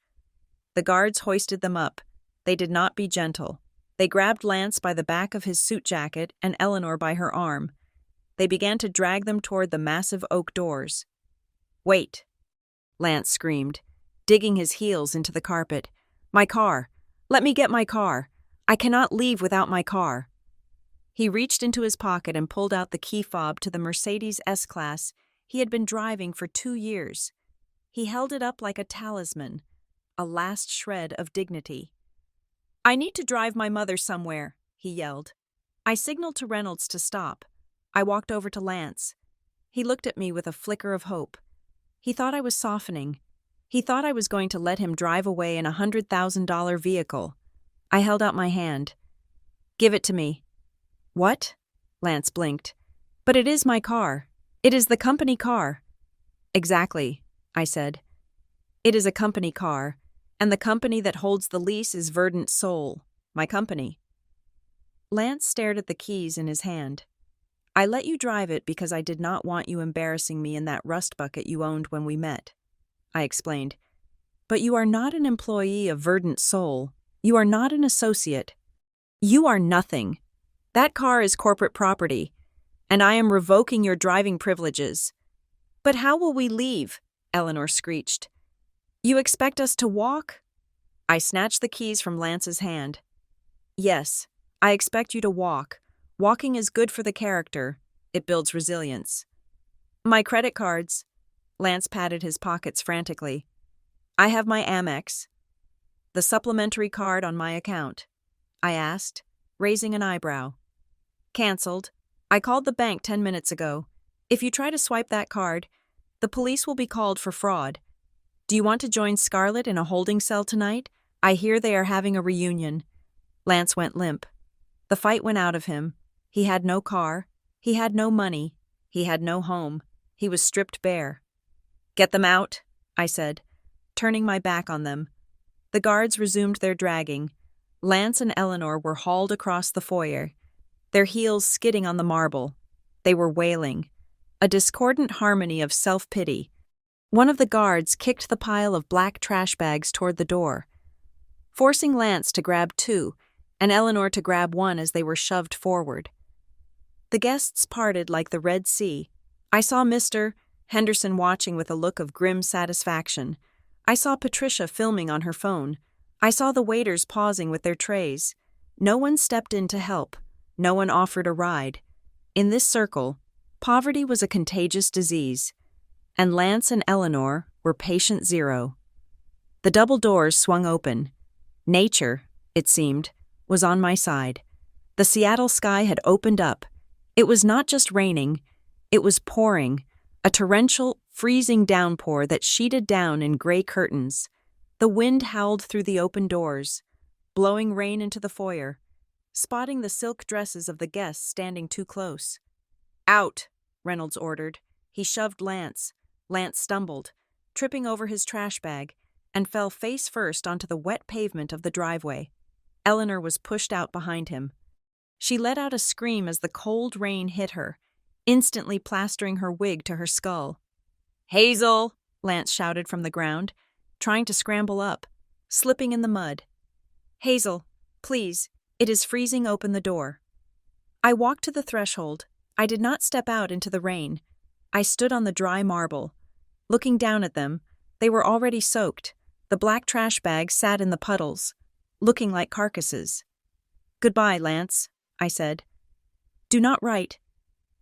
The guards hoisted them up. They did not be gentle. They grabbed Lance by the back of his suit jacket and Eleanor by her arm. They began to drag them toward the massive oak doors. "Wait," Lance screamed, digging his heels into the carpet. "My car. Let me get my car. I cannot leave without my car. He reached into his pocket and pulled out the key fob to the Mercedes S-Class he had been driving for 2 years. He held it up like a talisman, a last shred of dignity. I need to drive my mother somewhere, he yelled. I signaled to Reynolds to stop. I walked over to Lance. He looked at me with a flicker of hope. He thought I was softening. He thought I was going to let him drive away in a $100,000 vehicle. I held out my hand. Give it to me. What? Lance blinked. But it is my car. It is the company car. Exactly, I said. It is a company car, and the company that holds the lease is Verdant Soul, my company. Lance stared at the keys in his hand. I let you drive it because I did not want you embarrassing me in that rust bucket you owned when we met, I explained. But you are not an employee of Verdant Soul. You are not an associate. You are nothing. That car is corporate property, and I am revoking your driving privileges. But how will we leave? Eleanor screeched. You expect us to walk? I snatched the keys from Lance's hand. Yes, I expect you to walk. Walking is good for the character. It builds resilience. My credit cards. Lance patted his pockets frantically. I have my Amex. The supplementary card on my account. I asked, raising an eyebrow. Cancelled. I called the bank 10 minutes ago. If you try to swipe that card, the police will be called for fraud. Do you want to join Scarlett in a holding cell tonight? I hear they are having a reunion. Lance went limp. The fight went out of him. He had no car. He had no money. He had no home. He was stripped bare. Get them out, I said, turning my back on them. The guards resumed their dragging. Lance and Eleanor were hauled across the foyer, their heels skidding on the marble. They were wailing, a discordant harmony of self-pity. One of the guards kicked the pile of black trash bags toward the door, forcing Lance to grab 2 and Eleanor to grab 1 as they were shoved forward. The guests parted like the Red Sea. I saw Mr. Henderson watching with a look of grim satisfaction. I saw Patricia filming on her phone. I saw the waiters pausing with their trays. No one stepped in to help. No one offered a ride. In this circle, poverty was a contagious disease, and Lance and Eleanor were patient zero. The double doors swung open. Nature, it seemed, was on my side. The Seattle sky had opened up. It was not just raining, it was pouring, a torrential, freezing downpour that sheeted down in gray curtains. The wind howled through the open doors, blowing rain into the foyer, spotting the silk dresses of the guests standing too close. Out, Reynolds ordered. He shoved Lance. Lance stumbled, tripping over his trash bag, and fell face first onto the wet pavement of the driveway. Eleanor was pushed out behind him. She let out a scream as the cold rain hit her, instantly plastering her wig to her skull. Hazel, Lance shouted from the ground, trying to scramble up, slipping in the mud. Hazel, please, it is freezing, open the door. I walked to the threshold. I did not step out into the rain. I stood on the dry marble. Looking down at them, they were already soaked. The black trash bags sat in the puddles, looking like carcasses. Goodbye, Lance, I said. Do not write.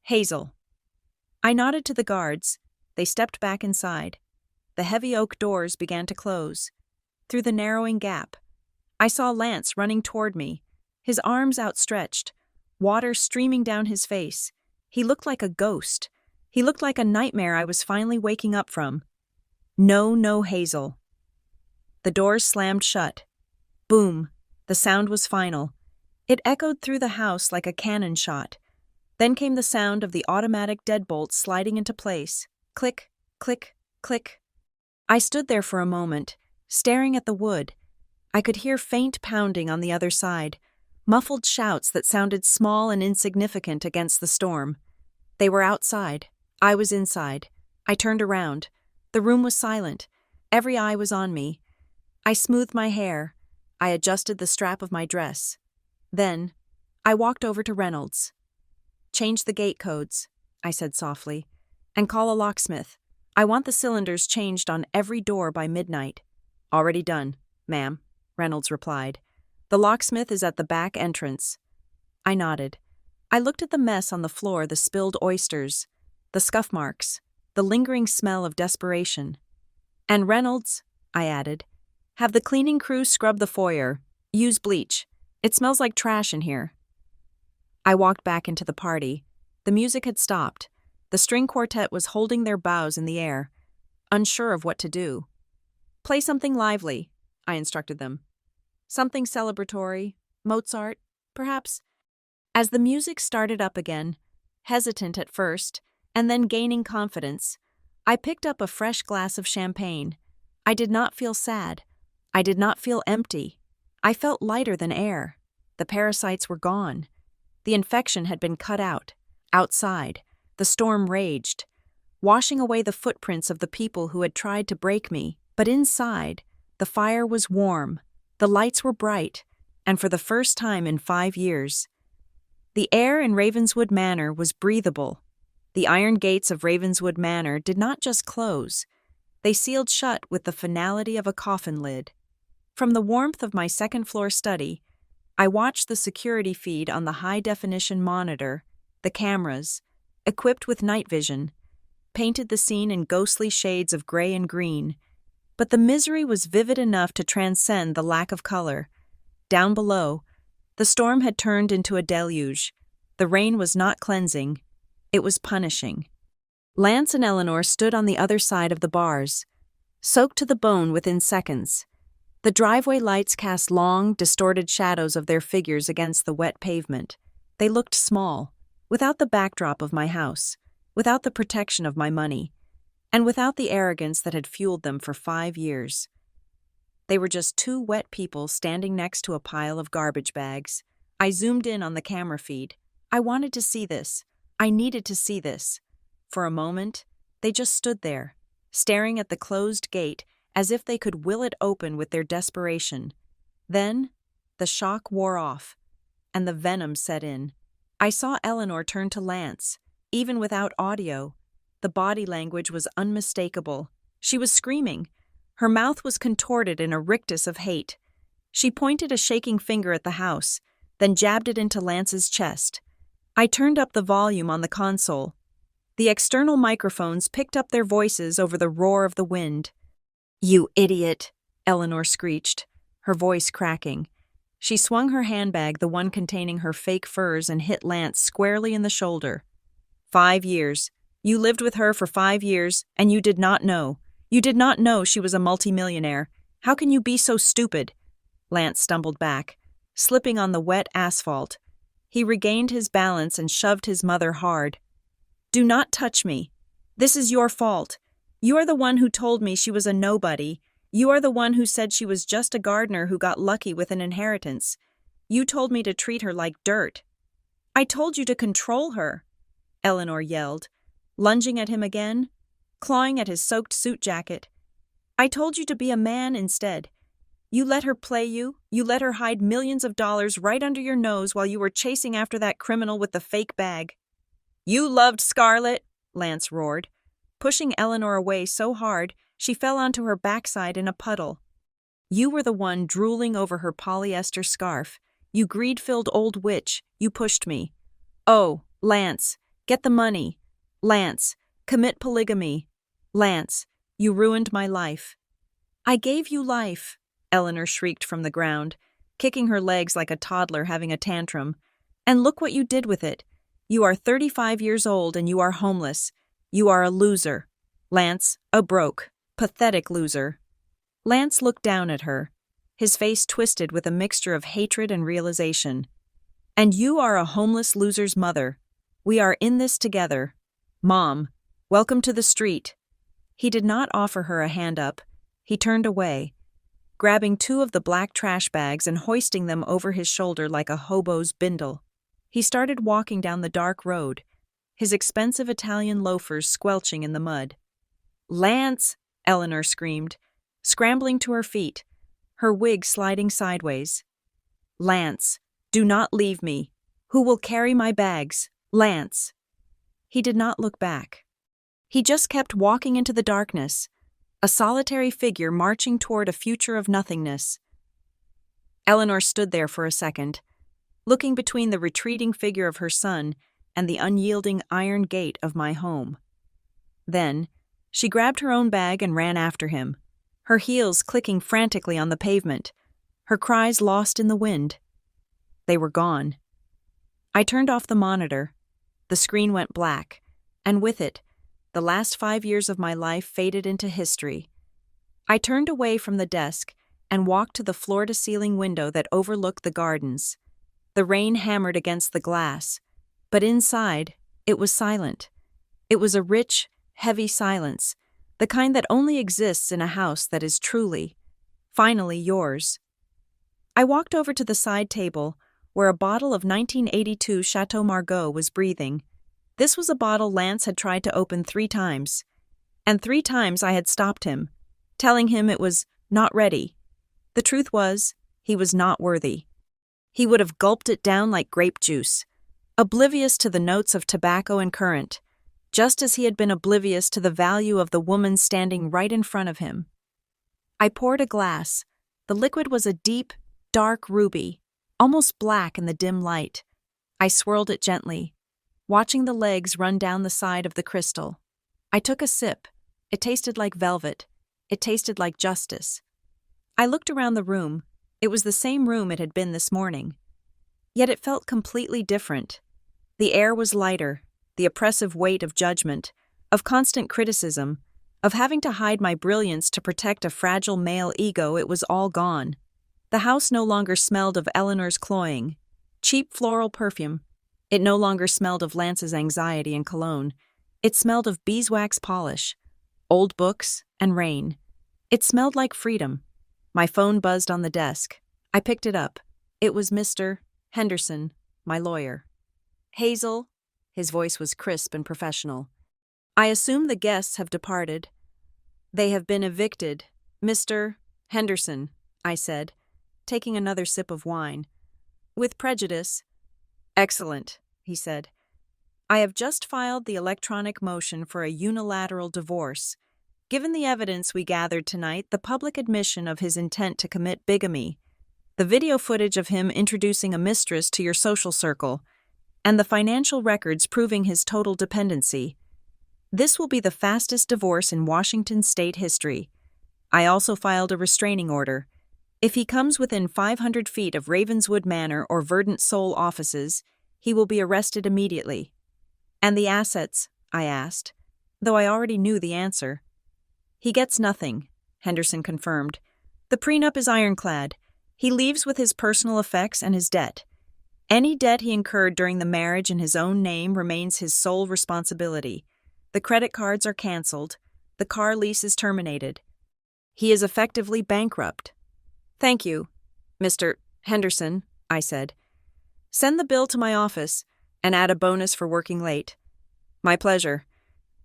Hazel. I nodded to the guards. They stepped back inside. The heavy oak doors began to close. Through the narrowing gap, I saw Lance running toward me, his arms outstretched, water streaming down his face. He looked like a ghost. He looked like a nightmare I was finally waking up from. No, Hazel. The doors slammed shut. Boom. The sound was final. It echoed through the house like a cannon shot. Then came the sound of the automatic deadbolt sliding into place. Click, click, click. I stood there for a moment, staring at the wood. I could hear faint pounding on the other side, muffled shouts that sounded small and insignificant against the storm. They were outside. I was inside. I turned around. The room was silent. Every eye was on me. I smoothed my hair. I adjusted the strap of my dress. Then, I walked over to Reynolds. Change the gate codes, I said softly, and call a locksmith. I want the cylinders changed on every door by midnight. Already done, ma'am, Reynolds replied. The locksmith is at the back entrance. I nodded. I looked at the mess on the floor, the spilled oysters, the scuff marks, the lingering smell of desperation. And Reynolds, I added, have the cleaning crew scrub the foyer. Use bleach. It smells like trash in here. I walked back into the party. The music had stopped. The string quartet was holding their bows in the air, unsure of what to do. Play something lively, I instructed them. Something celebratory, Mozart, perhaps. As the music started up again, hesitant at first, and then gaining confidence, I picked up a fresh glass of champagne. I did not feel sad. I did not feel empty. I felt lighter than air. The parasites were gone. The infection had been cut out. Outside, the storm raged, washing away the footprints of the people who had tried to break me. But inside, the fire was warm, the lights were bright, and for the first time in 5 years, the air in Ravenswood Manor was breathable. The iron gates of Ravenswood Manor did not just close, they sealed shut with the finality of a coffin lid. From the warmth of my second-floor study, I watched the security feed on the high-definition monitor, the cameras, equipped with night vision, painted the scene in ghostly shades of gray and green, but the misery was vivid enough to transcend the lack of color. Down below, the storm had turned into a deluge. The rain was not cleansing, it was punishing. Lance and Eleanor stood on the other side of the bars, soaked to the bone within seconds. The driveway lights cast long, distorted shadows of their figures against the wet pavement. They looked small, without the backdrop of my house, without the protection of my money, and without the arrogance that had fueled them for 5 years. They were just two wet people standing next to a pile of garbage bags. I zoomed in on the camera feed. I wanted to see this. I needed to see this. For a moment, they just stood there, staring at the closed gate as if they could will it open with their desperation. Then, the shock wore off, and the venom set in. I saw Eleanor turn to Lance, even without audio. The body language was unmistakable. She was screaming. Her mouth was contorted in a rictus of hate. She pointed a shaking finger at the house, then jabbed it into Lance's chest. I turned up the volume on the console. The external microphones picked up their voices over the roar of the wind. "You idiot," Eleanor screeched, her voice cracking. She swung her handbag, the one containing her fake furs, and hit Lance squarely in the shoulder. 5 years. You lived with her for 5 years, and you did not know. You did not know she was a multimillionaire. How can you be so stupid? Lance stumbled back, slipping on the wet asphalt. He regained his balance and shoved his mother hard. "Do not touch me. This is your fault. You are the one who told me she was a nobody. You are the one who said she was just a gardener who got lucky with an inheritance. You told me to treat her like dirt. I told you to control her," Eleanor yelled, lunging at him again, clawing at his soaked suit jacket. "I told you to be a man instead. You let her play you. You let her hide millions of dollars right under your nose while you were chasing after that criminal with the fake bag." "You loved Scarlett," Lance roared, pushing Eleanor away so hard she fell onto her backside in a puddle. "You were the one drooling over her polyester scarf. You greed-filled old witch. You pushed me. Oh, Lance, get the money. Lance, commit polygamy. Lance, you ruined my life." "I gave you life," Eleanor shrieked from the ground, kicking her legs like a toddler having a tantrum. "And look what you did with it. You are 35 years old and you are homeless. You are a loser. Lance, a broke, pathetic loser." Lance looked down at her, his face twisted with a mixture of hatred and realization. "And you are a homeless loser's mother. We are in this together. Mom, welcome to the street." He did not offer her a hand up. He turned away, grabbing 2 of the black trash bags and hoisting them over his shoulder like a hobo's bindle. He started walking down the dark road, his expensive Italian loafers squelching in the mud. "Lance!" Eleanor screamed, scrambling to her feet, her wig sliding sideways. "Lance, do not leave me. Who will carry my bags? Lance!" He did not look back. He just kept walking into the darkness, a solitary figure marching toward a future of nothingness. Eleanor stood there for a second, looking between the retreating figure of her son and the unyielding iron gate of my home. Then, she grabbed her own bag and ran after him, her heels clicking frantically on the pavement, her cries lost in the wind. They were gone. I turned off the monitor. The screen went black, and with it, the last 5 years of my life faded into history. I turned away from the desk and walked to the floor-to-ceiling window that overlooked the gardens. The rain hammered against the glass, but inside, it was silent. It was a rich, heavy silence, the kind that only exists in a house that is truly, finally yours. I walked over to the side table, where a bottle of 1982 Chateau Margaux was breathing. This was a bottle Lance had tried to open 3 times, and 3 times I had stopped him, telling him it was not ready. The truth was, he was not worthy. He would have gulped it down like grape juice, oblivious to the notes of tobacco and currant, just as he had been oblivious to the value of the woman standing right in front of him. I poured a glass. The liquid was a deep, dark ruby, almost black in the dim light. I swirled it gently, watching the legs run down the side of the crystal. I took a sip. It tasted like velvet. It tasted like justice. I looked around the room. It was the same room it had been this morning. Yet it felt completely different. The air was lighter, the oppressive weight of judgment, of constant criticism, of having to hide my brilliance to protect a fragile male ego. It was all gone. The house no longer smelled of Eleanor's cloying, cheap floral perfume. It no longer smelled of Lance's anxiety and cologne. It smelled of beeswax polish, old books, and rain. It smelled like freedom. My phone buzzed on the desk. I picked it up. It was Mr. Henderson, my lawyer. Hazel, his voice was crisp and professional. I assume the guests have departed. They have been evicted. Mr. Henderson, I said, taking another sip of wine. With prejudice. Excellent, he said. I have just filed the electronic motion for a unilateral divorce. Given the evidence we gathered tonight, the public admission of his intent to commit bigamy, the video footage of him introducing a mistress to your social circle, and the financial records proving his total dependency, this will be the fastest divorce in Washington state history. I also filed a restraining order. If he comes within 500 feet of Ravenswood Manor or Verdant Soul offices, he will be arrested immediately. And the assets? I asked, though I already knew the answer. He gets nothing, Henderson confirmed. The prenup is ironclad. He leaves with his personal effects and his debt. Any debt he incurred during the marriage in his own name remains his sole responsibility. The credit cards are canceled. The car lease is terminated. He is effectively bankrupt. Thank you, Mr. Henderson, I said. Send the bill to my office and add a bonus for working late. My pleasure.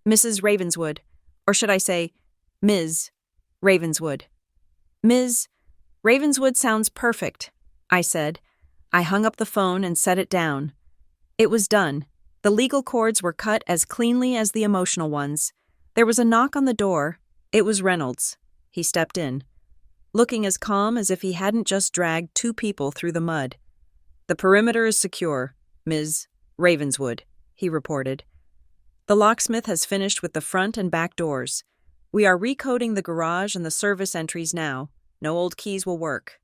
Mrs. Ravenswood, or should I say, Ms. Ravenswood. Ms. Ravenswood sounds perfect, I said. I hung up the phone and set it down. It was done. The legal cords were cut as cleanly as the emotional ones. There was a knock on the door. It was Reynolds. He stepped in, looking as calm as if he hadn't just dragged 2 people through the mud. The perimeter is secure, Ms. Ravenswood, he reported. The locksmith has finished with the front and back doors. We are recoding the garage and the service entries now. No old keys will work.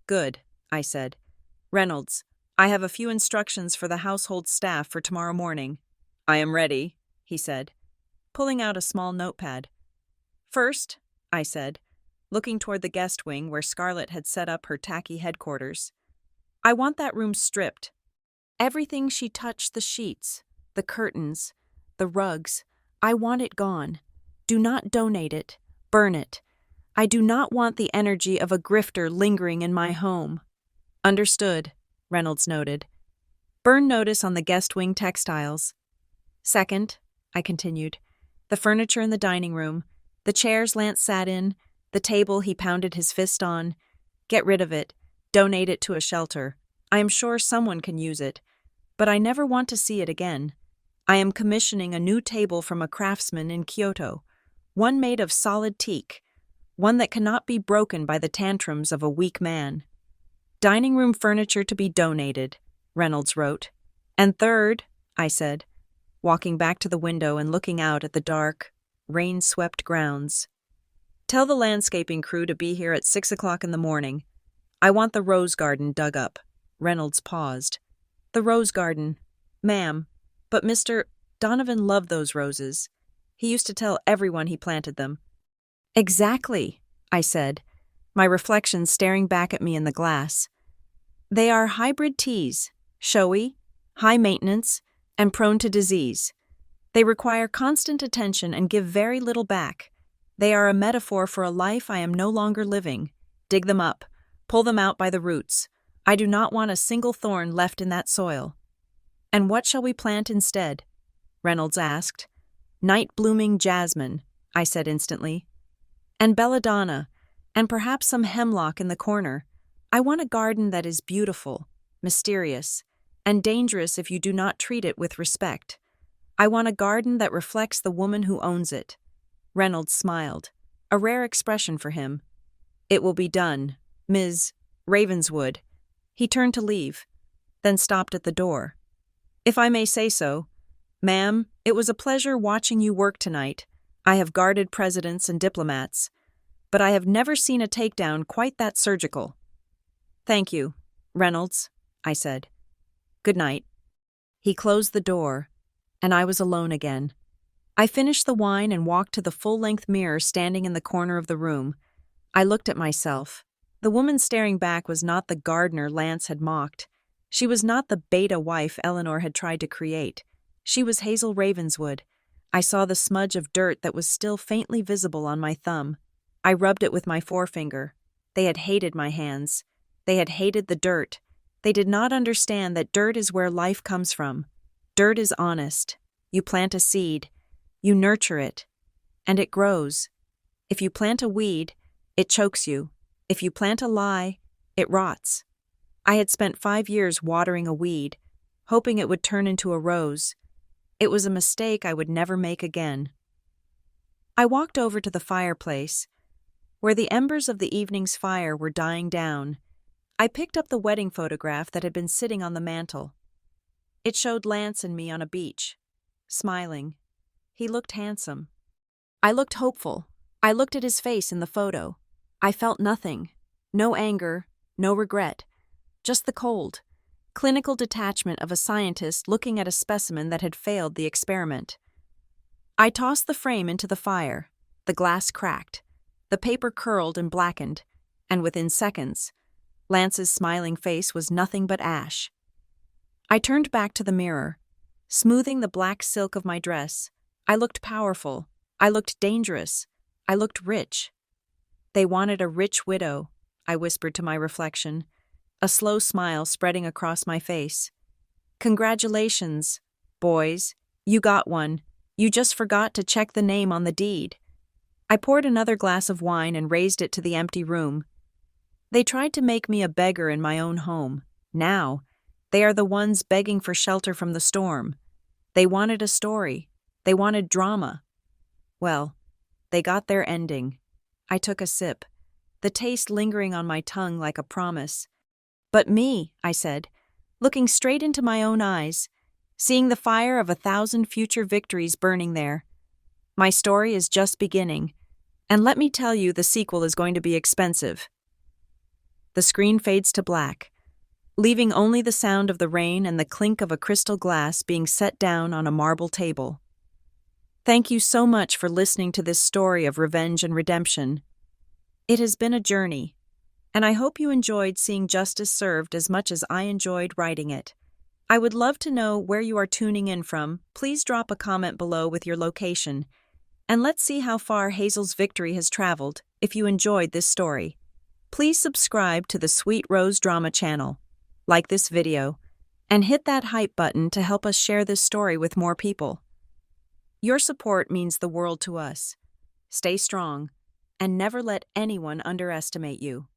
Good, I said. Reynolds, I have a few instructions for the household staff for tomorrow morning. I am ready, he said, pulling out a small notepad. First, I said, looking toward the guest wing where Scarlett had set up her tacky headquarters. I want that room stripped. Everything she touched, the sheets, the curtains, the rugs, I want it gone. Do not donate it. Burn it. I do not want the energy of a grifter lingering in my home. Understood, Reynolds noted. Burn notice on the guest wing textiles. Second, I continued, the furniture in the dining room, the chairs Lance sat in, the table he pounded his fist on. Get rid of it. Donate it to a shelter. I am sure someone can use it, but I never want to see it again. I am commissioning a new table from a craftsman in Kyoto, one made of solid teak, one that cannot be broken by the tantrums of a weak man. Dining room furniture to be donated, Reynolds wrote. And third, I said, walking back to the window and looking out at the dark, rain-swept grounds. Tell the landscaping crew to be here at 6 o'clock in the morning. I want the rose garden dug up. Reynolds paused. The rose garden. Ma'am, but Mr. Donovan loved those roses. He used to tell everyone he planted them. Exactly, I said, my reflection staring back at me in the glass. They are hybrid teas, showy, high maintenance, and prone to disease. They require constant attention and give very little back. They are a metaphor for a life I am no longer living. Dig them up. Pull them out by the roots. I do not want a single thorn left in that soil. And what shall we plant instead? Reynolds asked. Night-blooming jasmine, I said instantly. And belladonna, and perhaps some hemlock in the corner. I want a garden that is beautiful, mysterious, and dangerous if you do not treat it with respect. I want a garden that reflects the woman who owns it. Reynolds smiled, a rare expression for him. It will be done, Ms. Ravenswood. He turned to leave, then stopped at the door. If I may say so, ma'am, it was a pleasure watching you work tonight. I have guarded presidents and diplomats, but I have never seen a takedown quite that surgical. Thank you, Reynolds, I said. Good night. He closed the door, and I was alone again. I finished the wine and walked to the full-length mirror standing in the corner of the room. I looked at myself. The woman staring back was not the gardener Lance had mocked. She was not the beta wife Eleanor had tried to create. She was Hazel Ravenswood. I saw the smudge of dirt that was still faintly visible on my thumb. I rubbed it with my forefinger. They had hated my hands. They had hated the dirt. They did not understand that dirt is where life comes from. Dirt is honest. You plant a seed. You nurture it. And it grows. If you plant a weed, it chokes you. If you plant a lie, it rots. I had spent 5 years watering a weed, hoping it would turn into a rose. It was a mistake I would never make again. I walked over to the fireplace, where the embers of the evening's fire were dying down. I picked up the wedding photograph that had been sitting on the mantel. It showed Lance and me on a beach, smiling. He looked handsome. I looked hopeful. I looked at his face in the photo. I felt nothing. No anger, no regret. Just the cold, clinical detachment of a scientist looking at a specimen that had failed the experiment. I tossed the frame into the fire. The glass cracked. The paper curled and blackened, and within seconds, Lance's smiling face was nothing but ash. I turned back to the mirror. Smoothing the black silk of my dress, I looked powerful. I looked dangerous. I looked rich. They wanted a rich widow, I whispered to my reflection, a slow smile spreading across my face. Congratulations, boys. You got one. You just forgot to check the name on the deed. I poured another glass of wine and raised it to the empty room. They tried to make me a beggar in my own home. Now, they are the ones begging for shelter from the storm. They wanted a story. They wanted drama. Well, they got their ending. I took a sip, the taste lingering on my tongue like a promise. But me, I said, looking straight into my own eyes, seeing the fire of 1,000 future victories burning there. My story is just beginning, and let me tell you the sequel is going to be expensive. The screen fades to black, leaving only the sound of the rain and the clink of a crystal glass being set down on a marble table. Thank you so much for listening to this story of revenge and redemption. It has been a journey, and I hope you enjoyed seeing justice served as much as I enjoyed writing it. I would love to know where you are tuning in from. Please drop a comment below with your location, and let's see how far Hazel's victory has traveled if you enjoyed this story. Please subscribe to the Sweet Rose Drama channel, like this video, and hit that hype button to help us share this story with more people. Your support means the world to us. Stay strong, and never let anyone underestimate you.